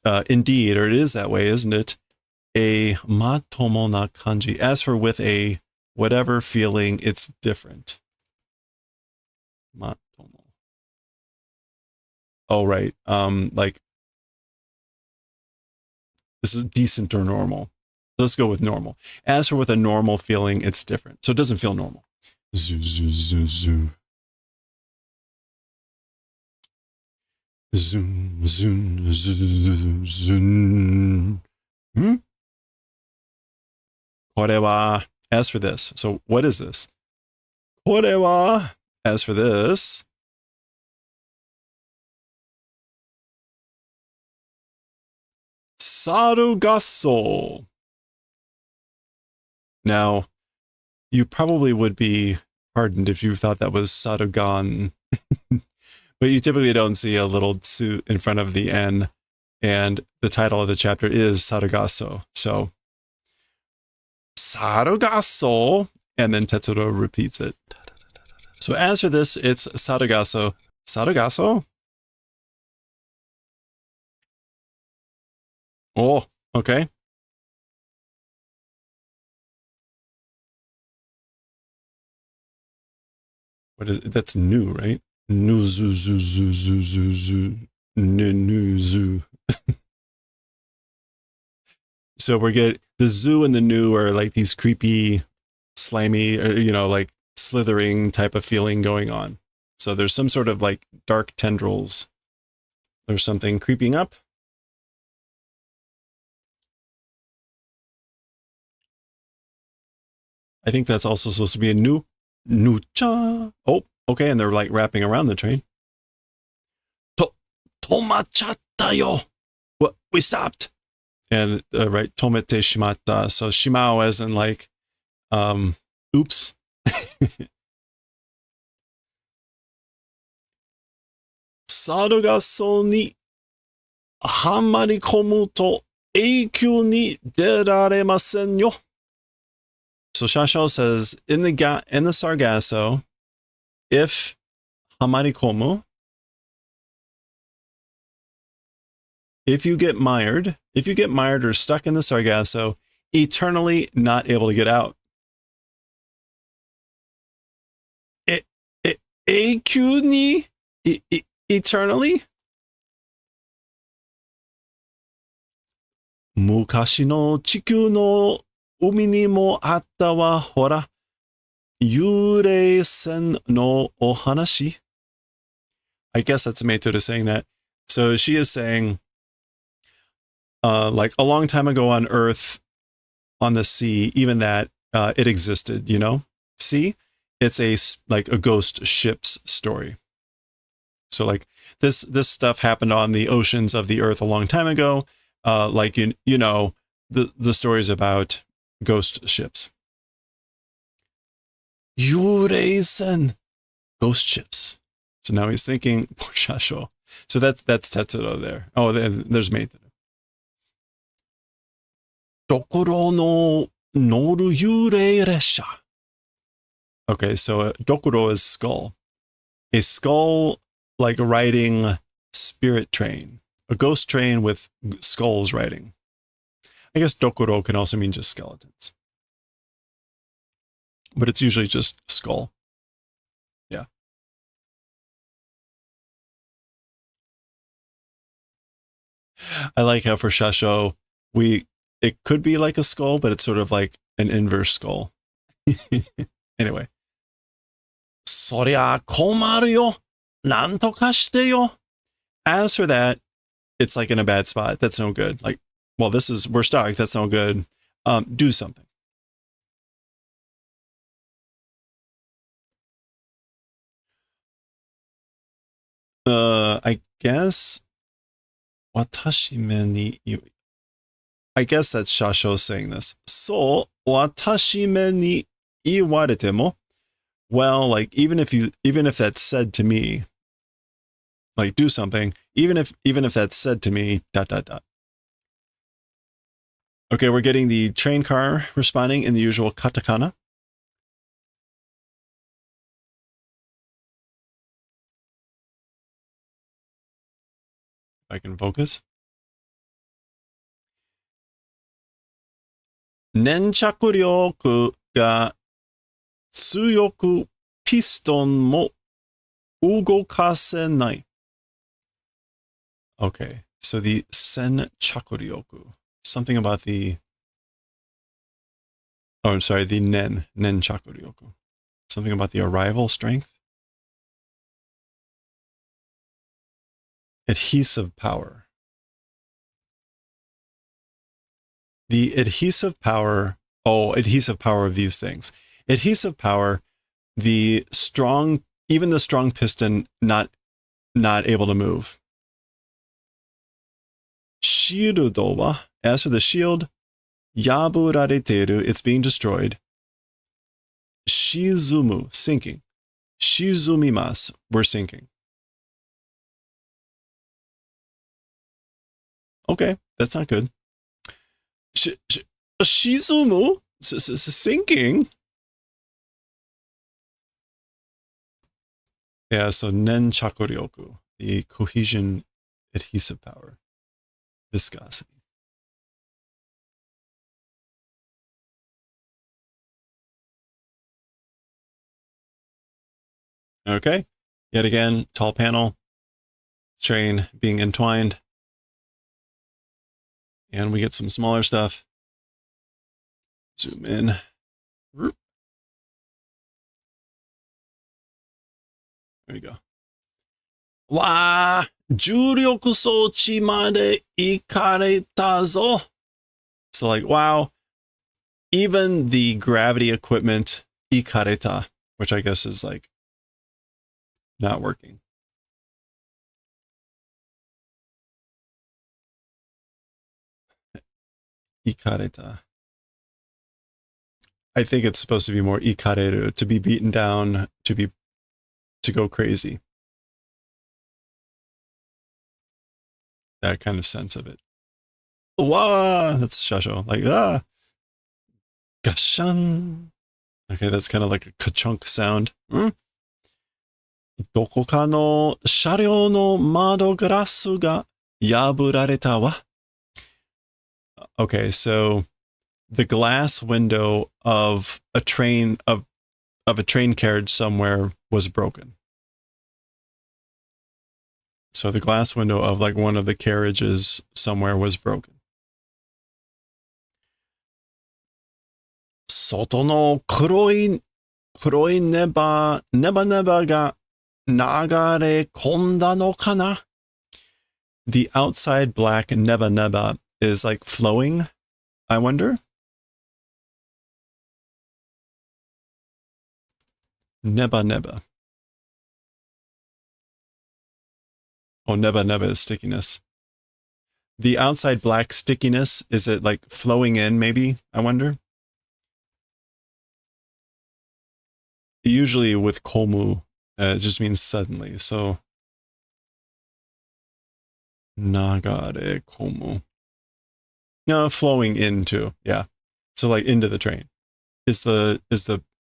Indeed, or it is that way, isn't it? A まともな感じ. As for with a whatever feeling, it's different. まとも. Oh, right. Like, this is decent or normal. Let's go with normal. As for with a normal feeling, it's different. So it doesn't feel normal. Zoo, zoo, zoo, zoo. Zoom, zoom, zoom, zoom. Hmm? これは, as for this. So what is this? これは, as for this. Sarugasso. Now, you probably would be pardoned if you thought that was Sarugan. But you typically don't see a little tsu in front of the N. And the title of the chapter is Sarugasso. So, Sarugasso. And then Tetsuro repeats it. So as for this, it's Sarugasso. Sarugasso? Oh, okay. What is it? That's new, right? Nu zu zu zu zu zu zu nu zu. So we're getting the zoo and the new are like these creepy, slimy, or, you know, like slithering type of feeling going on. So there's some sort of like dark tendrils. There's something creeping up. I think that's also supposed to be a nu-cha. Oh, okay, and they're like wrapping around the train. Tomachatta yo. What? We stopped. And right, tomete shimatta. So shimao as in like, oops. サルガソにはまり込むと永久に出られませんよ. So Shasho says, in the Sargasso, if hamarikomu, if you get mired or stuck in the Sargasso, eternally not able to get out. Eikyū ni eternally? 昔の地球の海にもあったわ、ほら。幽霊船のお話? I guess that's Meito saying that. So she is saying, like a long time ago on Earth, on the sea, even that it existed, you know? See? It's like a ghost ship's story. So like this stuff happened on the oceans of the Earth a long time ago. Like, you know, the stories about ghost ships. Yureisen. Ghost ships. So now he's thinking, poor Shasho. So that's Tetsuro there. Oh, there's Meito. Dokuro no noru yurei resha. Okay, so dokuro is skull. A skull like riding spirit train. A ghost train with skulls riding. I guess dokuro can also mean just skeletons. But it's usually just skull. Yeah. I like how for Shasho, it could be like a skull, but it's sort of like an inverse skull. Anyway. そりゃ困るよ。なんとかしてよ. As for that, it's like in a bad spot. That's no good. Like, well, we're stuck. That's no good. Do something. I guess. Watashime ni. I guess that's Shasho saying this. So, watashime ni iwaretemo. Well, like even if that's said to me, like do something, even if that's said to me, dot dot dot. Okay, we're getting the train car responding in the usual katakana. If I can focus. 粘着力が強くピストンも動かせない。Okay, so the sen chakuryoku. Something about the... Oh, I'm sorry, the nen chakuryoku. Something about the arrival strength. Adhesive power. The adhesive power... Oh, adhesive power of these things. Adhesive power, the strong... Even the strong piston not able to move. Shield wa, as for the shield, yaburareteru, it's being destroyed. Shizumu, sinking. Shizumimasu, we're sinking. Okay, that's not good. Shizumu? Sinking? Yeah, so nen chakuryoku, the cohesion adhesive power. Viscosity. Okay, yet again, tall panel, train being entwined. And we get some smaller stuff. Zoom in. There we go. Wow! 重力装置まで行かれたぞ. So like, wow, even the gravity equipment, ikareta, which I guess is like not working. Ikareta. I think it's supposed to be more ikareru, to be beaten down, to go crazy. That kind of sense of it. Wah! That's shasho. Like, ah! Gashan! Okay, that's kind of like a ka-chunk sound. Dokoka no sharyou no mado garasu ga yaburareta wa? Okay, so the glass window of a train of a train carriage somewhere was broken. So the glass window of like one of the carriages somewhere was broken. Soto no kuroi neba ga nagare konda no kana? The outside black neba is like flowing, I wonder? Neba. Oh, neba is stickiness. The outside black stickiness, is it like flowing in maybe? I wonder. Usually with komu, it just means suddenly. So nagare komu. No, flowing into, yeah. So like into the train. Is the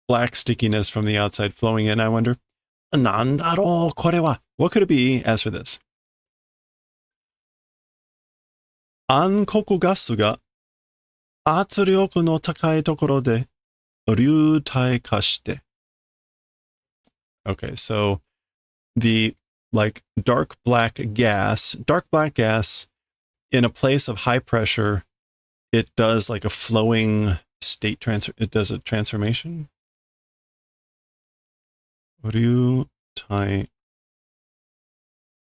black stickiness from the outside flowing in, I wonder? Nandaro kore wa? What could it be as for this? 暗黒ガスが圧力の高いところで流体化して. Okay, so the like dark black gas in a place of high pressure, it does like a flowing state transfer. It does a transformation. Ryutai.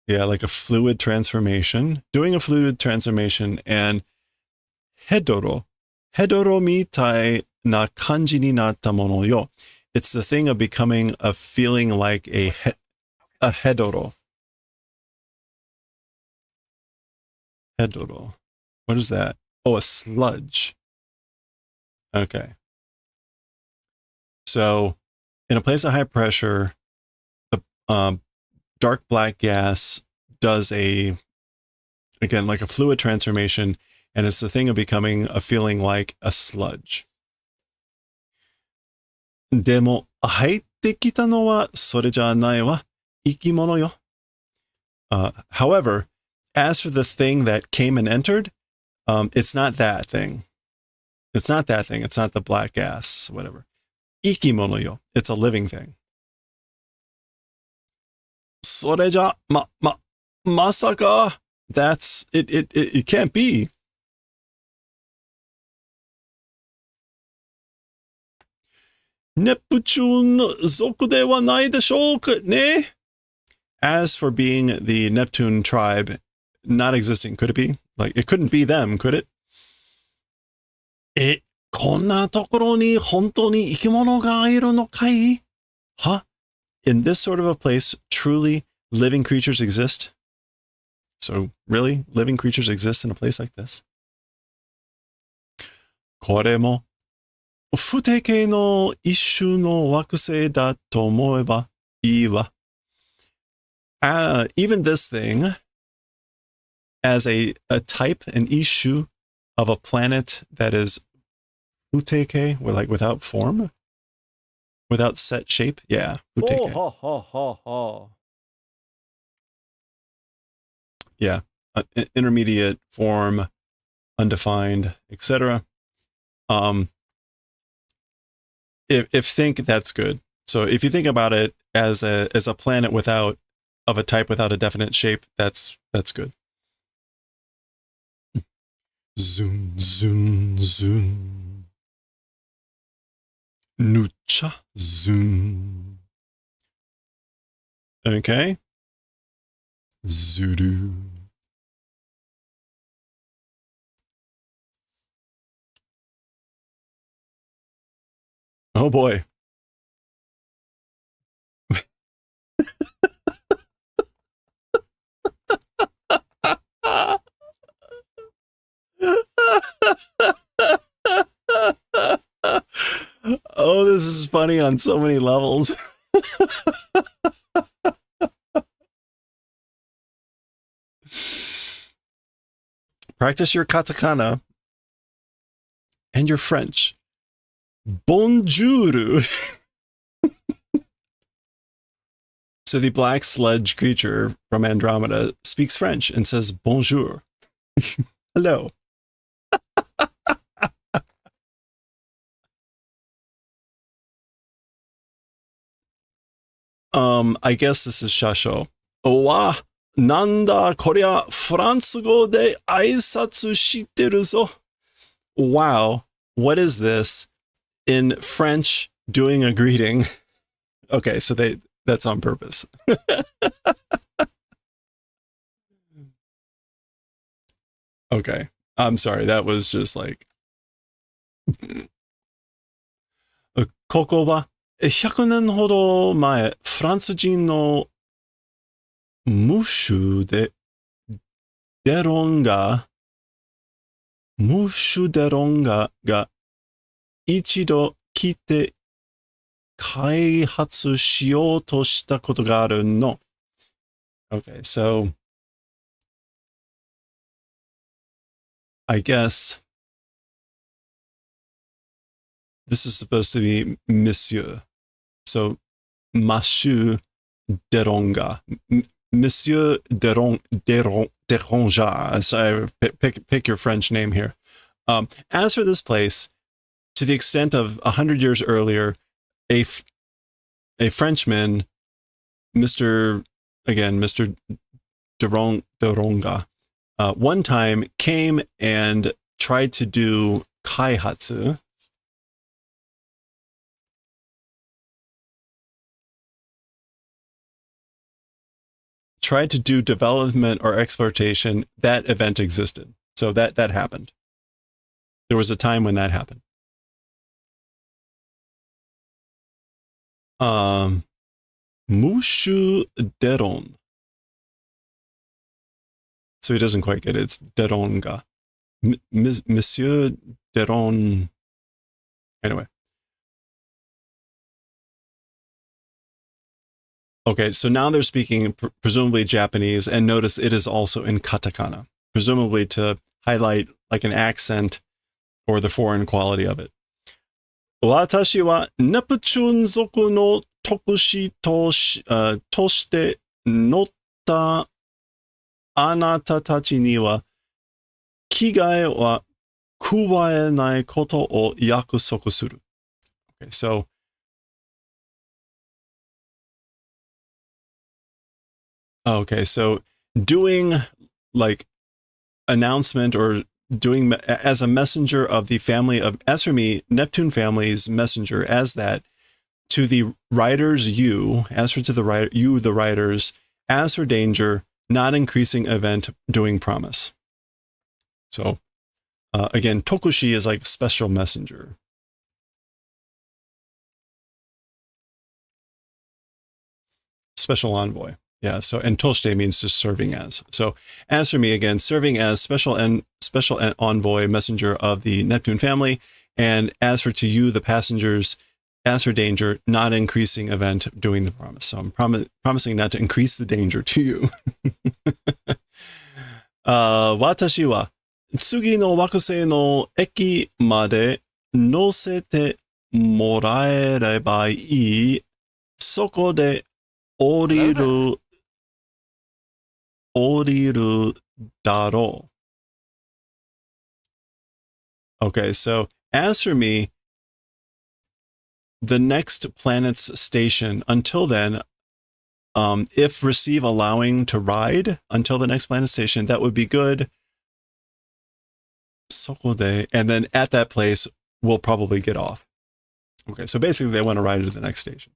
Yeah, like a fluid transformation. Doing a fluid transformation, and hedoro mitai na kanji ni natta mono yo. It's the thing of becoming a feeling like a hedoro. Hedoro. What is that? Oh, a sludge. Okay. So in a place of high pressure, the dark black gas does again, like a fluid transformation, and it's the thing of becoming a feeling like a sludge. でも、入ってきたのはそれじゃないわ。生き物よ。However, as for the thing that came and entered, it's not that thing. It's not that thing. It's not the black gas, whatever. 生き物よ. It's a living thing. それじゃ、まさか. That's, it can't be. Neptune 族ではないでしょうかね? As for being the Neptune tribe not existing, could it be? Like, it couldn't be them, could it? こんなところに本当に生き物がいるのかい? Huh? In this sort of a place, truly living creatures exist? So, really? Living creatures exist in a place like this? これも不定形の一種の惑星だと思えばいいわ。Even this thing, as a type, an issue of a planet that is futeke, like without form, without set shape, yeah, futeke. Ha ha ha ha. Yeah, intermediate form, undefined, etc. If think, that's good. So if you think about it as a planet of a type without a definite shape, that's good. Zoom, zoom, zoom. Nucha, zoom. Okay. Zuru. Oh boy. Oh, this is funny on so many levels. Practice your katakana and your French. Bonjour. So the black sludge creature from Andromeda speaks French and says bonjour. Hello. I guess this is Shasho. Wa, nanda korea Fransugo de aisatsu shiteru zo. Wow, what is this? In French, doing a greeting. Okay, so that's on purpose. Okay, I'm sorry, that was just like... ここは100年ほど前、フランス人のムッシュデロンガが一度来て開発しようとしたことがあるの。Okay, so I guess this is supposed to be Monsieur. So, Monsieur Deronga. Monsieur Deronga. So pick your French name here. As for this place, to the extent of 100 years earlier, a Frenchman, Mr. Deronga, one time came and tried to do kaihatsu. Tried to do development or exploitation. That event existed. So that happened. There was a time when that happened. Mushu Deron. So he doesn't quite get it. It's Deronga. Monsieur Deron. Anyway. Okay, so now they're speaking presumably Japanese, and notice it is also in katakana, presumably to highlight like an accent or the foreign quality of it. 私はネプチューン族の特使として乗ったあなたたちには危害は加えないことを約束する. Okay, so doing like announcement or doing as a messenger of the family of, as for me, Neptune family's messenger, as that to the writers, you, as for to the writer, you, the writers, as for danger, not increasing event, doing promise. So again, tokushi is like special messenger. Special envoy. Yeah, so, and toshite means just serving as. So as for me, again, serving as special envoy, messenger of the Neptune family, and as for to you, the passengers, as for danger, not increasing event, doing the promise. So I'm promising not to increase the danger to you. 私は次の惑星の駅まで乗せてもらえればいい。そこで降りるだろう. Okay, so as for me, the next planet's station, until then, if receive allowing to ride until the next planet station, that would be good. Sokode, and then at that place, we'll probably get off. Okay, so basically they want to ride to the next station.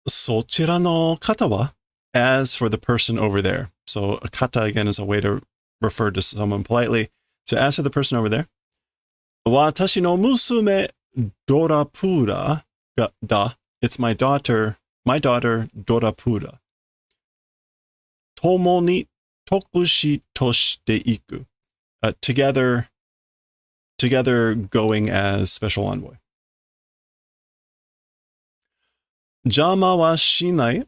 Sochira no kata wa? As for the person over there. So a kata, again, is a way to refer to someone politely. So as for the person over there. Watashi no musume Dorapura da. It's my daughter Dorapura. Tomo ni tokushi toshite iku. Together going as special envoy. Jama wa shinai.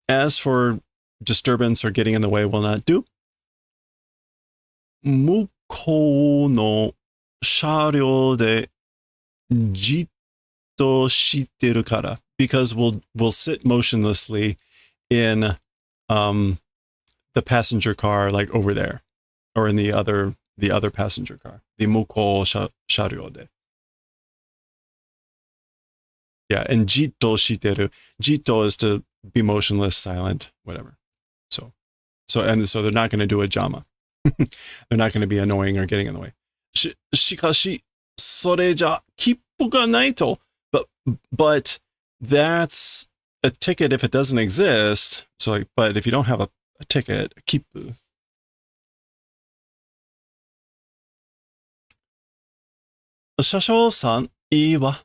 As for disturbance or getting in the way, will not do. Mukou no sharyo de jitto shiteru kara. Because we'll sit motionlessly in the passenger car, like over there, or in the other passenger car, the mukou sharyo de. Yeah, and jitto shiteru. Jitto is to be motionless, silent, whatever. So they're not going to do a jama. They're not going to be annoying or getting in the way. Shikashi soreja kippu ga naito. But that's a ticket if it doesn't exist. So like, but if you don't have a ticket, a kippu. Shasho-san, ii wa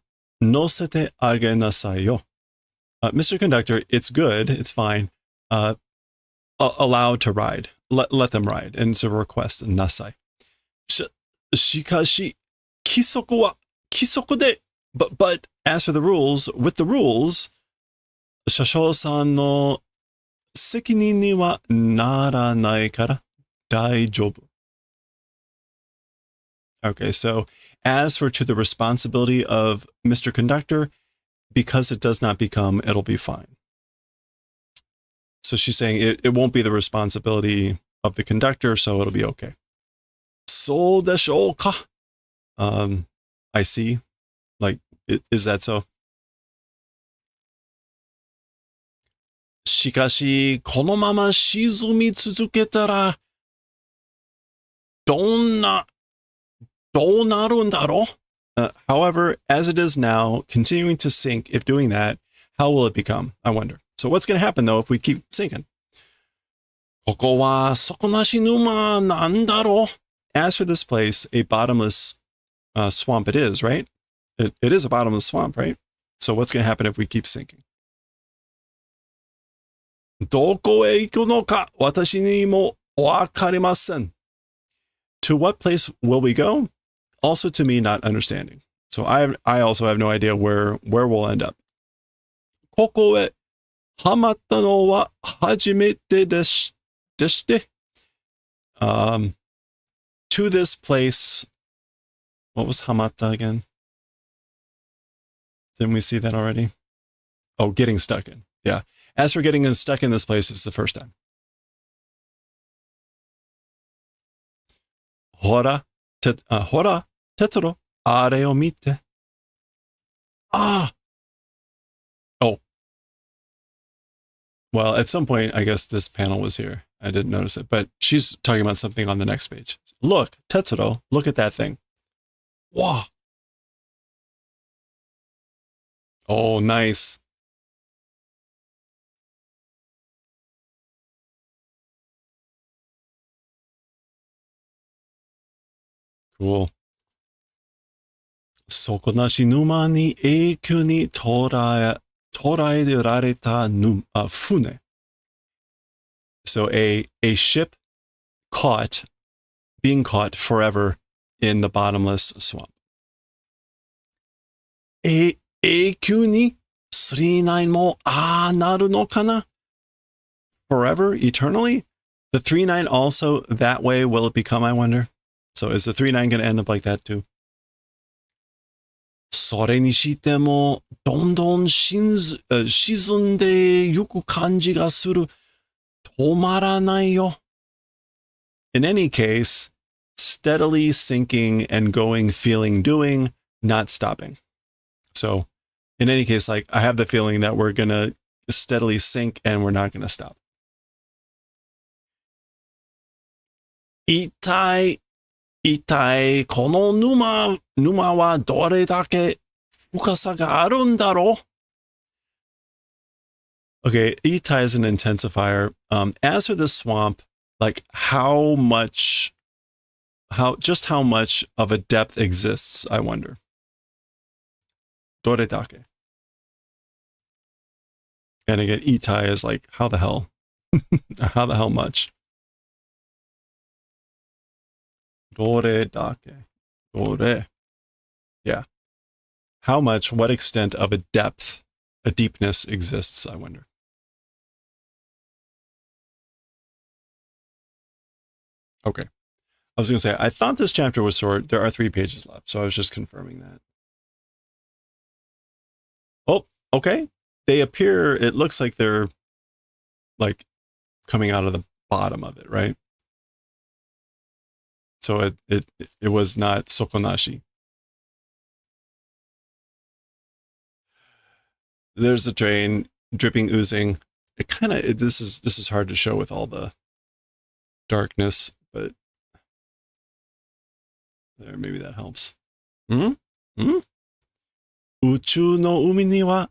nosete age nasai yo. Mr. Conductor, it's good, it's fine. Allowed to ride. Let them ride. And it's a request, nasai. Shikashi, kisoku wa kisoku de. But as for the rules, with the rules, Shasho-san no sekinin ni wa naranai kara daijoubu. Okay, so as for to the responsibility of Mr. Conductor, because it does not become, it'll be fine. So she's saying it won't be the responsibility of the conductor, so it'll be okay. So deshou ka? I see. Like, is that so? Shikashi, kono mama shizumi tsuzuketara dounarun daro? However, as it is now, continuing to sink, if doing that, how will it become? I wonder. So what's going to happen, though, if we keep sinking? Koko wa sokonashi numa nan daro? As for this place, a bottomless swamp it is, right? It is a bottomless swamp, right? So what's going to happen if we keep sinking? Doko e iku no ka watashi ni mo wakarimasen. To what place will we go? Also to me, not understanding. So I also have no idea where we'll end up. ここへハマったのは初めてでして。To this place, what was hamatta again? Didn't we see that already? Oh, getting stuck in. Yeah. As for getting stuck in this place, it's the first time. ほら、テトロ、あれを見て。Ah! Oh. Well, at some point, I guess this panel was here. I didn't notice it, but she's talking about something on the next page. Look, Tetsuro, look at that thing. Wow. Oh, nice. Cool. 底なし沼に永久に捉えられた船. So a ship being caught forever in the bottomless swamp. 永久に39もなるのかな? Forever, eternally? The 39 also that way will it become, I wonder? So is the 39 going to end up like that too? それにしてもどんどん沈んでゆく感じがする。止まらないよ。In any case, steadily sinking and going, feeling, doing, not stopping. So, in any case, like I have the feeling that we're going to steadily sink and we're not going to stop. 痛い、この沼はどれだけ深さがあるんだろう? Okay, itai is an intensifier. As for the swamp, like how much of a depth exists, I wonder. どれだけ? And again, itai is like, how the hell? How the hell much? どれだけ? どれ? Yeah. How much, what extent of a depth, a deepness exists, I wonder. Okay. I was going to say, I thought this chapter was short. There are 3 pages left, so I was just confirming that. Oh, okay. They appear, it looks like they're like coming out of the bottom of it, right? So it was not sokonashi. There's a train dripping, oozing. It kind of, this is hard to show with all the darkness, but there, maybe that helps. 宇宙の海には、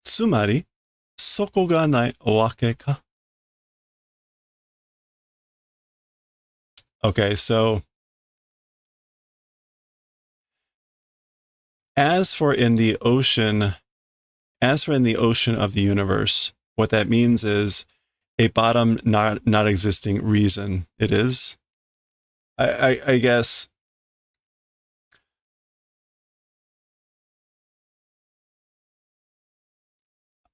つまり、底がないわけか? Okay, so as for in the ocean of the universe, what that means is a bottom not existing reason. It is. I guess.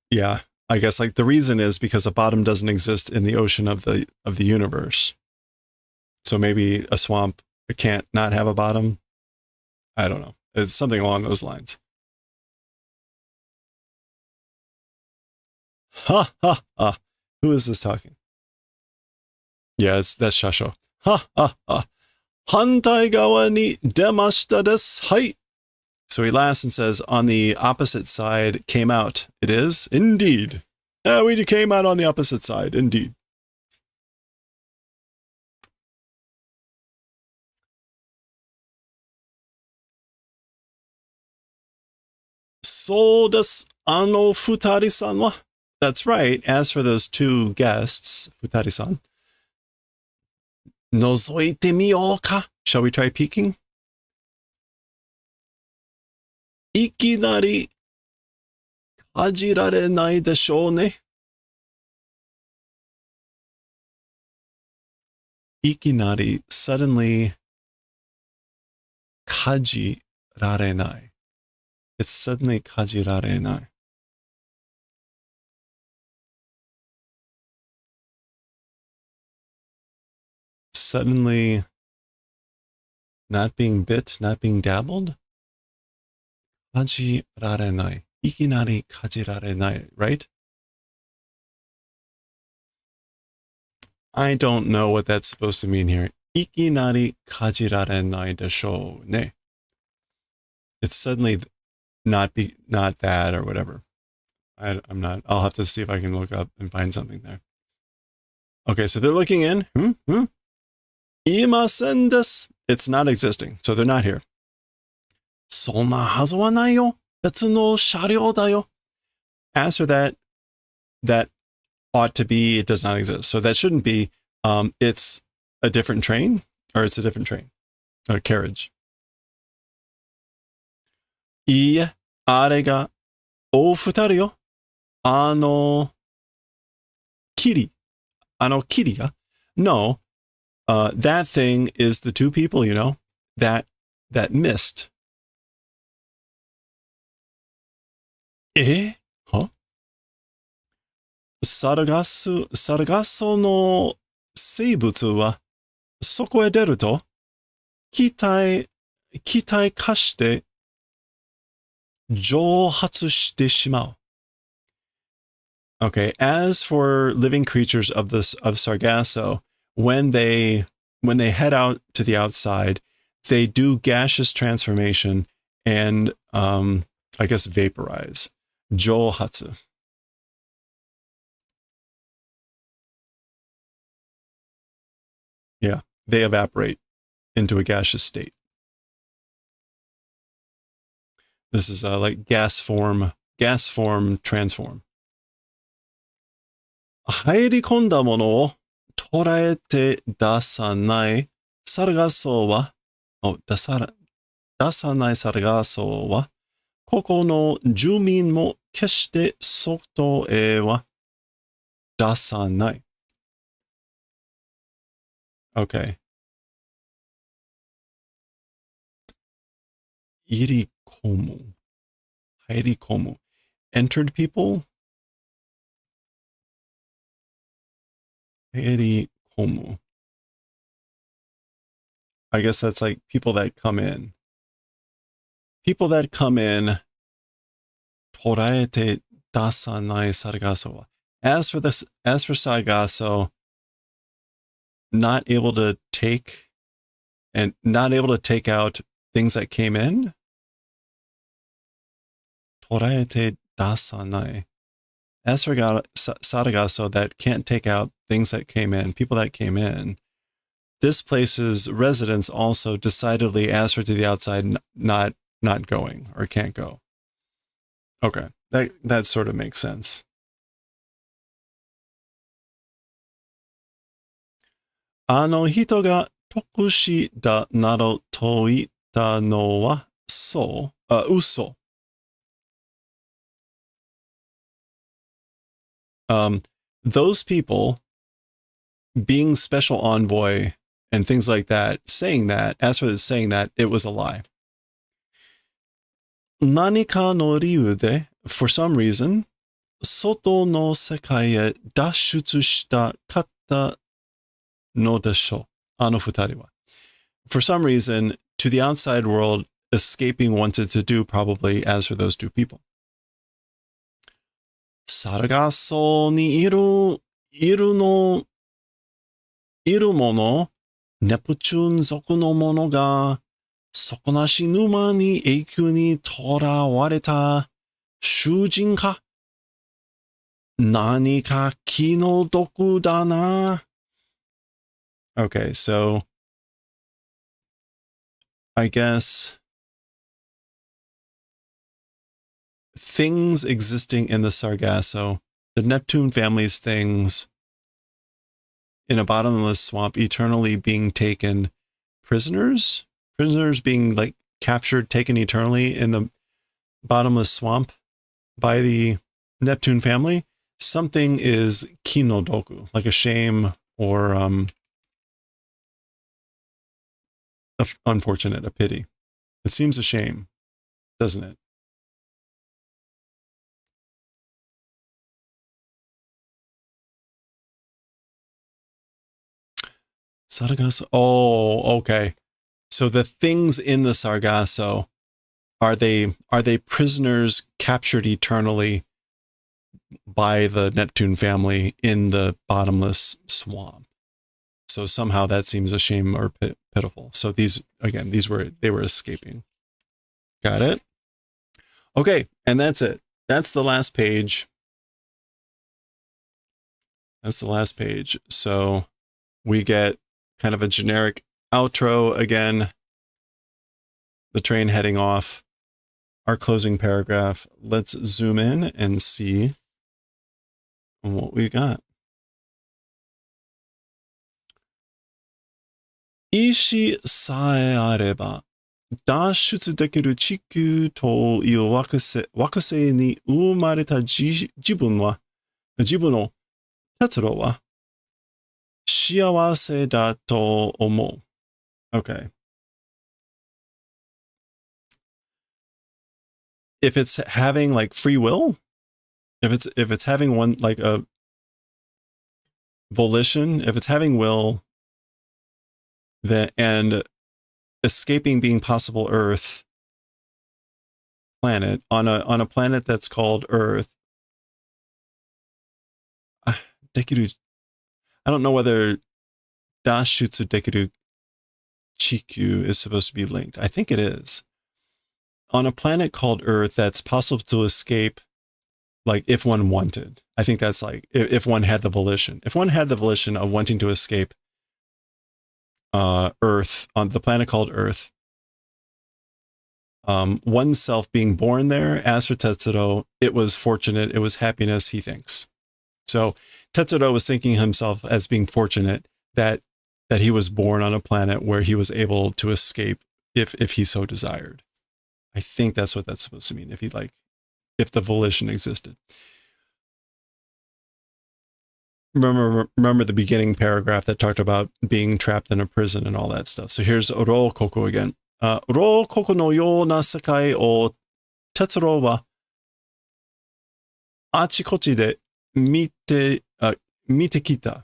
Yeah, I guess like the reason is because a bottom doesn't exist in the ocean of the universe. So maybe a swamp can't not have a bottom. I don't know. It's something along those lines. Ha ha ha. Who is this talking? Yeah, that's Shasho. Ha ha ha. Hantai gawa ni demashita desu. Hai. So he laughs and says, on the opposite side came out. It is? Indeed. We came out on the opposite side. Indeed. So desu, ano futari-san wa. That's right. As for those 2 guests, futari-san. Nozoite miyou ka? Shall we try peeking? Ikinari kajirarenai deshou ne? Ikinari, suddenly, kaji, rarenai. It's suddenly kajirarenai. Suddenly not being bit, not being dabbled. Kajirarenai. Ikinari kajirarenai, right? I don't know what that's supposed to mean here. Ikinari kajirarenai desho ne. It's suddenly not that or whatever. I'm not. I'll have to see if I can look up and find something there. Okay, so they're looking in. Imasen desu. It's not existing, so they're not here. Sonna hazu wa nai yo. Betsu no sharyou da yo. As for that ought to be, it does not exist. So that shouldn't be. It's a different train, or it's a different train, or carriage. Iie, are ga o futaru yo. Kiri ga? No, that thing is the two people, you know, that mist. Huh? Sargasso no seibutsu wa soko e deru to kitai kashite jouhatsu shite shimau. Okay, as for living creatures of Sargasso, when they head out to the outside, they do gaseous transformation and I guess vaporize. Jouhatsu. Yeah, they evaporate into a gaseous state. This is like gas form transform. 入り込んだものを捉えて出さないサルガソウは、出さないサルガソウは、ここの住民も決して外へは出さない。Okay. 入り込む。入り込む。Entered people? 入り込む. I guess that's like people that come in. People that come in. 捉えて出さないサルガソウは. As for Sargasso, not able to take out things that came in. 捉えて出さない. As for Sargasso, that can't take out things that came in, people that came in. This place's residents also decidedly, as for to the outside, not going or can't go. Okay, that sort of makes sense. あの人が特殊だなどと言ったのは嘘。Those people being special envoy and things like that, saying that, it was a lie. 何かの理由で, for some reason, 外の世界へ脱出したかったのでしょう。あの二人は. For some reason, to the outside world, escaping wanted to do probably as for those two people. サルガソにいるもの、ネプチューン族のものが、底なし沼に永久に囚われた囚人か。何か気の毒だな。Okay, so I guess things existing in the Sargasso, the Neptune family's things in a bottomless swamp eternally being taken prisoners being like captured, taken eternally in the bottomless swamp by the Neptune family. Something is kinodoku, like a shame or unfortunate, a pity. It seems a shame, doesn't it? Sargasso. Oh, okay. So the things in the Sargasso, are they prisoners captured eternally by the Neptune family in the bottomless swamp? So somehow that seems a shame or pitiful. So these, again, they were escaping. Got it? Okay, and that's it. That's the last page. That's the last page. So we get kind of a generic outro again. The train heading off. Our closing paragraph. Let's zoom in and see what we got. 意志さえあれば脱出できる地球という惑星に生まれた自分の達郎は幸せだと思う。Okay. If it's having like free will, if it's having one like a volition, if it's having will, then and escaping being possible Earth planet on a planet that's called Earth. Dekiru. I don't know whether Dashutsu Dekiru Chikyu is supposed to be linked. I think it is. On a planet called Earth that's possible to escape, like if one wanted. I think that's like if one had the volition. If one had the volition of wanting to escape Earth, on the planet called Earth, oneself being born there, as for Tetsuro, it was fortunate, it was happiness, he thinks. So Tetsuro was thinking himself as being fortunate that he was born on a planet where he was able to escape if he so desired. I think that's what that's supposed to mean, if the volition existed. Remember the beginning paragraph that talked about being trapped in a prison and all that stuff. So here's Orokoku again. Orokoku no you na sekai o Tetsuro wa achikochi de mite kita.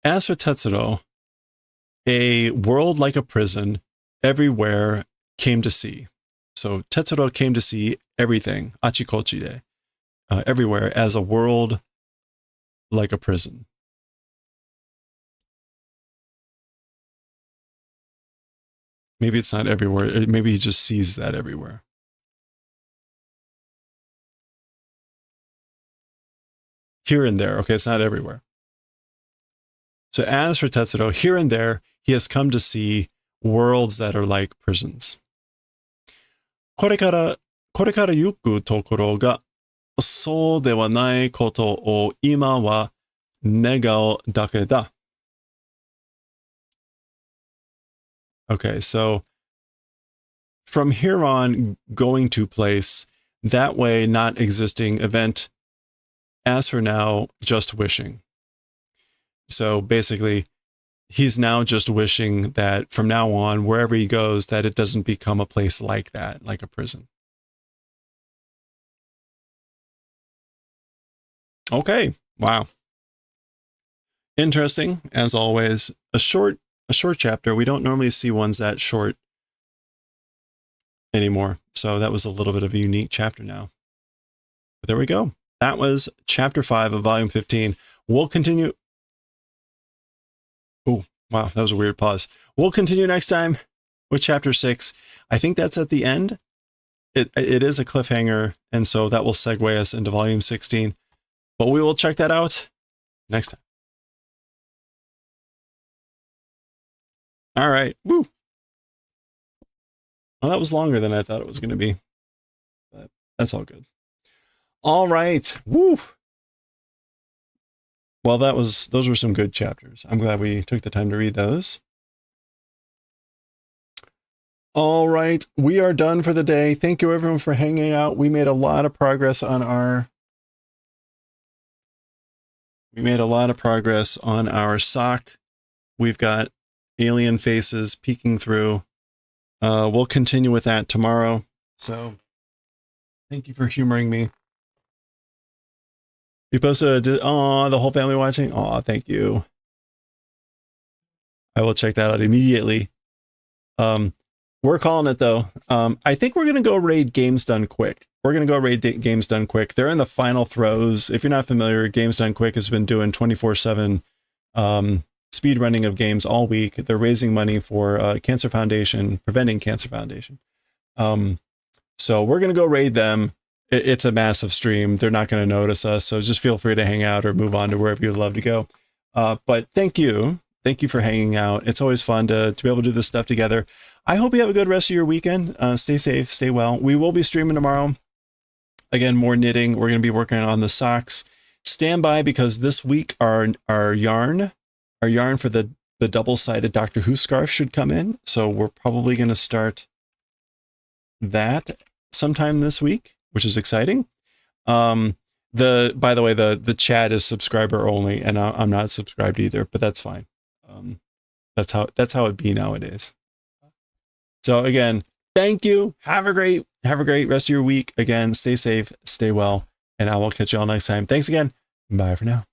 As for Tetsuro, a world like a prison everywhere came to see. So Tetsuro came to see everything, achikochi de, everywhere, as a world like a prison. Maybe it's not everywhere. Maybe he just sees that everywhere. Here and there. Okay, it's not everywhere. So as for Tetsuro, here and there, he has come to see worlds that are like prisons. これから行くところがそうではないことを今は願うだけだ. Okay, so from here on, going to place, that way not existing event, as for now, just wishing. So basically, he's now just wishing that from now on, wherever he goes, that it doesn't become a place like that, like a prison. Okay, wow. Interesting, as always. A short chapter. We don't normally see ones that short anymore. So that was a little bit of a unique chapter now. But there we go. That was chapter 5 of volume 15. We'll continue. Oh, wow, that was a weird pause. We'll continue next time with chapter 6. I think that's at the end. It is a cliffhanger, and so that will segue us into volume 16. But we will check that out next time. All right. Woo. Well, that was longer than I thought it was going to be. But that's all good. All right. Woo. Well, those were some good chapters. I'm glad we took the time to read those. All right. We are done for the day. Thank you everyone for hanging out. We made a lot of progress on our sock. We've got alien faces peeking through. We'll continue with that tomorrow. So thank you for humoring me. You posted the whole family watching. Oh, thank you. I will check that out immediately. We're calling it though. I think we're gonna go raid Games Done Quick. We're gonna go raid Games Done Quick. They're in the final throes. If you're not familiar, Games Done Quick has been doing 24/7 speed running of games all week. They're raising money for Cancer Foundation, Preventing Cancer Foundation. So we're gonna go raid them. It's a massive stream. They're not going to notice us, so just feel free to hang out or move on to wherever you'd love to go. But thank you for hanging out. It's always fun to be able to do this stuff together. I hope you have a good rest of your weekend. Stay safe, stay well. We will be streaming tomorrow. Again, more knitting. We're going to be working on the socks. Stand by, because this week our yarn for the double-sided Doctor Who scarf should come in. So we're probably going to start that sometime this week, which is exciting. By the way, the chat is subscriber only, and I'm not subscribed either, but that's fine. That's how it be nowadays. So again, thank you. Have a great rest of your week. Again, stay safe, stay well, and I will catch you all next time. Thanks again. Bye for now.